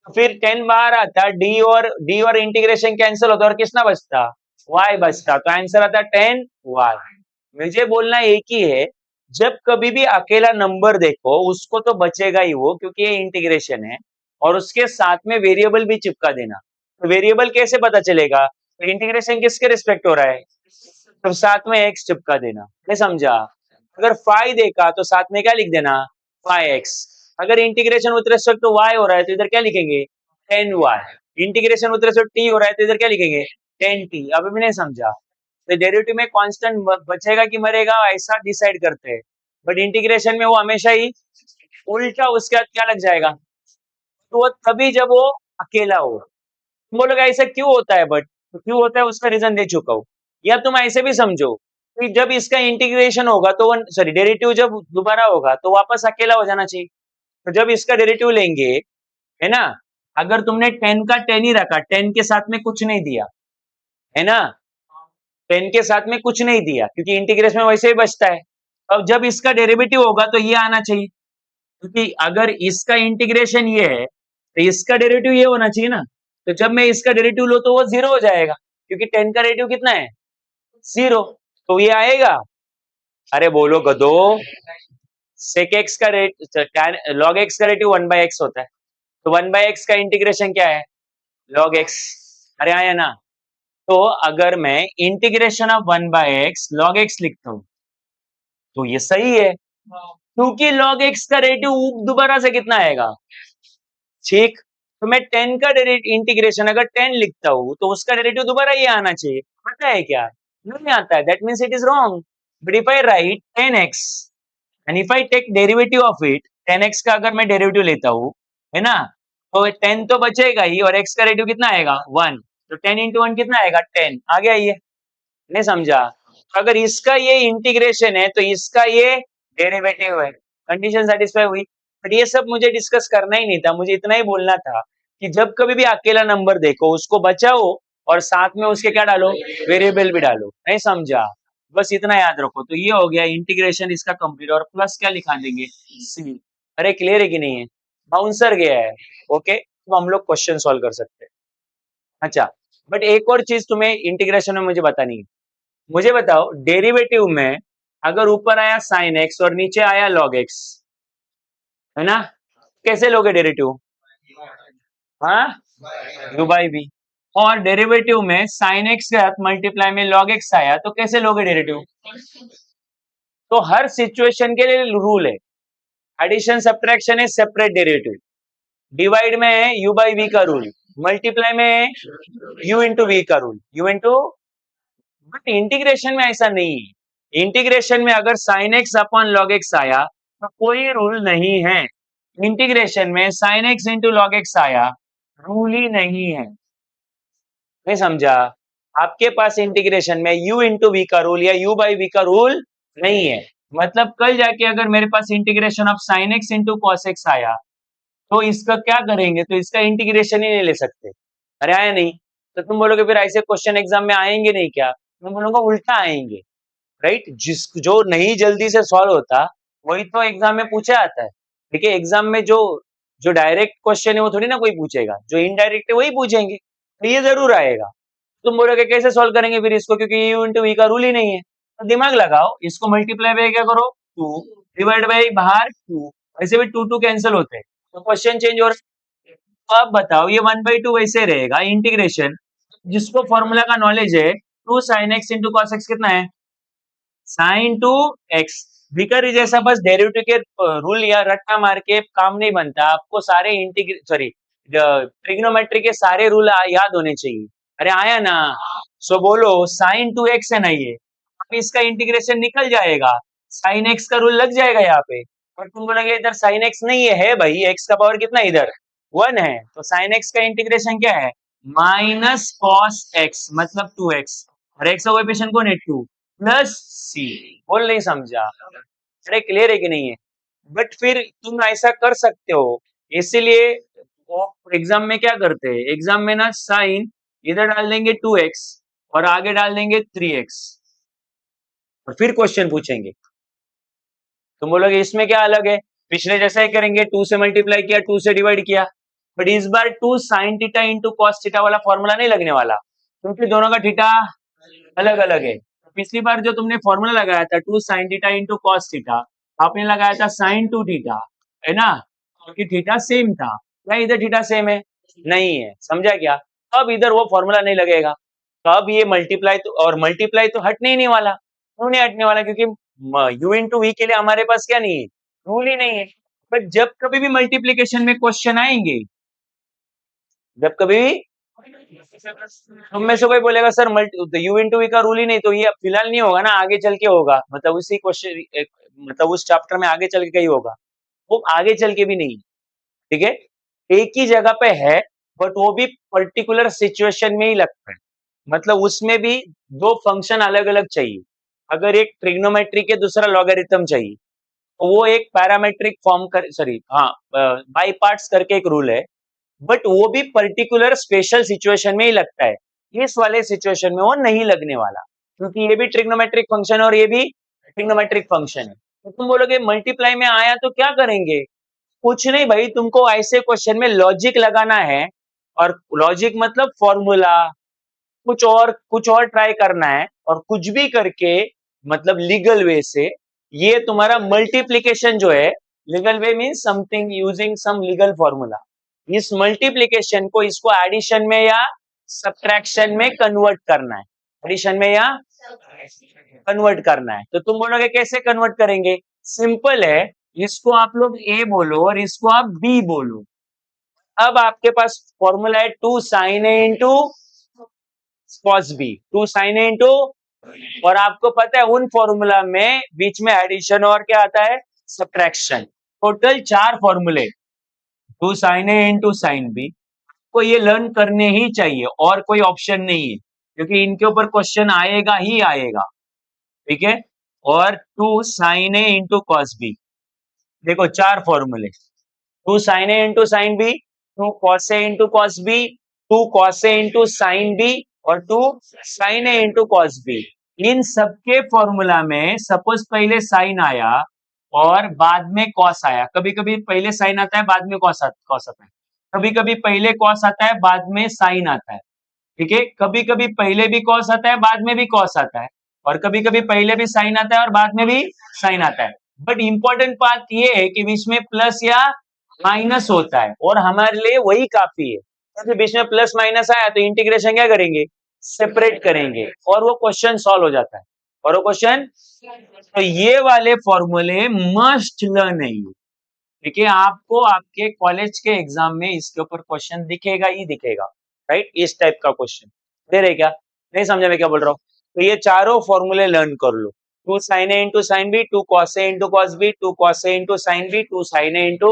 तो फिर 10 बाहर आता, d और इंटीग्रेशन कैंसिल होता और किसना बचता, y बचता, तो आंसर आता 10y। मुझे बोलना एक ही है, जब कभी भी अकेला नंबर देखो उसको तो बचेगा ही वो, क्योंकि ये इंटीग्रेशन है, और उसके साथ में वेरिएबल भी चिपका देना, तो वेरिएबल कैसे पता चलेगा, तो इंटीग्रेशन किसके रिस्पेक्ट हो रहा है, तो साथ में x चिपका देना, नहीं समझा। अगर फाइ देखा तो साथ में क्या लिख देना, फाइ एक्स, अगर integration with respect to y हो रहा है तो इधर क्या लिखेंगे, 10y, integration with respect to t हो रहा है तो इधर क्या लिखेंगे, 10t। अभी भी नहीं समझा, तो डेरिवेटिव में कांस्टेंट बचेगा कि मरेगा ऐसा डिसाइड करते हैं, बट इंटीग्रेशन में वो हमेशा ही उल्टा उसके बाद क्या लग जाएगा, तो वो तभी जब वो अकेला हो। तुम बोलोगे ऐसा क्यों होता है, बट तो क्यों होता है उसका रीजन दे चुका हूँ, या तुम ऐसे भी समझो कि जब इसका इंटीग्रेशन होगा तो सॉरी डेरिवेटिव जब दोबारा होगा तो वापस अकेला हो जाना चाहिए, तो जब इसका डेरिवेटिव लेंगे, है ना, अगर तुमने 10 का 10 ही रखा, 10 के साथ में कुछ नहीं दिया, है ना। 10 के साथ में कुछ नहीं दिया क्योंकि इंटीग्रेशन में वैसे ही बचता है। अब जब इसका डेरिवेटिव होगा तो ये आना चाहिए, क्योंकि अगर इसका इंटीग्रेशन ये है तो इसका डेरिवेटिव ये होना चाहिए ना। तो जब मैं इसका डेरिवेटिव लो तो वो 0 हो जाएगा, क्योंकि 10 का डेरिवेटिव कितना है, 0। तो ये आएगा। अरे बोलो गधो, सेक एक्स का रेट लॉग एक्स का रेटिव 1/x होता है, तो 1/x का इंटीग्रेशन क्या है, लॉग एक्स। अरे आया ना। तो अगर मैं integration of 1/x log x लिखता हूं तो ये सही है, क्योंकि log x का रेटिव दोबारा से कितना आएगा, ठीक। तो मैं 10 का इंटीग्रेशन अगर 10 लिखता हूं तो उसका डेरिवेटिव दोबारा ये आना चाहिए, पता है क्या, नहीं आता है, that means it is wrong. But if I write 10x and if I take derivative of it, 10x का अगर मैं डेरिवेटिव लेता हूं, है ना, तो 10 तो बचेगा ही और x का डेरिवेटिव कितना आएगा 1। तो 10 इंटू 1 कितना आएगा 10, आ गया ये, नहीं समझा। तो अगर इसका ये इंटीग्रेशन है तो इसका ये डेरिवेटिव है, कंडीशन सेटिस्फाई हुई। बट ये सब मुझे डिस्कस करना ही नहीं था, मुझे इतना ही बोलना था कि जब कभी भी अकेला नंबर देखो उसको बचाओ और साथ में उसके क्या डालो, वेरिएबल भी डालो, नहीं समझा। बस इतना याद रखो। तो ये हो गया इंटीग्रेशन इसका कंप्लीट, और प्लस क्या लिखा देंगे, सी। अरे क्लियर है कि नहीं है, बाउंसर गया है। ओके, तो हम लोग क्वेश्चन सॉल्व कर सकते हैं। अच्छा, बट एक और चीज तुम्हें इंटीग्रेशन में मुझे बतानी है। मुझे बताओ डेरिवेटिव में अगर ऊपर आया साइन एक्स और नीचे आया लॉग एक्स, है ना, कैसे लोगे डेरिवेटिव, हाँ, यू बाई बी। और डेरिवेटिव में साइन एक्स के साथ मल्टीप्लाई में लॉग एक्स आया तो कैसे लोगे डेरिवेटिव। तो हर सिचुएशन के लिए रूल है, एडिशन सब्ट्रैक्शन है सेपरेट डेरिवेटिव, डिवाइड में है यू बाई वी का रूल, मल्टीप्लाई में है यू इंटू वी का rule, you into. But integration में ऐसा नहीं है। इंटीग्रेशन में अगर sine x upon log x आया तो कोई रूल नहीं है। इंटीग्रेशन में sign x into log x आया, रूल ही नहीं है, नहीं समझा। आपके पास इंटीग्रेशन में u इंटू वी का रूल या u बाई वी का रूल नहीं है। मतलब कल जाके अगर मेरे पास integration of sine x into cos x आया तो इसका क्या करेंगे, तो इसका इंटीग्रेशन ही नहीं ले सकते। अरे आया नहीं, तो तुम बोलोगे फिर ऐसे क्वेश्चन एग्जाम में आएंगे नहीं क्या, मैं बोलूंगा उल्टा आएंगे, राइट। जिस जो नहीं जल्दी से सॉल्व होता वही तो एग्जाम में पूछा आता है। ठीक है, एग्जाम में जो जो डायरेक्ट क्वेश्चन है वो थोड़ी ना कोई पूछेगा, जो इनडायरेक्ट है वही पूछेंगे, तो ये जरूर आएगा। तुम बोलोगे कैसे सॉल्व करेंगे फिर इसको, क्योंकि यू इंटू वी का रूल ही नहीं है। तो दिमाग लगाओ, इसको मल्टीप्लाई बाय क्या करो 2, डिवाइड बाय बाहर 2, ऐसे भी 2 2 कैंसिल होते हैं, तो क्वेश्चन चेंज हो रहा है। तो आप बताओ ये 1/2 वैसे रहेगा इंटीग्रेशन, जिसको फॉर्मूला का नॉलेज है, 2 sin x into cos x कितना है, साइन टू एक्स। विकर जैसा बस डेरिवेटिव के रूल या रट्टा मार के काम नहीं बनता, आपको सारे सॉरी ट्रिग्नोमेट्री के सारे रूल याद होने चाहिए। अरे आया ना। सो बोलो साइन टू एक्स है ना ये, अब इसका इंटीग्रेशन निकल जाएगा, साइन एक्स का रूल लग जाएगा यहाँ पे। और तुम बोलोगे इधर साइन एक्स नहीं है भाई, एक्स का पावर कितना है इधर 1 है, तो साइन एक्स का इंटीग्रेशन क्या है, माइनस कॉस एक्स मतलब 2x, और एक्स का कोएफिशिएंट कौन है 2 प्लस सी। बोल नहीं समझा, अरे क्लियर है कि नहीं है। बट फिर तुम ऐसा कर सकते हो, इसीलिए वो एग्जाम में क्या करते हैं, एग्जाम में ना साइन इधर डाल देंगे 2x और आगे डाल देंगे 3x और फिर क्वेश्चन पूछेंगे। तुम बोलोगे इसमें क्या अलग है, पिछले जैसा ही करेंगे, 2 से मल्टीप्लाई किया 2 से डिवाइड किया। बट इस बार 2 sine theta into cos theta वाला फॉर्मूला नहीं लगने वाला, क्योंकि दोनों का थीटा अलग अलग है। पिछली बार जो तुमने फॉर्मूला लगाया था 2 sine theta into cos theta, आपने लगाया था साइन 2 थीटा, है ना, क्योंकि थीटा सेम था। क्या इधर थीटा सेम है, नहीं है, समझा क्या। अब इधर वो फॉर्मूला नहीं लगेगा, तो अब ये मल्टीप्लाई तो, और मल्टीप्लाई तो हटने ही नहीं वाला, क्यों नहीं हटने वाला, क्योंकि u इंटू वी के लिए हमारे पास क्या नहीं है, रूल ही नहीं है। बट जब कभी भी मल्टीप्लीकेशन में क्वेश्चन आएंगे, जब कभी तुम में से कोई बोलेगा sir multi u into v का रूल ही नहीं, तो ये फिलहाल नहीं होगा ना, आगे चल के होगा, मतलब उसी क्वेश्चन मतलब उस चैप्टर में आगे चल के ही होगा, वो आगे चल के भी नहीं। ठीक है, एक ही जगह पे है, बट वो भी पर्टिकुलर सिचुएशन में ही लगता है, मतलब उसमें भी दो फंक्शन अलग अलग चाहिए। अगर एक ट्रिग्नोमेट्री के दूसरा लॉगरिथम चाहिए तो वो एक पैरामेट्रिक फॉर्म कर, सॉरी हाँ, बाई पार्ट्स करके एक रूल है, बट वो भी पर्टिकुलर स्पेशल सिचुएशन में ही लगता है। इस वाले सिचुएशन में वो नहीं लगने वाला, क्योंकि ये भी ट्रिग्नोमेट्रिक फंक्शन और ये भी ट्रिग्नोमेट्रिक फंक्शन है। तो तुम बोलोगे मल्टीप्लाई में आया तो क्या करेंगे? कुछ नहीं भाई, तुमको ऐसे क्वेश्चन में लॉजिक लगाना है, और लॉजिक मतलब फॉर्मूला, कुछ और ट्राई करना है, और कुछ भी करके मतलब लीगल वे से ये तुम्हारा मल्टीप्लिकेशन जो है, legal way means something using some legal formula, इस मल्टीप्लिकेशन को इसको एडिशन में या सब्ट्रैक्शन में कन्वर्ट करना है, एडिशन में या कन्वर्ट करना है। तो तुम बोलोगे कैसे कन्वर्ट करेंगे? सिंपल है, इसको आप लोग ए बोलो और इसको आप बी बोलो। अब आपके पास फॉर्मूला है 2 sin a into cos b, 2 sin a into, और आपको पता है उन फॉर्मूला में बीच में एडिशन और क्या आता है? सब्ट्रैक्शन। टोटल 4 फॉर्मूले, 2 sin a into sin b, को ये लर्न करने ही चाहिए और कोई ऑप्शन नहीं है, क्योंकि इनके ऊपर क्वेश्चन आएगा ही आएगा, ठीक है। और 2 sin a into cos b, देखो 4 फॉर्मूले, 2 sin a into sin b, 2 cos a into cos b, 2 cos a into sin b, और 2 sin a into cos b। इन सबके फॉर्मूला में सपोज पहले साइन आया और बाद में कॉस आया, कभी कभी पहले साइन आता है बाद में कॉस आता है, कभी कभी पहले कॉस आता है बाद में साइन आता है, ठीक है। कभी कभी पहले भी कॉस आता है बाद में भी कॉस आता है, और कभी कभी पहले भी साइन आता है और बाद में भी साइन आता है। बट इंपॉर्टेंट बात ये है कि बीच में प्लस या माइनस होता है, और हमारे लिए वही काफी है, क्योंकि बीच में प्लस माइनस आया तो इंटीग्रेशन क्या करेंगे? सेपरेट करेंगे, और वो क्वेश्चन सॉल्व हो जाता है, और वो क्वेश्चन, तो ये वाले फॉर्मूले मस्ट लर्न है ये, ठीक है। आपको आपके कॉलेज के एग्जाम में इसके ऊपर क्वेश्चन दिखेगा ही दिखेगा, राइट, इस टाइप का क्वेश्चन दे रहे क्या? नहीं समझा मैं क्या बोल रहा हूँ? तो ये चारों फॉर्मूले लर्न कर लो, 2 sin a into sine b, 2 cos a into cos b, 2 cos a into sine b, 2 sin a into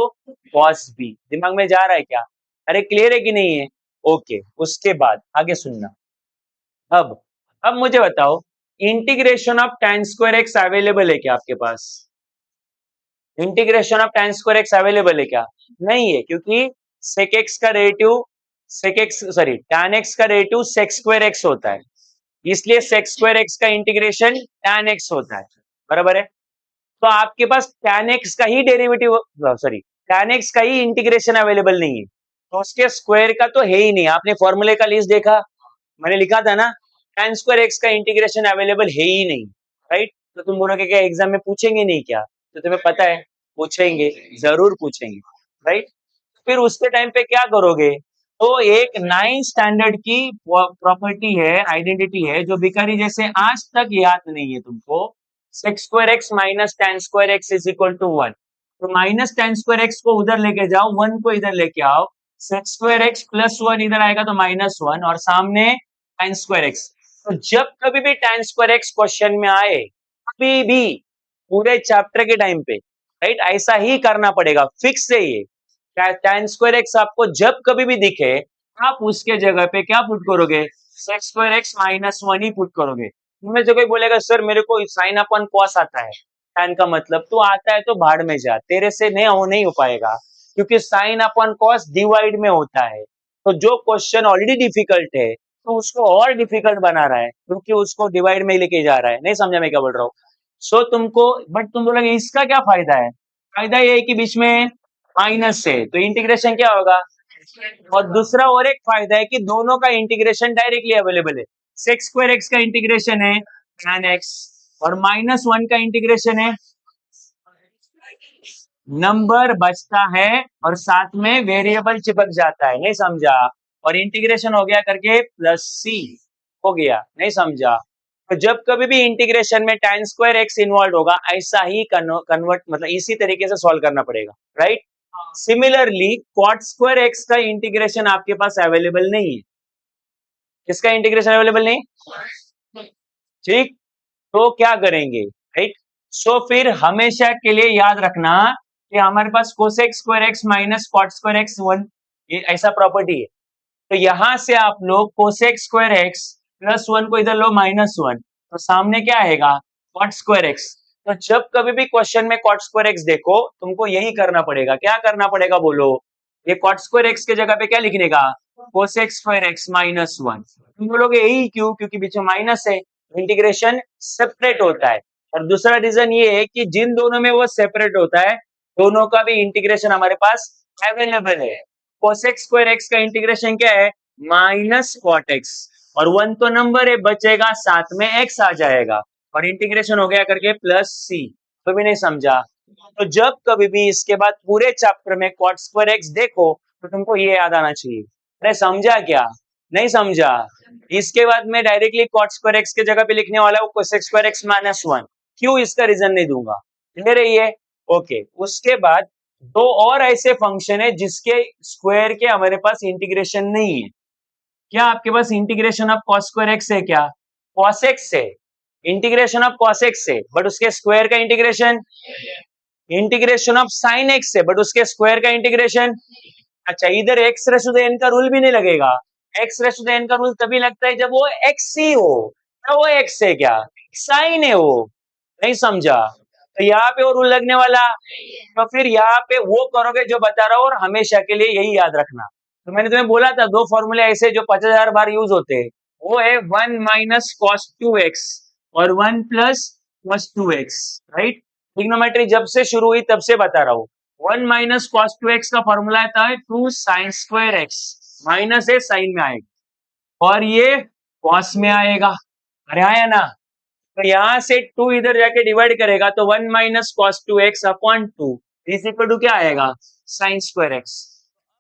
cos b। दिमाग में जा रहा है क्या? अरे क्लियर है कि नहीं है? ओके, उसके बाद आगे सुनना। अब अब मुझे बताओ, integration of tan square x available है क्या आपके पास? Integration of tan square x available है क्या? नहीं है, क्योंकि sec x का रेटिव tan x का रेटिव sec स्क्वायर x होता है, इसलिए sec स्क्वायर x का इंटीग्रेशन tan x होता है, बराबर है। तो आपके पास tan x का ही डेरिवेटिव, tan x का ही इंटीग्रेशन अवेलेबल नहीं है, तो उसके स्क्वायर का तो है ही नहीं। आपने फॉर्मूले का लिस्ट देखा, मैंने लिखा था ना, tan स्क्वायर x का इंटीग्रेशन अवेलेबल है ही नहीं, राइट। तो तुम बोलोगे क्या एग्जाम में पूछेंगे नहीं क्या? तो तुम्हें पता है पूछेंगे, जरूर पूछेंगे, राइट। फिर उसके टाइम पे क्या करोगे? तो एक 9th स्टैंडर्ड की प्रॉपर्टी है, आइडेंटिटी है, जो भिखारी जैसे आज तक याद नहीं है तुमको, sec square x minus tan square x is equal to 1। तो माइनस tan स्क्वायर एक्स को उधर लेके जाओ, 1 को इधर लेके आओ, sec स्क्वायर एक्स प्लस 1 इधर आएगा तो -1, और सामने tan स्क्वायर एक्स। तो जब कभी भी tan स्क्वायर एक्स क्वेश्चन में आए, कभी भी पूरे चैप्टर के टाइम पे, राइट, ऐसा ही करना पड़ेगा, फिक्स है ये। tan स्क्वायर एक्स आपको जब कभी भी दिखे, आप उसके जगह पे क्या पुट करोगे? sec स्क्वायर एक्स -1 ही पुट करोगे। इनमें से कोई बोलेगा सर मेरे को साइन अपन कॉस आता है, tan का मतलब तो आता है तो भाड़ में जा, तेरे से नहीं हो पाएगा, क्योंकि साइन अपन कॉस डिवाइड में होता है। तो जो क्वेश्चन ऑलरेडी डिफिकल्ट है, तो उसको और डिफिकल्ट बना रहा है, क्योंकि उसको डिवाइड में लेके जा रहा है। नहीं समझा मैं क्या बोल रहा हूँ? सो तुमको, बट तुम बोलोगे इसका क्या फायदा है? फायदा ये है कि बीच में माइनस है तो इंटीग्रेशन क्या होगा, और दूसरा और एक फायदा है कि दोनों का इंटीग्रेशन डायरेक्टली अवेलेबल है। sec स्क्वायर एक्स का इंटीग्रेशन है tan x, और -1 का इंटीग्रेशन है, नंबर बचता है और साथ में वेरिएबल चिपक जाता है, नहीं समझा? और इंटीग्रेशन हो गया करके प्लस सी हो गया, नहीं समझा? तो जब कभी भी इंटीग्रेशन में tan स्क्वायर एक्स इन्वॉल्व होगा, ऐसा ही कन्वर्ट मतलब इसी तरीके से सॉल्व करना पड़ेगा, right. Similarly cot square x का इंटीग्रेशन आपके पास अवेलेबल नहीं है। किसका इंटीग्रेशन अवेलेबल नहीं? ठीक, तो क्या करेंगे, राइट। सो फिर हमेशा के लिए याद रखना कि हमारे पास cosec square x minus cot square x 1, ये ऐसा प्रॉपर्टी है। तो यहां से आप लोग कोसेक स्क्वायर एक्स प्लस 1 को इधर लो -1, तो सामने क्या आएगा? Cot square x. तो जब कभी भी क्वेश्चन में कॉट स्क्वायर एक्स देखो, तुमको यही करना पड़ेगा। क्या करना पड़ेगा बोलो? ये कॉट स्क्वायर एक्स के जगह पे क्या लिखने का? Cosec square x minus one. तुम बोलोगे यही क्यों? क्योंकि बीच में माइनस है, इंटीग्रेशन सेपरेट होता है। और दूसरा रीजन ये है कि जिन दोनों में वो सेपरेट होता है, दोनों का भी इंटीग्रेशन हमारे पास अवेलेबल है। कोसेक स्क्वायर एक्स का इंटीग्रेशन क्या है? माइनस कॉट एक्स, और वन तो नंबर है, बचेगा साथ में एक्स आ जाएगा, और इंटीग्रेशन हो गया करके प्लस सी। तो भी नहीं समझा? तो जब कभी भी इसके बाद पूरे चैप्टर में कॉट स्क्वायर एक्स देखो तो तुमको ये याद आना चाहिए। अरे समझा क्या? नहीं समझा? इसके बाद मैं डायरेक्टली कॉट स्क्वायर एक्स के जगह पे लिखने वाला हूँ cosec square x minus one. क्यों? इसका रीजन नहीं दूंगा। क्लियर है ये? ओके। उसके बाद दो और ऐसे फंक्शन है जिसके स्क्वायर के हमारे पास इंटीग्रेशन नहीं है। क्या आपके पास integration of cos square x है क्या? कॉस एक्स है, इंटीग्रेशन ऑफ कॉस एक्स है, बट उसके स्क्वायर का integration, integration of sine x है, बट उसके स्क्वायर का इंटीग्रेशन। अच्छा, इधर x raise to the n का रूल भी नहीं लगेगा। X raise to the n का रूल तभी लगता है जब वो एक्स ही हो। क्या वो एक्स है क्या? साइन है वो। नहीं समझा? तो यहाँ पे वो रूल लगने वाला। तो फिर यहाँ पे वो करोगे जो बता रहा हूँ, और हमेशा के लिए यही याद रखना। तो मैंने तुम्हें बोला था दो फॉर्मूले ऐसे जो 50,000 बार यूज होते हैं। वो है one minus cos two x और one plus cos two x, right? Trigonometry जब से शुरू हुई तब से बता रहा हूँ। One minus cos two x का फॉर्मूला आता है two sine square x, minus है साइन में आएगा, और ये कॉस में आएगा। अरे आया ना? तो यहां से टू इधर जाके डिवाइड करेगा तो one minus cos two x upon two is equal to क्या आएगा? Sine square x.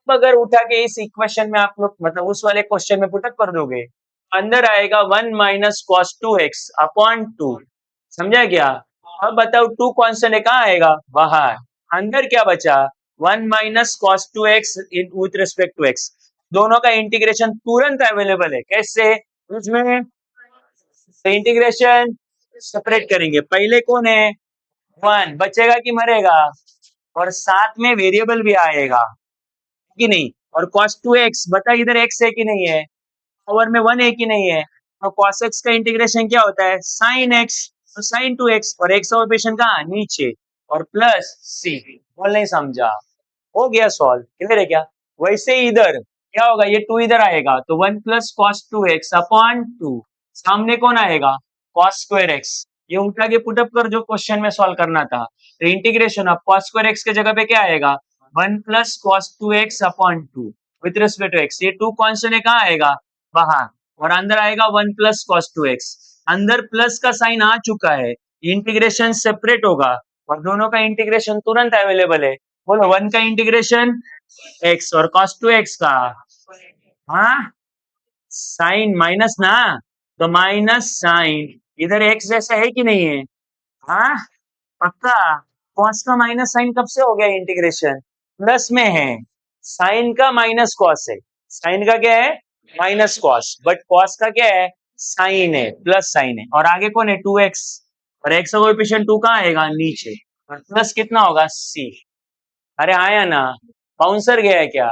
अब अगर उठा के इस इक्वेशन में आप लोग मतलब उस वाले क्वेश्चन में पुटअप कर दोगे, अंदर आएगा one minus cos two x upon to. समझा क्या? अब बताओ टू कॉन्स्टेंट है, कहाँ आएगा? बाहर। अंदर क्या बचा? One minus cos two x with respect to x. दोनों का इंटीग्रेशन तुरंत अवेलेबल है। कैसे? उसमें इंटीग्रेशन सेपरेट करेंगे। पहले कौन है? वन बचेगा कि मरेगा? और साथ में वेरिएबल भी आएगा कि नहीं? और cos 2x बता इधर x है कि नहीं है? पावर में वन है कि नहीं है? तो cos x का इंटीग्रेशन क्या होता है? sin x। तो sin 2x, और x का ऑपरेशन कहाँ? नीचे, और प्लस c। बोल नहीं समझा? हो गया सॉल्व। क्लियर है क्या? वैसे ही इधर क्या होगा? ये टू इधर आएगा तो one plus cos two x upon to. सामने कौन आएगा? Cos square x. ये उठा के पुटअप कर जो क्वेश्चन में सॉल्व करना था। तो integration of cos square x के जगह पे क्या आएगा? One plus cos two x upon two with respect to x. ये टू कॉन्स्टेंट है, कहाँ आएगा? बाहर। और अंदर आएगा one plus cos two x. अंदर प्लस का साइन आ चुका है, इंटीग्रेशन सेपरेट होगा, और दोनों का इंटीग्रेशन तुरंत अवेलेबल है। बोलो वन का इंटीग्रेशन एक्स और कॉस टू एक्स का, हाँ, साइन माइनस ना, तो माइनस साइन इधर एक्स जैसा है कि नहीं है? हाँ, पक्का। कॉस का माइनस साइन कब से हो गया इंटीग्रेशन? प्लस में है। साइन का माइनस कॉस है, साइन का क्या है? माइनस कॉस, बट कॉस का क्या है? साइन है, प्लस साइन है। और आगे कौन है? टू एक्स, और एक्स का कोएफिशिएंट टू कहाँ आएगा? नीचे, और प्लस कितना होगा? सी। अरे आया ना? बाउंसर गया है क्या?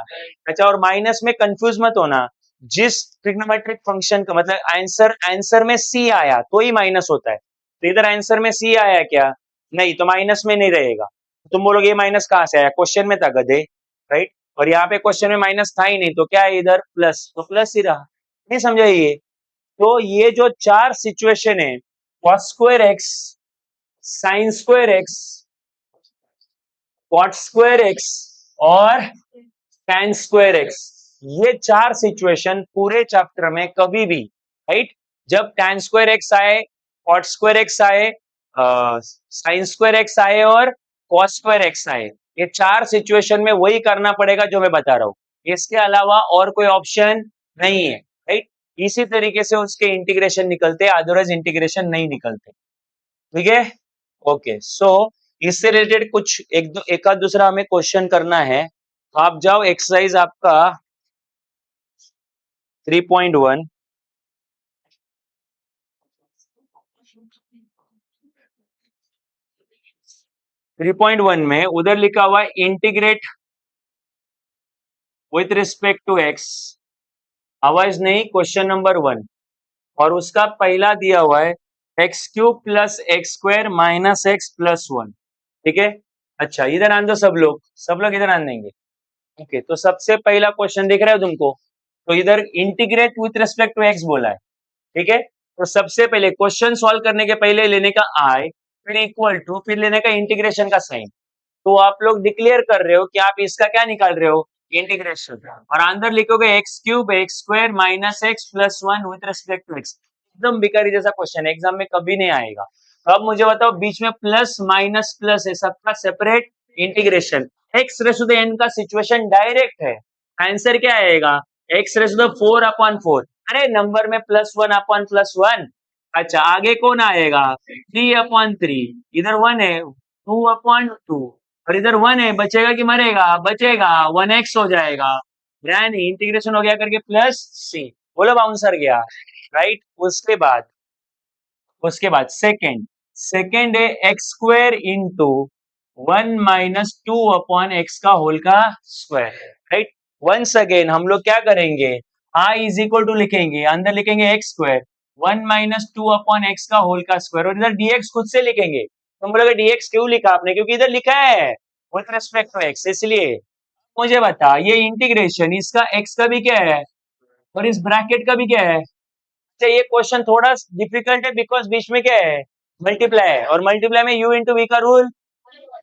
अच्छा, और माइनस में कंफ्यूज मत होना। जिस ट्रिग्नोमेट्रिक फंक्शन का मतलब आंसर आंसर में सी आया तो ही माइनस होता है। तो इधर आंसर में सी आया क्या? नहीं, तो माइनस में नहीं रहेगा। तुम बोलोगे ये माइनस कहाँ से आया? क्वेश्चन में था गधे, राइट? और यहाँ पे क्वेश्चन में माइनस था ही नहीं, तो क्या है इधर? प्लस, तो प्लस ही रहा। नहीं समझा ये? तो ये जो चार सिचुएशन है, cos square x, sine square x, cot square x और tan स्क्वायर एक्स, ये चार सिचुएशन पूरे चैप्टर में कभी भी, राइट, जब tan स्क्वायर एक्स आए, कॉट स्क्वायर एक्स आए, साइन स्क्वायर एक्स आए और cos स्क्वायर एक्स आए, ये चार सिचुएशन में वही करना पड़ेगा जो मैं बता रहा हूँ। इसके अलावा और कोई ऑप्शन नहीं है, राइट? इसी तरीके से उसके इंटीग्रेशन निकलते हैं, अदरवाइज इंटीग्रेशन नहीं निकलते। ठीक है? ओके, सो इससे रिलेटेड कुछ एक आध दूसरा हमें क्वेश्चन करना है। तो आप जाओ एक्सरसाइज आपका 3.1, 3.1 में उधर लिखा हुआ है integrate with respect to x, आवाज नहीं, क्वेश्चन नंबर 1, और उसका पहला दिया हुआ है x cube plus x square minus x plus one. ठीक है? अच्छा, इधर आन दो सब लोग इधर आन देंगे। ओके, तो सबसे पहला क्वेश्चन दिख रहा है तुमको? तो इधर integrate with respect to x बोला है, ठीक है। तो सबसे पहले क्वेश्चन सॉल्व करने के पहले लेने का आई, फिर इक्वल टू, फिर लेने का इंटीग्रेशन का साइन। तो आप लोग डिक्लेयर कर रहे हो कि आप इसका क्या निकाल रहे हो, इंटीग्रेशन, और अंदर लिखोगे x cube x square minus x plus one with respect to x. एकदम बिकारी जैसा क्वेश्चन है, एग्जाम में कभी नहीं आएगा। तो अब मुझे बताओ, बीच में प्लस माइनस प्लस है, सबका separate integration, x raise to the n का सिचुएशन डायरेक्ट है। आंसर क्या आएगा, एक्स रेस टू द 4/4। अरे नंबर में +1/+1। अच्छा, आगे कौन आएगा, 3/3। इधर 1 है, 2/2, और इधर 1 है, बचेगा कि मरेगा, बचेगा, 1x हो जाएगा। यानी इंटीग्रेशन हो गया करके प्लस सी, बोलो बाउंसर गया, राइट। उसके बाद सेकेंड सेकेंड है एक्स स्क्वायर इंटू 1 - 2/x का होल का स्क्वायर, राइट। वंस अगेन हम लोग क्या करेंगे, आई इज इक्वल टू लिखेंगे, अंदर लिखेंगे एक्स स्क्वायर 1 - 2/x का होल का स्क्वायर, और इधर dx खुद से लिखेंगे। तुम बोलोगे dx क्यों लिखा आपने, क्योंकि इधर लिखा है विथ रिस्पेक्ट टू x, इसलिए। मुझे बता, ये इंटीग्रेशन इसका x का भी क्या है और इस ब्रैकेट का भी क्या है। अच्छा, ये क्वेश्चन थोड़ा डिफिकल्ट है बिकॉज बीच में क्या है, मल्टीप्लाई है, और मल्टीप्लाई में u इंटू वी का रूल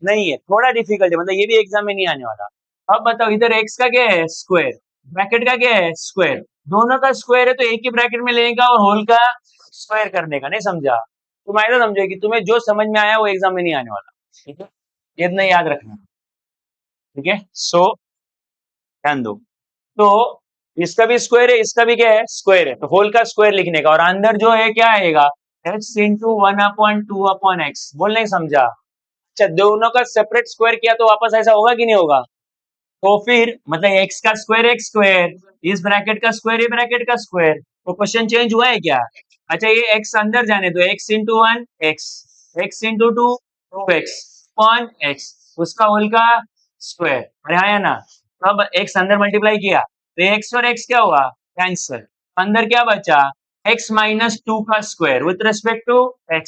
नहीं है, थोड़ा डिफिकल्ट है, मतलब ये भी एग्जाम में नहीं आने वाला। अब बताओ, इधर x का क्या है स्क्वायर, ब्रैकेट का क्या है स्क्वायर, दोनों का स्क्वायर है, तो एक ही ब्रैकेट में लेने का और होल का स्क्वायर करने का, नहीं समझा। तुम ऐसा समझो कि तुम्हें जो समझ में आया वो एग्जाम में नहीं आने वाला, ठीक है, ये इतना याद रखना, ठीक है। सो ध्यान दो, तो इसका भी स्क्वायर है, इसका भी क्या है स्क्वायर है, तो होल का स्क्वायर लिखने का, और अंदर जो है क्या आएगा, x इंटू 1/2/x, बोल नहीं समझा। अच्छा, दोनों का सेपरेट स्क्वायर किया तो वापस ऐसा होगा कि नहीं होगा, तो फिर मतलब x का स्क्वायर x स्क्वायर, इस ब्रैकेट का स्क्वायर ये ब्रैकेट का स्क्वायर, तो क्वेश्चन चेंज हुआ है क्या। अच्छा, ये x अंदर जाने दो, x into 1 x, x into 2 2x upon x, उसका होल का स्क्वायर, अरे आया ना। तो अब x अंदर मल्टीप्लाई किया, तो x और x क्या हुआ, कैंसल, अंदर क्या बचा, x - 2 का square with respect to x।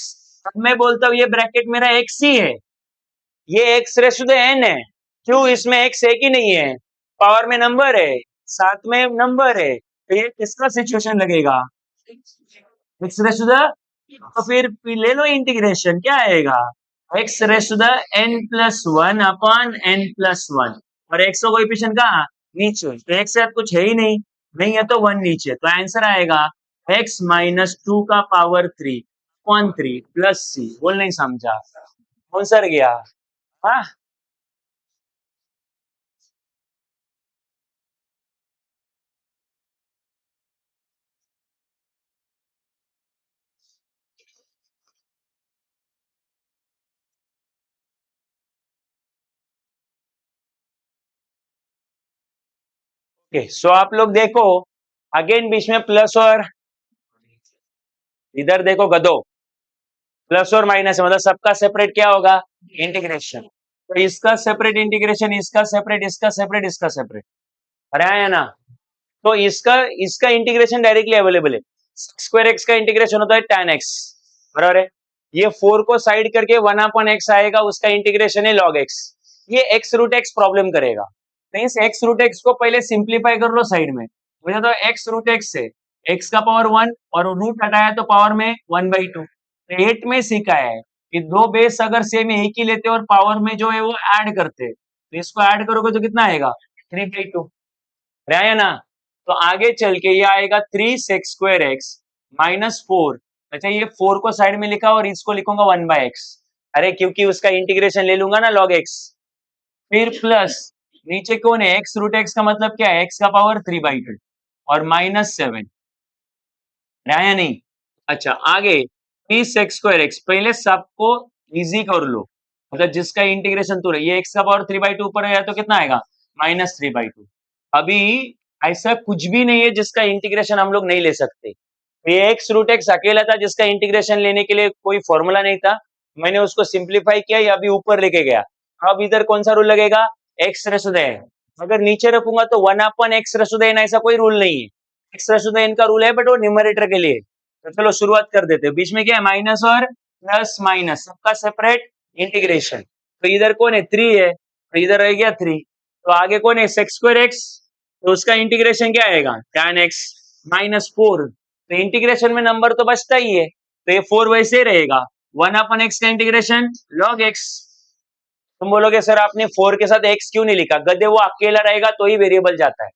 अब मैं बोलता हूँ ये ब्रैकेट मेरा x ही है, ये x raise to the n है, क्यों, इसमें x है कि नहीं है, पावर में नंबर है, साथ में नंबर है, तो ये किसका सिचुएशन लगेगा, x रेस टू द, तो फिर ले लो इंटीग्रेशन, क्या आएगा, x raise to the n+1/n+1, और x का कोएफिशिएंट कहाँ, नीचे, तो x से कुछ है ही नहीं, नहीं है तो 1 नीचे, तो आंसर आएगा x - 2 का पावर 3/3 प्लस c, बोल नहीं समझा, आंसर गया। हाँ, ओके। सो आप लोग देखो, अगेन बीच में प्लस, और इधर देखो गधो, प्लस और माइनस है, मतलब सबका सेपरेट क्या होगा, इंटीग्रेशन, तो इसका सेपरेट इंटीग्रेशन, इसका सेपरेट, इसका सेपरेट, इसका सेपरेट, अरे आया ना। तो इसका इसका इंटीग्रेशन डायरेक्टली अवेलेबल है, स्क्वायर एक्स का इंटीग्रेशन होता है tan x, बराबर है। ये 4 को साइड करके 1/x आएगा, उसका इंटीग्रेशन है log x। ये x रूट x प्रॉब्लम करेगा, तो इस x रूट x को पहले सिंप्लीफाई कर लो साइड में, मुझे तो x रूट x से x का पावर 1 और रूट हटाया तो पावर में 1/2। 8 में सीखा है कि दो बेस अगर सेम एक ही लेते और पावर में जो है वो ऐड करते, तो इसको ऐड करोगे तो कितना आएगा, 3/2, आया ना। तो आगे चल के ये आएगा 3 sec² x -4। अच्छा, ये 4 को साइड में लिखा और इसको लिखूंगा 1/x, अरे क्योंकि उसका इंटीग्रेशन ले लूंगा ना log x, फिर प्लस, नीचे कौन है, x रूट x का मतलब क्या है, x का पावर 3/2 और -7, आया नहीं। अच्छा, आगे 3 sec² x, पहले सबको इजी कर लो, मतलब जिसका इंटीग्रेशन तो ये x का पावर 3/2 ऊपर है तो कितना आएगा, -3/2। अभी ऐसा कुछ भी नहीं है जिसका इंटीग्रेशन हम लोग नहीं ले सकते, ये एक्स रूट एक्स अकेला था जिसका इंटीग्रेशन लेने के लिए कोई फॉर्मूला नहीं था, मैंने उसको सिंप्लीफाई किया, या अभी ऊपर लेके गया। अब इधर कौन सा रूल लगेगा, x raise to the n, अगर नीचे रखूंगा तो 1/x race to the N, ऐसा कोई रूल नहीं है, x raise to the n का रूल है बट वो न्यूमरेटर के लिए। तो चलो शुरुआत कर देते हैं, बीच में क्या है, माइनस और प्लस माइनस, सबका सेपरेट इंटीग्रेशन, तो इधर कौन है 3 है, तो इधर रह गया 3, तो आगे कौन है sec² x, तो उसका इंटीग्रेशन क्या आएगा, tan x -4। तो इंटीग्रेशन में नंबर तो बचता ही है, तो ये 4 वैसे ही रहेगा। 1/x का इंटीग्रेशन log x। तुम बोलोगे सर आपने 4 के साथ x क्यों नहीं लिखा, गधे वो अकेला रहेगा तो ही वेरिएबल जाता है,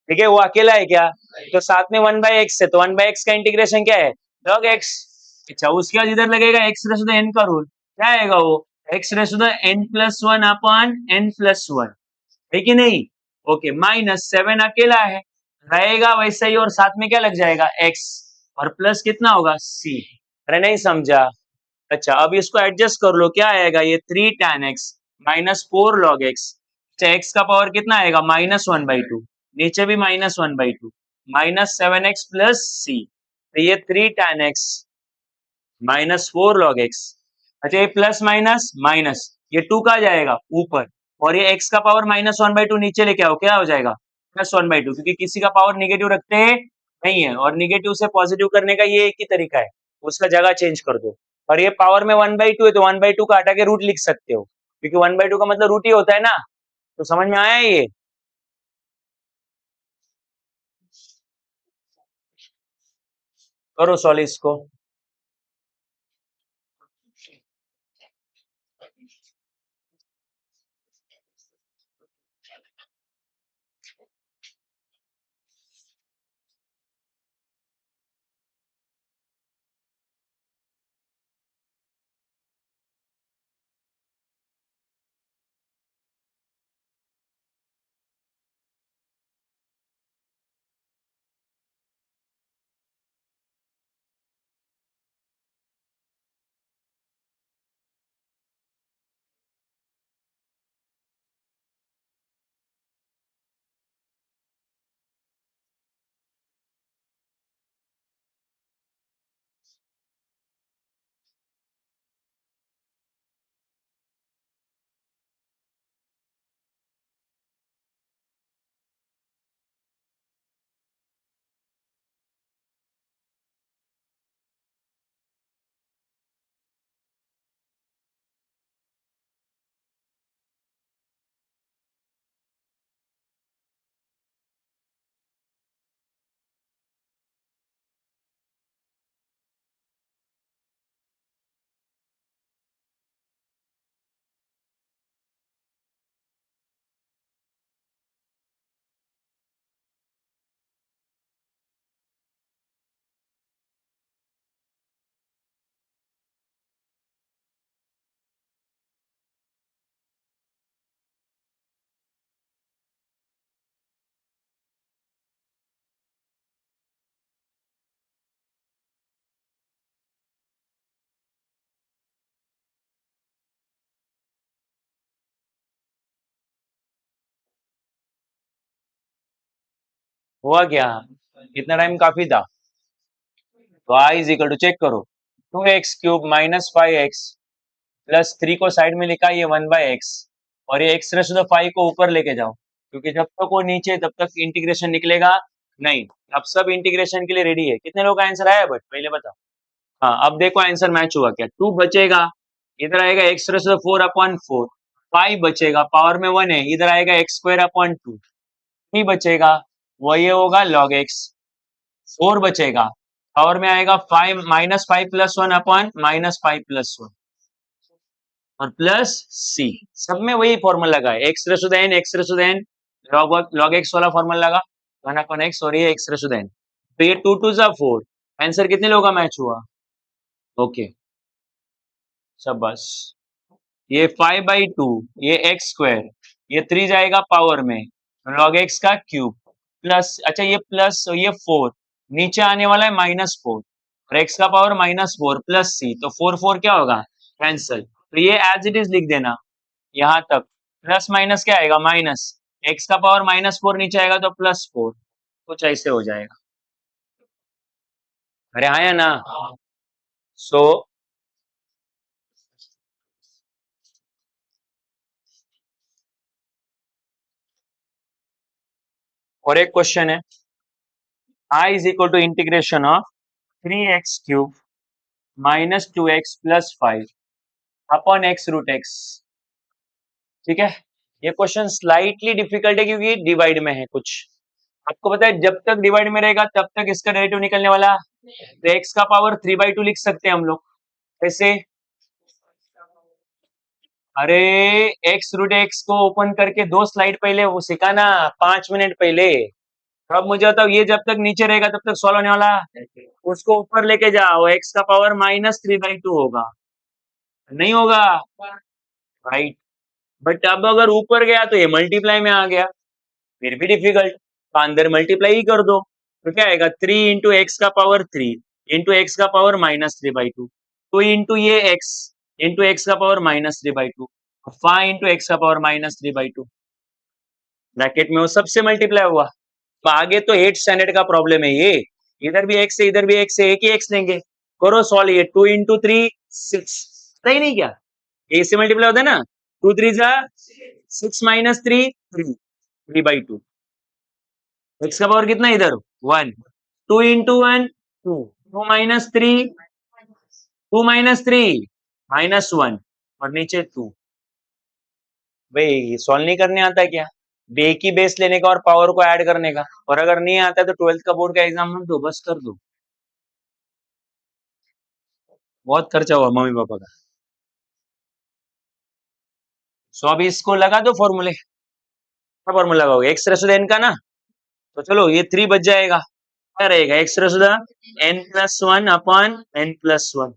ठीक है, वो अकेला है क्या, तो साथ में 1/x है, तो 1/x का इंटीग्रेशन क्या है, log x। अच्छा, उसके बाद इधर लगेगा x raise to the n का रूल, क्या आएगा वो, x raise to the n+1 upon n+1, है कि नहीं। ओके, -7 अकेला है, रहेगा वैसा ही, और साथ में क्या लग जाएगा x, और प्लस कितना होगा c। अरे नहीं समझा। अच्छा, अब इसको एडजस्ट कर लो, क्या आएगा ये 3 tan x -4 log x। अच्छा, x का पावर कितना आएगा, -1/2, नीचे भी -1/2, -7x प्लस c। तो ये 3 tan x -4 log x। अच्छा, ये प्लस माइनस माइनस, ये 2 कहाँ जाएगा, ऊपर, और ये x का पावर -1/2 नीचे लेके आओ, क्या हो जाएगा, +1/2, क्योंकि किसी का पावर निगेटिव रखते हैं नहीं है, और निगेटिव से पॉजिटिव करने का ये एक ही तरीका है, उसका जगह चेंज कर दो। और ये पावर में 1/2 है, तो 1/2 का हटा के रूट लिख सकते हो, क्योंकि 1/2 का मतलब रूट ही होता है ना। तो समझ में आया ये। करो सॉल्व इसको। हुआ क्या, इतना टाइम काफी था। तो i is equal to, check करो, 2x³ -5x प्लस 3 को साइड में लिखा, ये 1/x, और ये x रेज़ टू द 5 को ऊपर लेके जाओ, क्योंकि जब तक वो नीचे तब तक इंटीग्रेशन निकलेगा नहीं। अब सब इंटीग्रेशन के लिए रेडी है, कितने लोग का आंसर आया, बट पहले बताओ। हाँ, अब देखो आंसर मैच हुआ क्या, 2 बचेगा, इधर आएगा x raise to the 4 upon 4, 5 बचेगा, पावर में 1 है, इधर आएगा x² अपॉन 2, 3 बचेगा, वो ये होगा log x, 4 बचेगा, पावर में आएगा 5 -5 प्लस 1 अपॉन -5 प्लस 1, और प्लस c। सब में वही फॉर्मूला लगा है, x raise to the n, x raise to the n, log x वाला फॉर्मूला लगा, 1 अपॉन x, और ये x raise to the n। तो ये 2 2 जा 4, आंसर कितने लोगों का मैच हुआ, ओके, शाबाश। ये 5/2, ये x², ये 3 जाएगा पावर में, log x का क्यूब, प्लस, अच्छा ये प्लस, ये 4 नीचे आने वाला है -4, और x का पावर -4 प्लस c, तो 4 4 क्या होगा, कैंसल। तो ये एज इट इज लिख देना, यहाँ तक प्लस माइनस क्या आएगा, माइनस, x का पावर -4 नीचे आएगा तो +4, कुछ ऐसे हो जाएगा। अरे आया ना। सो और एक क्वेश्चन है, I is equal to integration of 3x³ -2x plus 5 upon x√x। ठीक है, ये क्वेश्चन स्लाइटली डिफिकल्ट है क्योंकि डिवाइड में है कुछ, आपको पता है जब तक डिवाइड में रहेगा तब तक इसका डेरिवेटिव निकलने वाला, तो एक्स का पावर 3/2 लिख सकते हैं हम लोग। कैसे? अरे एक्स रूट एक्स को ओपन करके 2 स्लाइड पहले वो सिखाना, 5 मिनट पहले। तो अब मुझे बताओ ये जब तक नीचे रहेगा तब तक सॉल्व होने वाला, उसको ऊपर लेके जाओ, एक्स का पावर -3/2 होगा, नहीं होगा, राइट। बट अब अगर ऊपर गया तो ये मल्टीप्लाई में आ गया, फिर भी डिफिकल्ट, तो अंदर मल्टीप्लाई ही कर दो, तो क्या आएगा 3 इंटू एक्स का पावर 3 इंटू एक्स का पावर -3/2, 2 इंटू ये एक्स इंटू एक्स का पावर -3/2, 5 इंटू एक्स का पावर -3/2, ब्रैकेट में वो सबसे मल्टीप्लाई हुआ। तो आगे तो 8 स्टैंडर्ड का प्रॉब्लम है ये, इधर भी एक्स है इधर भी एक्स है, एक ही एक्स लेंगे, करो सॉल्व, ये 2 इंटू 3 6, सही नहीं क्या, ए से मल्टीप्लाई होता है ना, 2 3 जा 6 माइनस 3 3/2, एक्स का पावर कितना इधर 1, 2 इंटू 1 2, 2 माइनस 3 2 माइनस 3 -1 और नीचे 2। भाई सॉल्व नहीं करने आता क्या, बे की बेस लेने का और पावर को ऐड करने का, और अगर नहीं आता तो 12th का बोर्ड का एग्जाम में दो, बस कर दो, बहुत खर्चा हुआ मम्मी पापा का। सो अभी इसको लगा दो फॉर्मूले, क्या फॉर्मूला लगाओगे, एक्स रेशो एन का ना, तो चलो ये 3 बच जाएगा, क्या रहेगा x ratio n+1 upon n+1,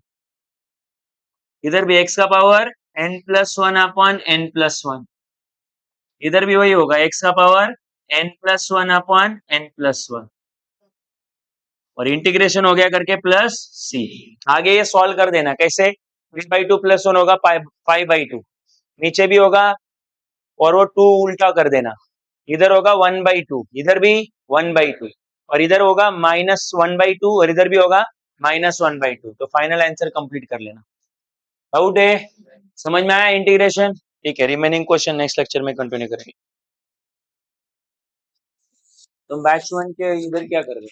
इधर भी एक्स का पावर n+1 अपॉन n+1, इधर भी वही होगा एक्स का पावर n+1 अपॉन n+1, और इंटीग्रेशन हो गया करके प्लस सी। आगे ये सॉल्व कर देना, कैसे 3/2 + 1 होगा 5/2, नीचे भी होगा और वो 2 उल्टा कर देना, इधर होगा 1/2 इधर भी 1/2, और इधर होगा -1/2 और इधर भी होगा -1/2, तो फाइनल आंसर कंप्लीट कर लेना। डाउट है, समझ में आया इंटीग्रेशन? ठीक है, रिमेनिंग क्वेश्चन नेक्स्ट लेक्चर में कंटिन्यू करेंगे। तुम बैच 1 के इधर क्या कर रहे हो?